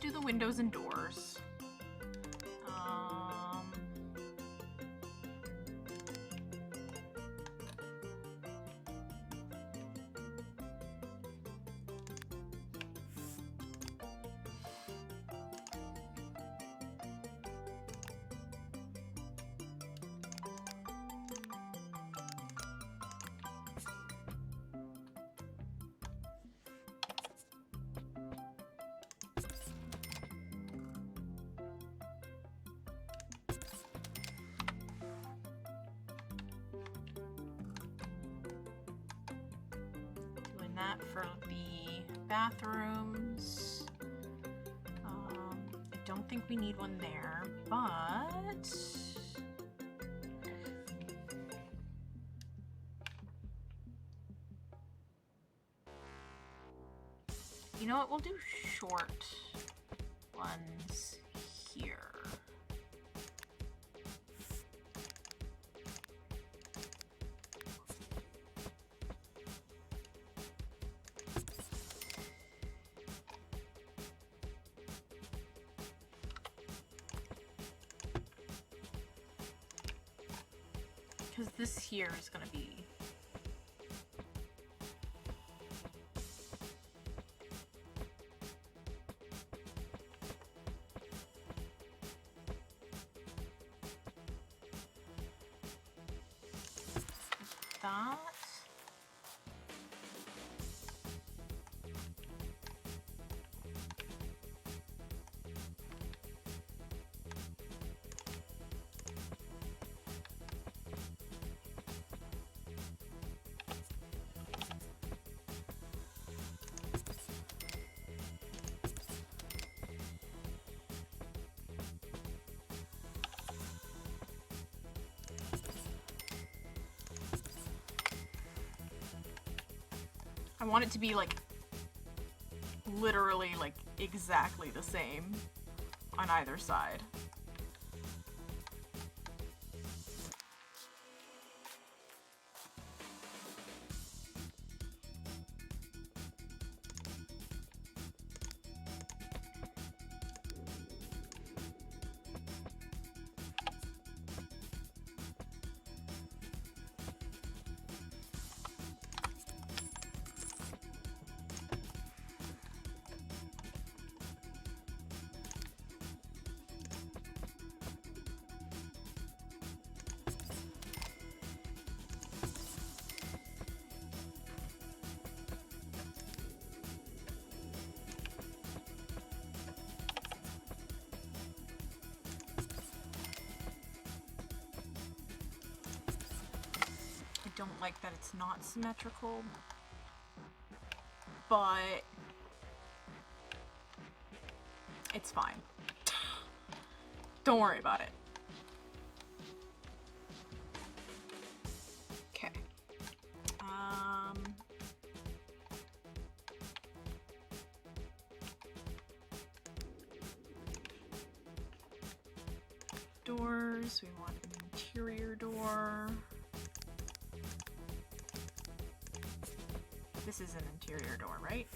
do the windows and doors. That for the bathrooms. I don't think we need one there, but you know what? We'll do short ones here. Because this here is going to be that. I want it to be like literally like exactly the same on either side. don't like that it's not symmetrical, but it's fine. Don't worry about it. Okay. Doors, we want an interior door. This is an interior door, right?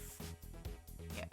Yeah.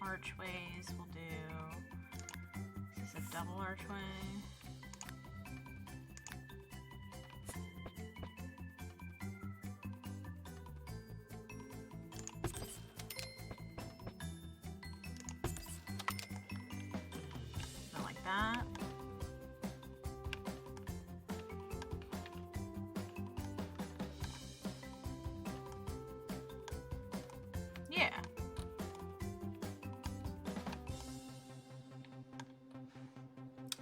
Archways we'll do. This is a double archway. Something like that. Yeah.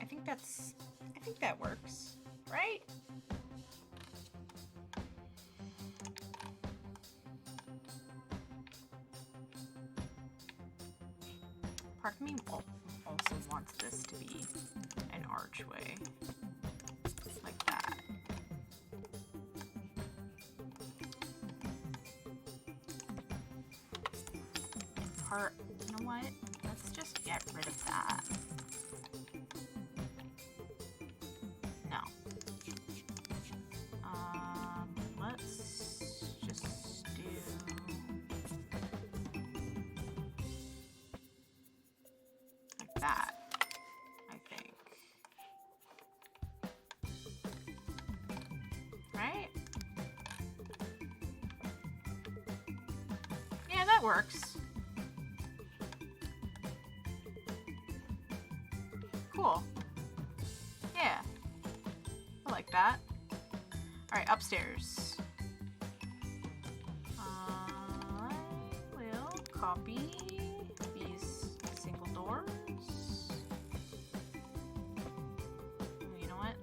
I think that works, right? Part of me also wants this to be an archway, like that. You know what? Let's just get rid of that. Let's just do like that, I think. Right? Yeah, that works. Cool. Yeah. I like that. Alright, upstairs. I will copy these single doors. You know what?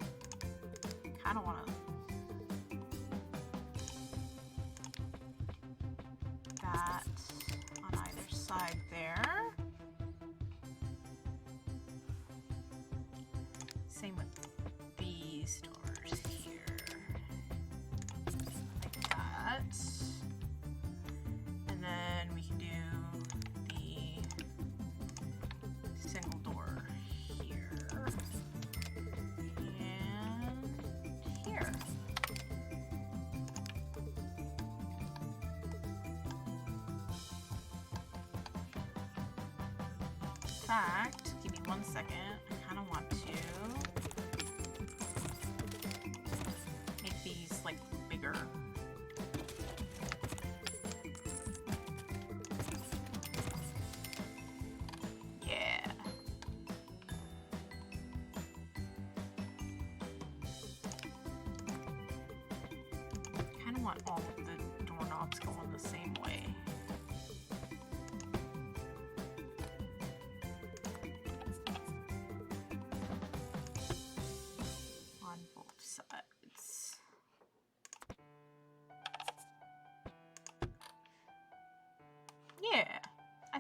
I kinda wanna that on either side there. Same with these doors here. Like that. And then we can do the single door here. And here. In fact, give me 1 second. I kind of want to make these like bigger. Yeah. Kind of want all of the doorknobs going the same way.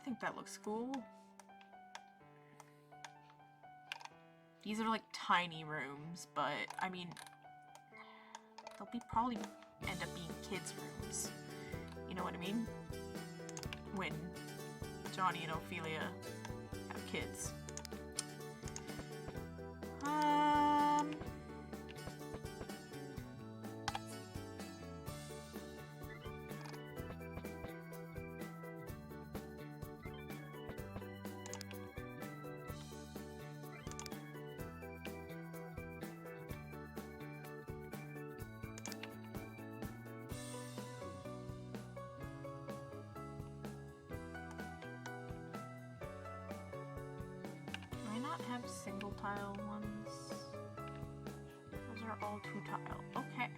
think that looks cool. These are like tiny rooms, but I mean, they'll be probably end up being kids' rooms. You know what I mean? When Johnny and Ophelia have kids. Have single tile ones. Those are all 2 tile. Okay.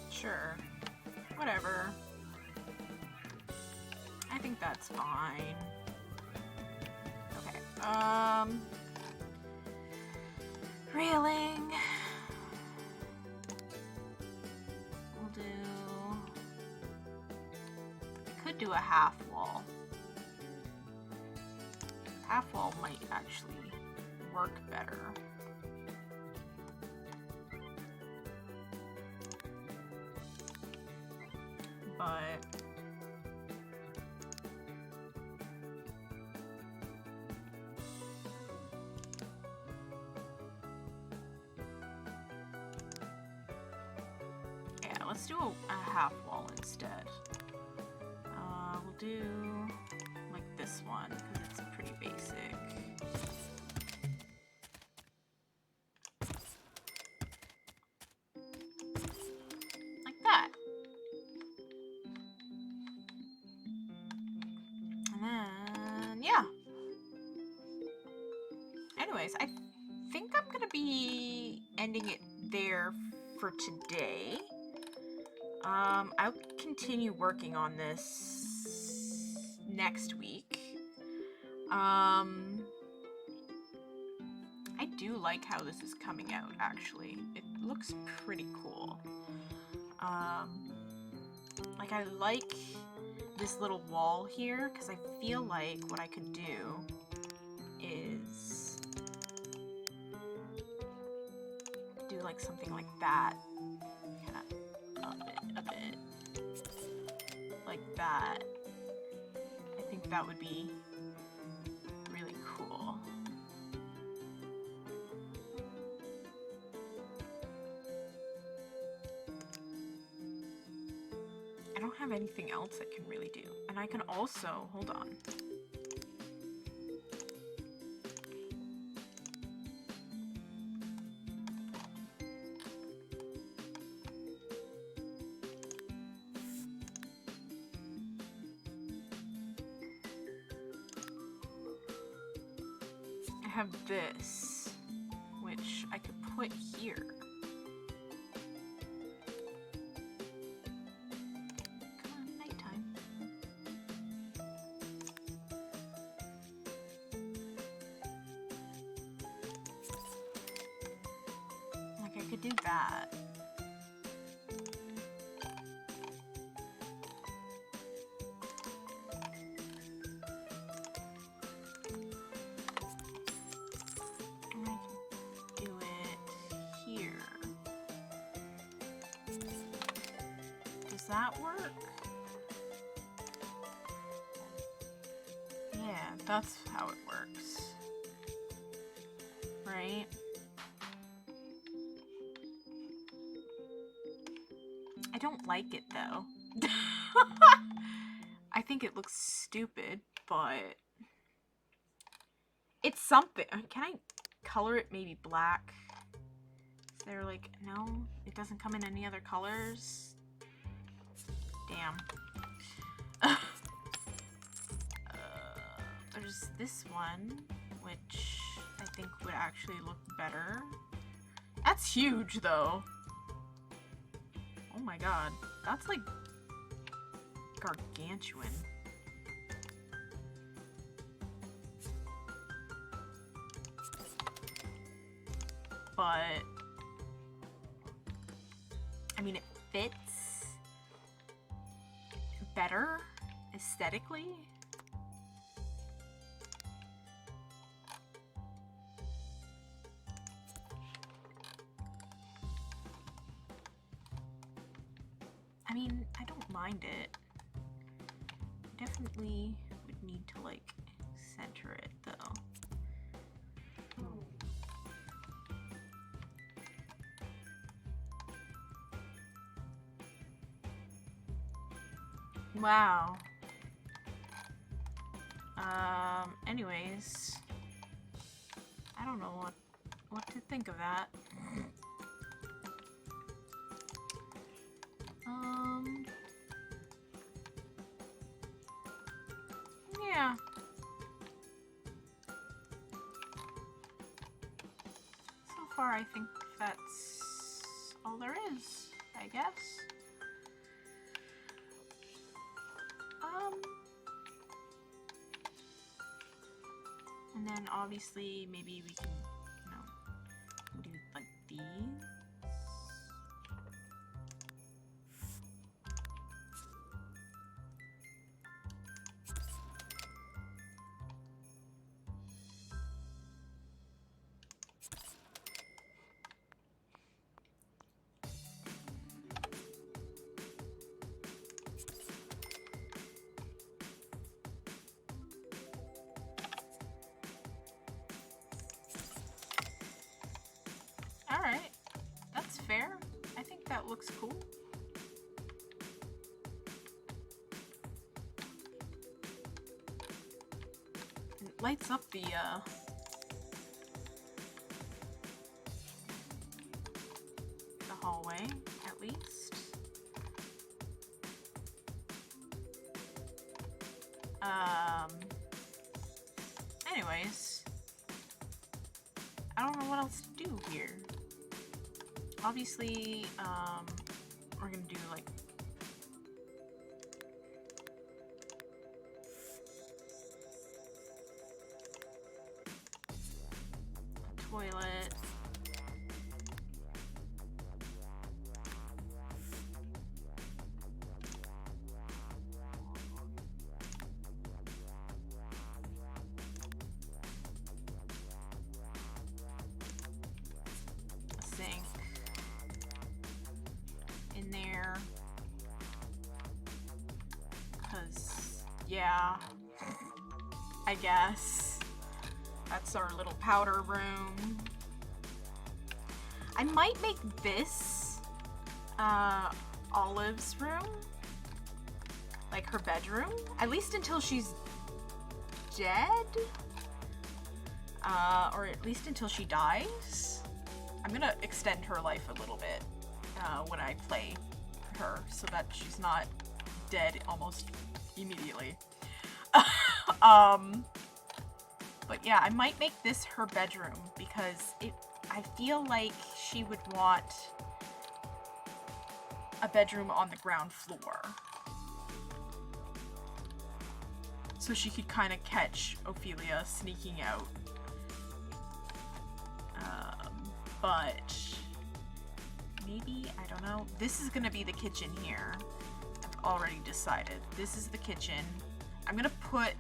Sure. Whatever. I think that's fine. Okay. Railing. We'll do... I could do a half wall. Half wall might actually work better. But yeah, let's do a half wall instead. We'll do like this one because it's pretty basic. Like that. And then, yeah. Anyways, I think I'm gonna be ending it there for today. I'll continue working on this next week. I do like how this is coming out, actually. It looks pretty cool. Like, I like this little wall here, because I feel like what I could do is do like something like that, kind of a bit like that. I think that would be really cool. I don't have anything else I can really do. And I can also, hold on. I have this, which I could put here. Do that. And I can do that work? Yeah, that's how it works. Right? I don't like it though. I think it looks stupid, but it's something. Can I color it maybe black? Is there like, no, it doesn't come in any other colors? Damn. There's this one, which I think would actually look better. That's huge though. Oh my god, that's like gargantuan. But I mean, it fits better aesthetically. I mean, I don't mind it. Definitely would need to like center it though. Wow. Anyways, I don't know what to think of that. Yeah. So far, I think that's all there is, I guess. And then obviously maybe we can, you know, do like these. Alright, that's fair. I think that looks cool. It lights up the hallway, at least. Anyways, I don't know what else to do here. Obviously, we're gonna do like a toilet. A sink. In there, because yeah, I guess that's our little powder room. I might make this Olive's room, like her bedroom, at least until she's dead, or at least until she dies. I'm gonna extend her life a little bit when I play her, so that she's not dead almost immediately. But yeah, I might make this her bedroom because I feel like she would want a bedroom on the ground floor, so she could kind of catch Ophelia sneaking out. But maybe, I don't know. This is gonna be the kitchen here. I've already decided. This is the kitchen. I'm gonna put...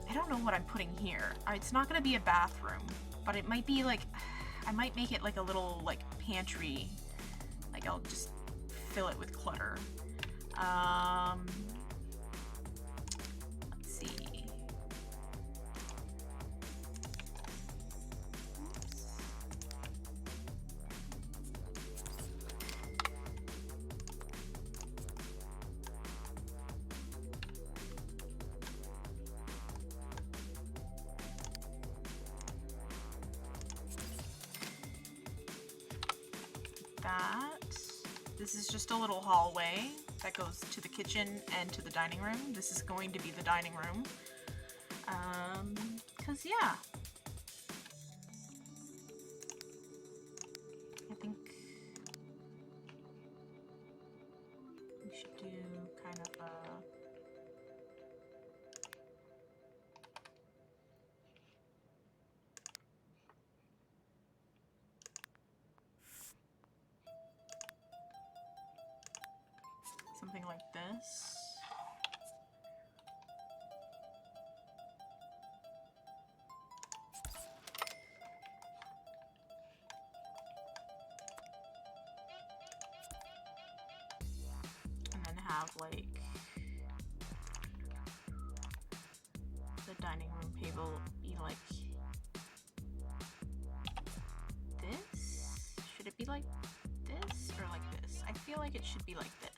I don't know what I'm putting here. It's not gonna be a bathroom, but it might be like... I might make it like a little, like, pantry. Like, I'll just fill it with clutter. Let's see. This is just a little hallway that goes to the kitchen and to the dining room. This is going to be the dining room. 'Cause yeah. I think we should do kind of a... something like this. And then have like the dining room table be like this? Should it be like this or like this? I feel like it should be like this.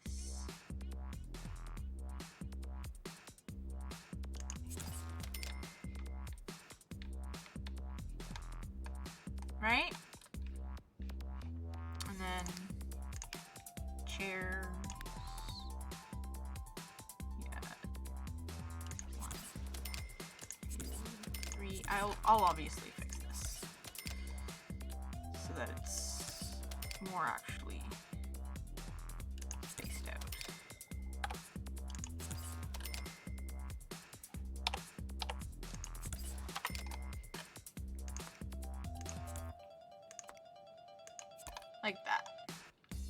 Right? And then chairs. Yeah. 1, 2, 3. I'll obviously fix this so that it's more actually spaced out. Like that.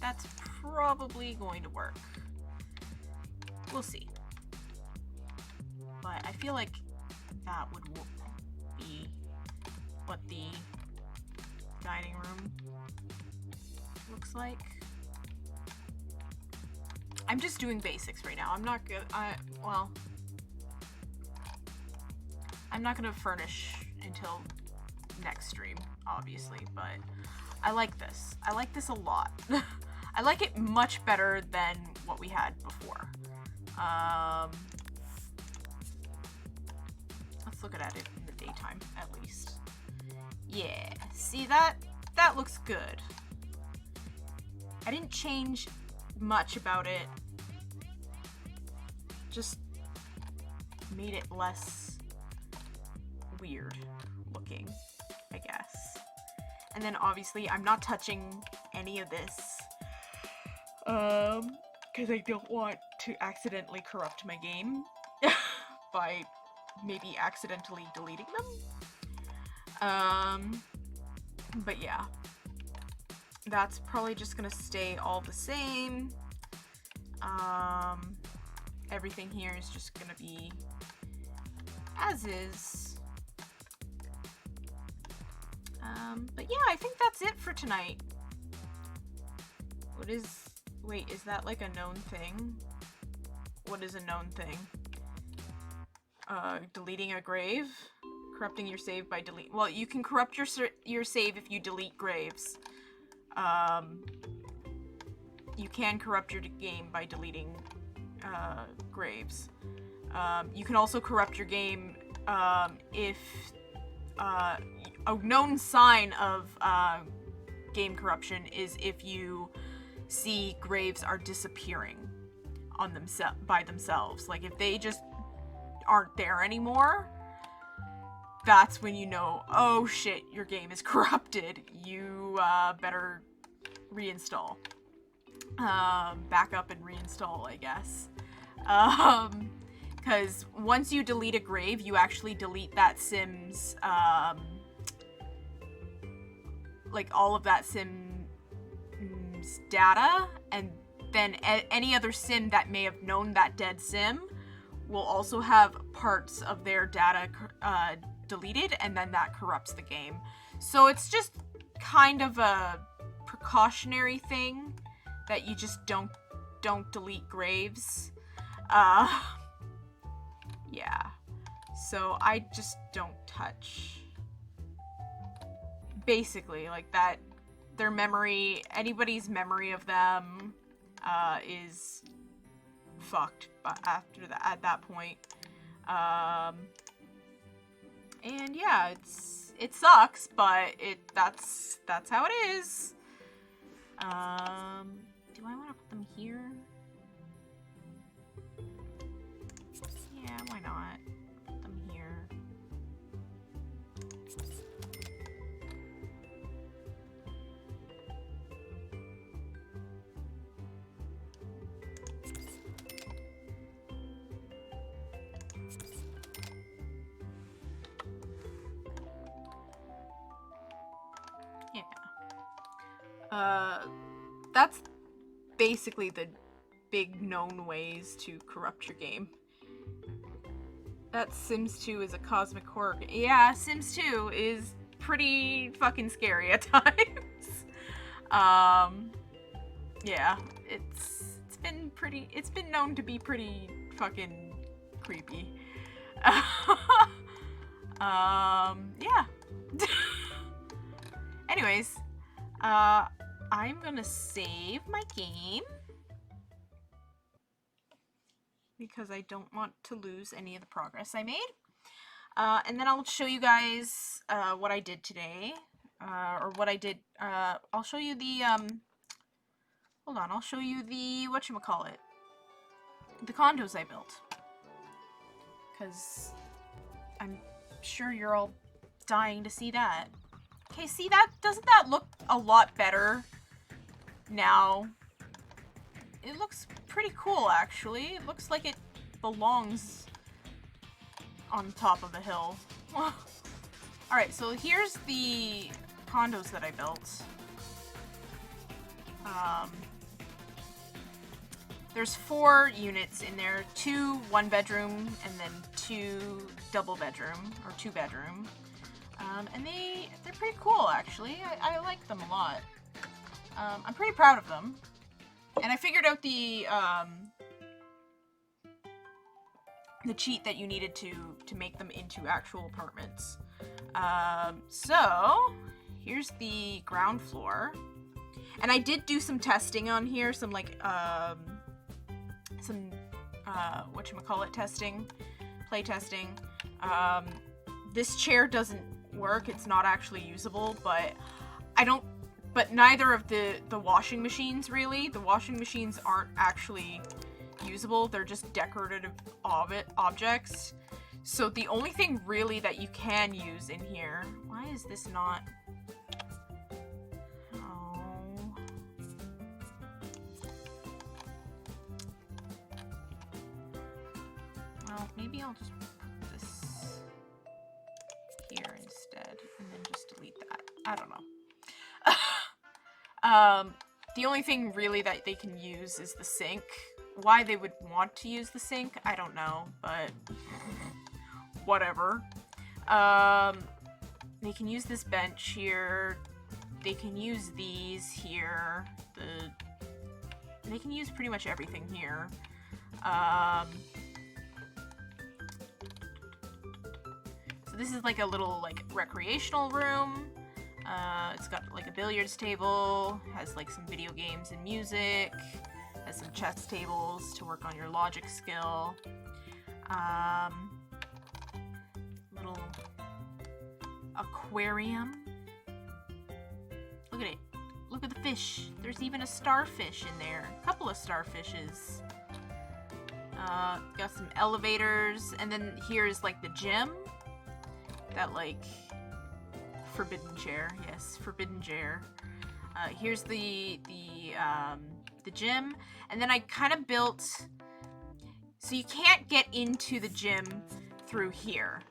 That's probably going to work. We'll see. But I feel like that would be what the dining room looks like. I'm just doing basics right now. I'm not good. Well, I'm not gonna furnish until next stream, obviously, but I like this. I like this a lot. I like it much better than what we had before. Let's look at it in the daytime, at least. Yeah, see that looks good. I didn't change much about it. Just made it less weird looking, I guess. And then obviously I'm not touching any of this because I don't want to accidentally corrupt my game by maybe accidentally deleting them. But yeah, that's probably just gonna stay all the same. Everything here is just gonna be as is. But yeah, I think that's it for tonight. Wait, is that like a known thing? What is a known thing? Deleting a grave? Corrupting your save by delete. Well, you can corrupt your save if you delete graves. You can corrupt your game by deleting graves. You can also corrupt your game if a known sign of game corruption is if you see graves are disappearing on by themselves. Like if they just aren't there anymore, that's when you know, oh shit, your game is corrupted. You better reinstall. Back up and reinstall, I guess. Because once you delete a grave, you actually delete that sim's, like all of that sim's data, and then any other sim that may have known that dead sim will also have parts of their data deleted, and then that corrupts the game. So it's just kind of a precautionary thing that you just don't delete graves. Yeah. So I just don't touch. Basically, like that, their memory, anybody's memory of them, is fucked after that, at that point. And yeah, it sucks, but that's how it is. Do I want to put them here? Yeah, why not? Put them here. Yeah. That's basically the big known ways to corrupt your game. That Sims 2 is a cosmic horror. Yeah, Sims 2 is pretty fucking scary at times. Yeah, it's been known to be pretty fucking creepy. Yeah. Anyways, I'm gonna save my game because I don't want to lose any of the progress I made. And then I'll show you guys what I did today, or what I did. I'll show you the hold on, I'll show you the whatchamacallit, the condos I built, because I'm sure you're all dying to see that. Okay, see that? Doesn't that look a lot better now? It looks pretty cool, actually. It looks like it belongs on top of a hill. Alright, so here's the condos that I built. There's 4 units in there, 2 1-bedroom and then 2 double-bedroom, or 2-bedroom. And they're pretty cool, actually. I like them a lot. I'm pretty proud of them. And I figured out the cheat that you needed to make them into actual apartments. So here's the ground floor. And I did do some testing on here, some like whatchamacallit testing, play testing. This chair doesn't work, it's not actually usable, but neither of the washing machines, really. The washing machines aren't actually usable, they're just decorative objects. So the only thing really that you can use in here, why is this not, oh, well, maybe I'll just put this here instead, and then just delete that. I don't know. The only thing really that they can use is the sink. Why they would want to use the sink, I don't know, but whatever. They can use this bench here. They can use these here. They can use pretty much everything here. So this is like a little like recreational room. It's got like a billiards table, has like some video games and music, has some chess tables to work on your logic skill. Little aquarium. Look at it. Look at the fish. There's even a starfish in there. A couple of starfishes. Got some elevators, and then here's like the gym. That like forbidden chair. Yes, forbidden chair. Here's the gym, and then I kind of built, so you can't get into the gym through here,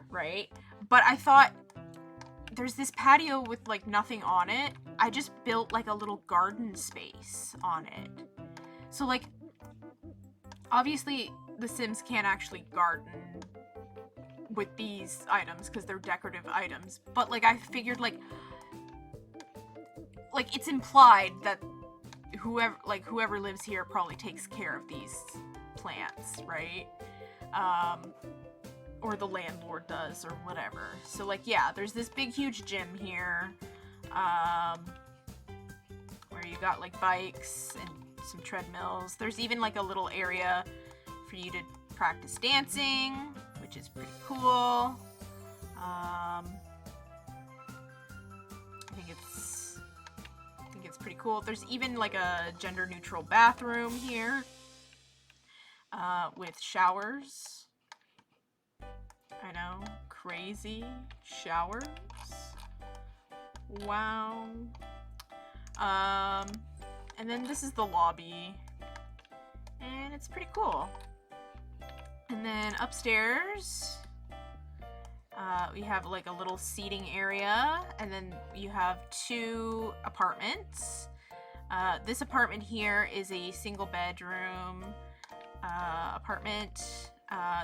right? But I thought there's this patio with like nothing on it. I just built like a little garden space on it. So like, obviously the Sims can't actually garden with these items because they're decorative items, but like I figured like it's implied that whoever lives here probably takes care of these plants, right? Or the landlord does, or whatever. So, like, yeah, there's this big, huge gym here, where you got, like, bikes and some treadmills. There's even, like, a little area for you to practice dancing, which is pretty cool. I think it's pretty cool. There's even, like, a gender-neutral bathroom here, with showers. I know, crazy showers. Wow. And then this is the lobby, and it's pretty cool. And then upstairs, we have like a little seating area, and then you have 2 apartments. This apartment here is a single bedroom apartment.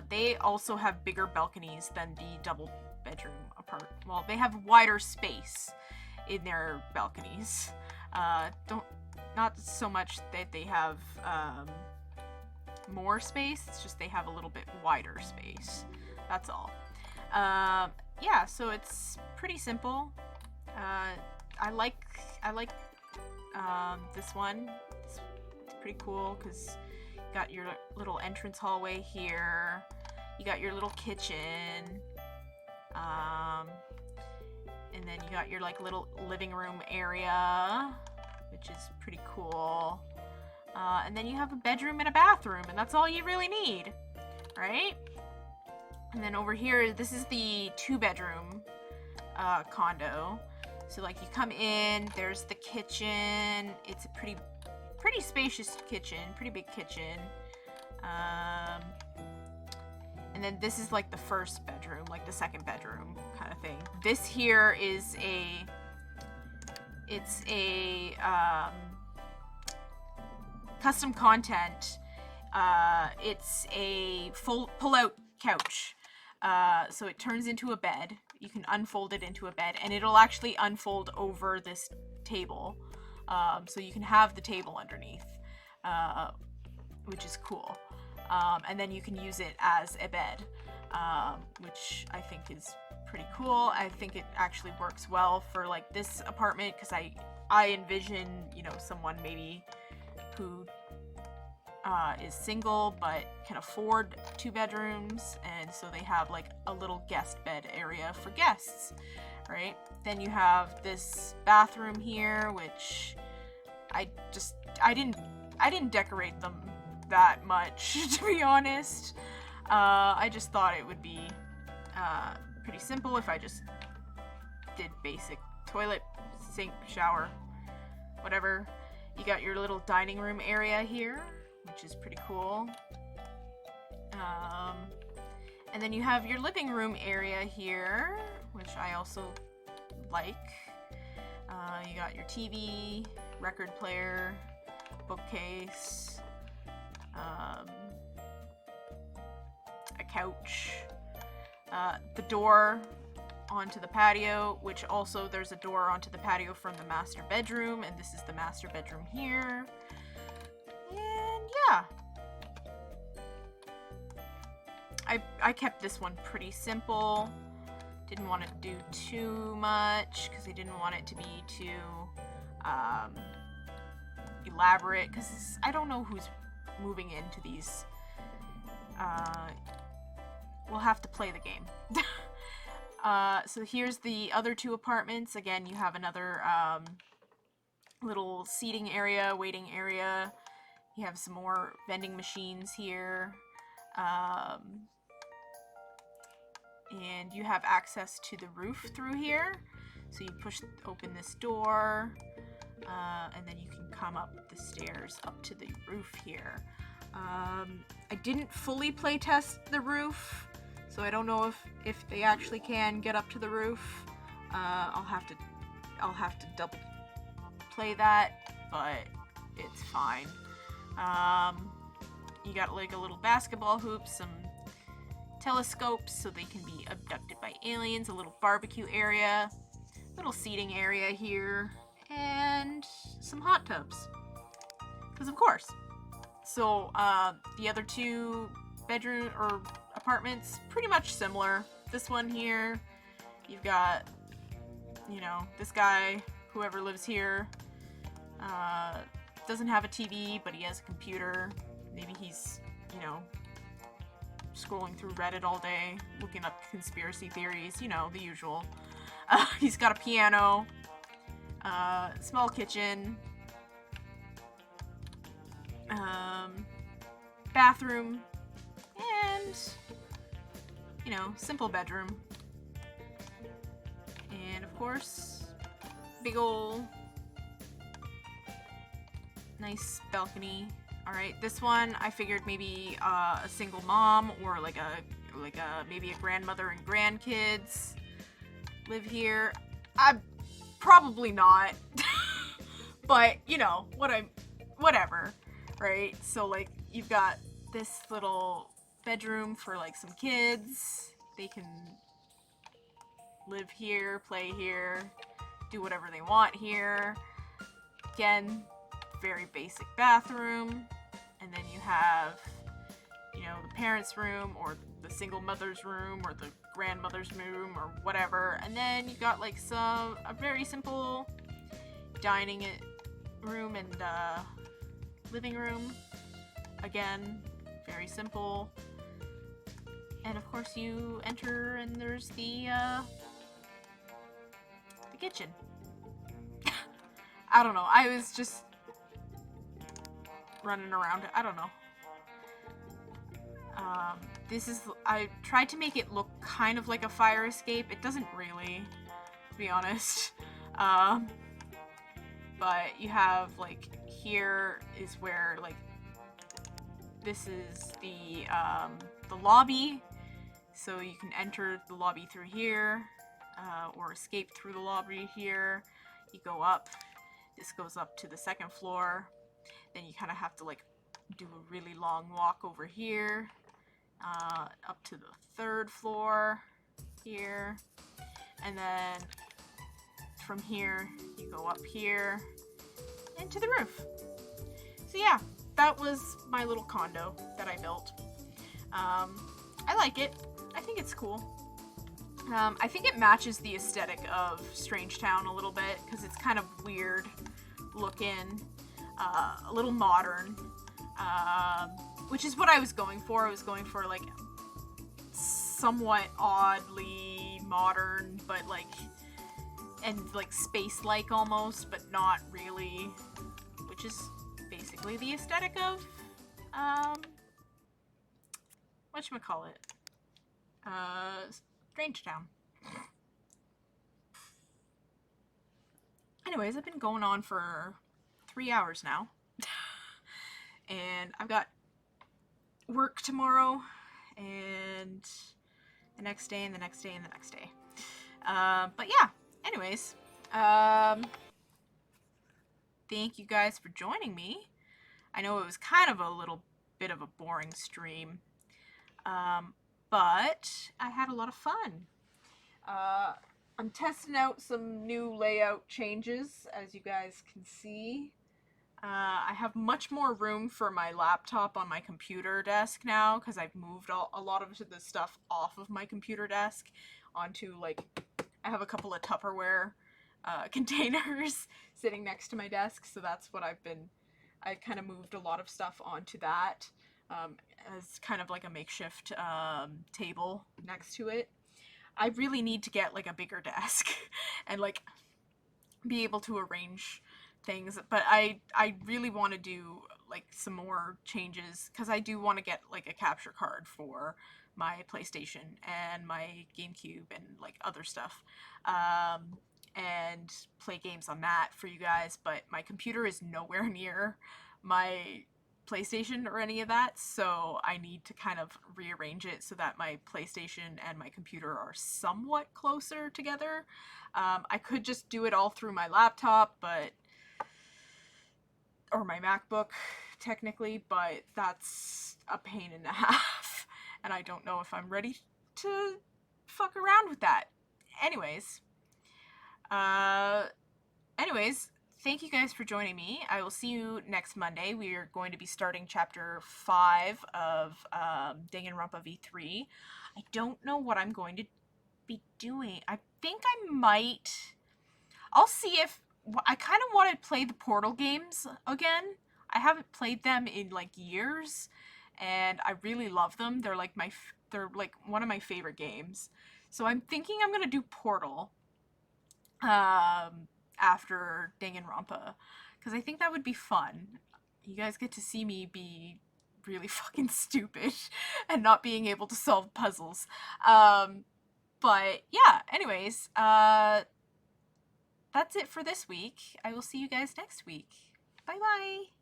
They also have bigger balconies than the double bedroom apartment. Well, they have wider space in their balconies. Not so much that they have more space, it's just they have a little bit wider space. That's all. Yeah, so it's pretty simple. I like this one. It's pretty cool because you got your little entrance hallway here. You got your little kitchen. And then you got your like little living room area, which is pretty cool. And then you have a bedroom and a bathroom, and that's all you really need, right? And then over here, this is the 2-bedroom condo. So like you come in, there's the kitchen. It's a pretty spacious kitchen, pretty big kitchen. And then this is like the first bedroom, like the second bedroom kind of thing. This here is it's a custom content. It's a pull-out couch. So it turns into a bed. You can unfold it into a bed, and it'll actually unfold over this table. So you can have the table underneath, which is cool. And then you can use it as a bed, which I think is pretty cool. I think it actually works well for like this apartment, because I envision, you know, someone maybe who is single but can afford 2 bedrooms, and so they have like a little guest bed area for guests, right? Then you have this bathroom here, which I didn't decorate them that much, to be honest. I just thought it would be pretty simple if I just did basic toilet, sink, shower, whatever. You got your little dining room area here, which is pretty cool. And then you have your living room area here, which I also like. You got your TV, record player, bookcase, a couch, the door onto the patio, which also there's a door onto the patio from the master bedroom, and this is the master bedroom here. And yeah, I kept this one pretty simple. Didn't want to do too much because I didn't want it to be too elaborate, because I don't know who's moving into these. We'll have to play the game. So here's the other 2 apartments. Again, you have another little seating area, waiting area. You have some more vending machines here. And you have access to the roof through here. So you open this door, and then you can come up the stairs up to the roof here. I didn't fully play test the roof, so I don't know if they actually can get up to the roof. I'll have to double play that, but it's fine. You got like a little basketball hoop, some telescopes so they can be abducted by aliens, a little barbecue area, little seating area here, and some hot tubs. because of course. So the other 2 bedroom or apartments, pretty much similar. This one here, you've got, you know, this guy, whoever lives here, doesn't have a TV, but he has a computer. Maybe he's, you know, scrolling through Reddit all day, looking up conspiracy theories, you know, the usual. He's got a piano, small kitchen, bathroom, and, you know, simple bedroom. And of course, big ol' nice balcony. Alright, this one I figured maybe a single mom or like a maybe a grandmother and grandkids live here. Probably not. But, you know, whatever, right? So like you've got this little bedroom for like some kids. They can live here, play here, do whatever they want here. Again, very basic bathroom. And then you have, you know, the parents' room or the single mother's room or the grandmother's room or whatever. And then you got like a very simple dining room and living room. Again, very simple. And of course you enter and there's the kitchen. I don't know. I was just running around. I don't know. I tried to make it look kind of like a fire escape. It doesn't really, to be honest. But you have, like, here is where, like, this is the lobby. So you can enter the lobby through here, or escape through the lobby here. You go up. This goes up to the 2nd floor. Then you kind of have to, like, do a really long walk over here, up to the 3rd floor here, and then from here you go up here and to the roof. So yeah, that was my little condo that I built. I like it. I think it's cool. I think it matches the aesthetic of Strangetown a little bit because it's kind of weird looking, a little modern, which is what I was going for. I was going for like somewhat oddly modern, but like, and like space-like almost, but not really, which is basically the aesthetic of, whatchamacallit, Strangetown. Anyways, I've been going on for 3 hours now. And I've got work tomorrow, and the next day, and the next day, and the next day. But yeah, anyways, thank you guys for joining me. I know it was kind of a little bit of a boring stream, but I had a lot of fun. I'm testing out some new layout changes, as you guys can see. I have much more room for my laptop on my computer desk now, because I've moved a lot of the stuff off of my computer desk onto, like, I have a couple of Tupperware containers sitting next to my desk, so that's what I kind of moved a lot of stuff onto that, as kind of like a makeshift table next to it. I really need to get, like, a bigger desk and, like, be able to arrange things, but I really want to do, like, some more changes, because I do want to get, like, a capture card for my PlayStation and my GameCube and, like, other stuff, and play games on that for you guys, but my computer is nowhere near my PlayStation or any of that, so I need to kind of rearrange it so that my PlayStation and my computer are somewhat closer together. I could just do it all through my laptop, or my MacBook, technically, but that's a pain in the half, and I don't know if I'm ready to fuck around with that. Anyways, thank you guys for joining me. I will see you next Monday. We are going to be starting chapter 5 of Danganronpa V3. I don't know what I'm going to be doing. I think I might... I'll see if... I kind of want to play the Portal games again. I haven't played them in, like, years, and I really love them. They're, like, they're, like, one of my favorite games. So I'm thinking I'm going to do Portal after Danganronpa, because I think that would be fun. You guys get to see me be really fucking stupid and not being able to solve puzzles. But yeah, anyways, that's it for this week. I will see you guys next week. Bye bye.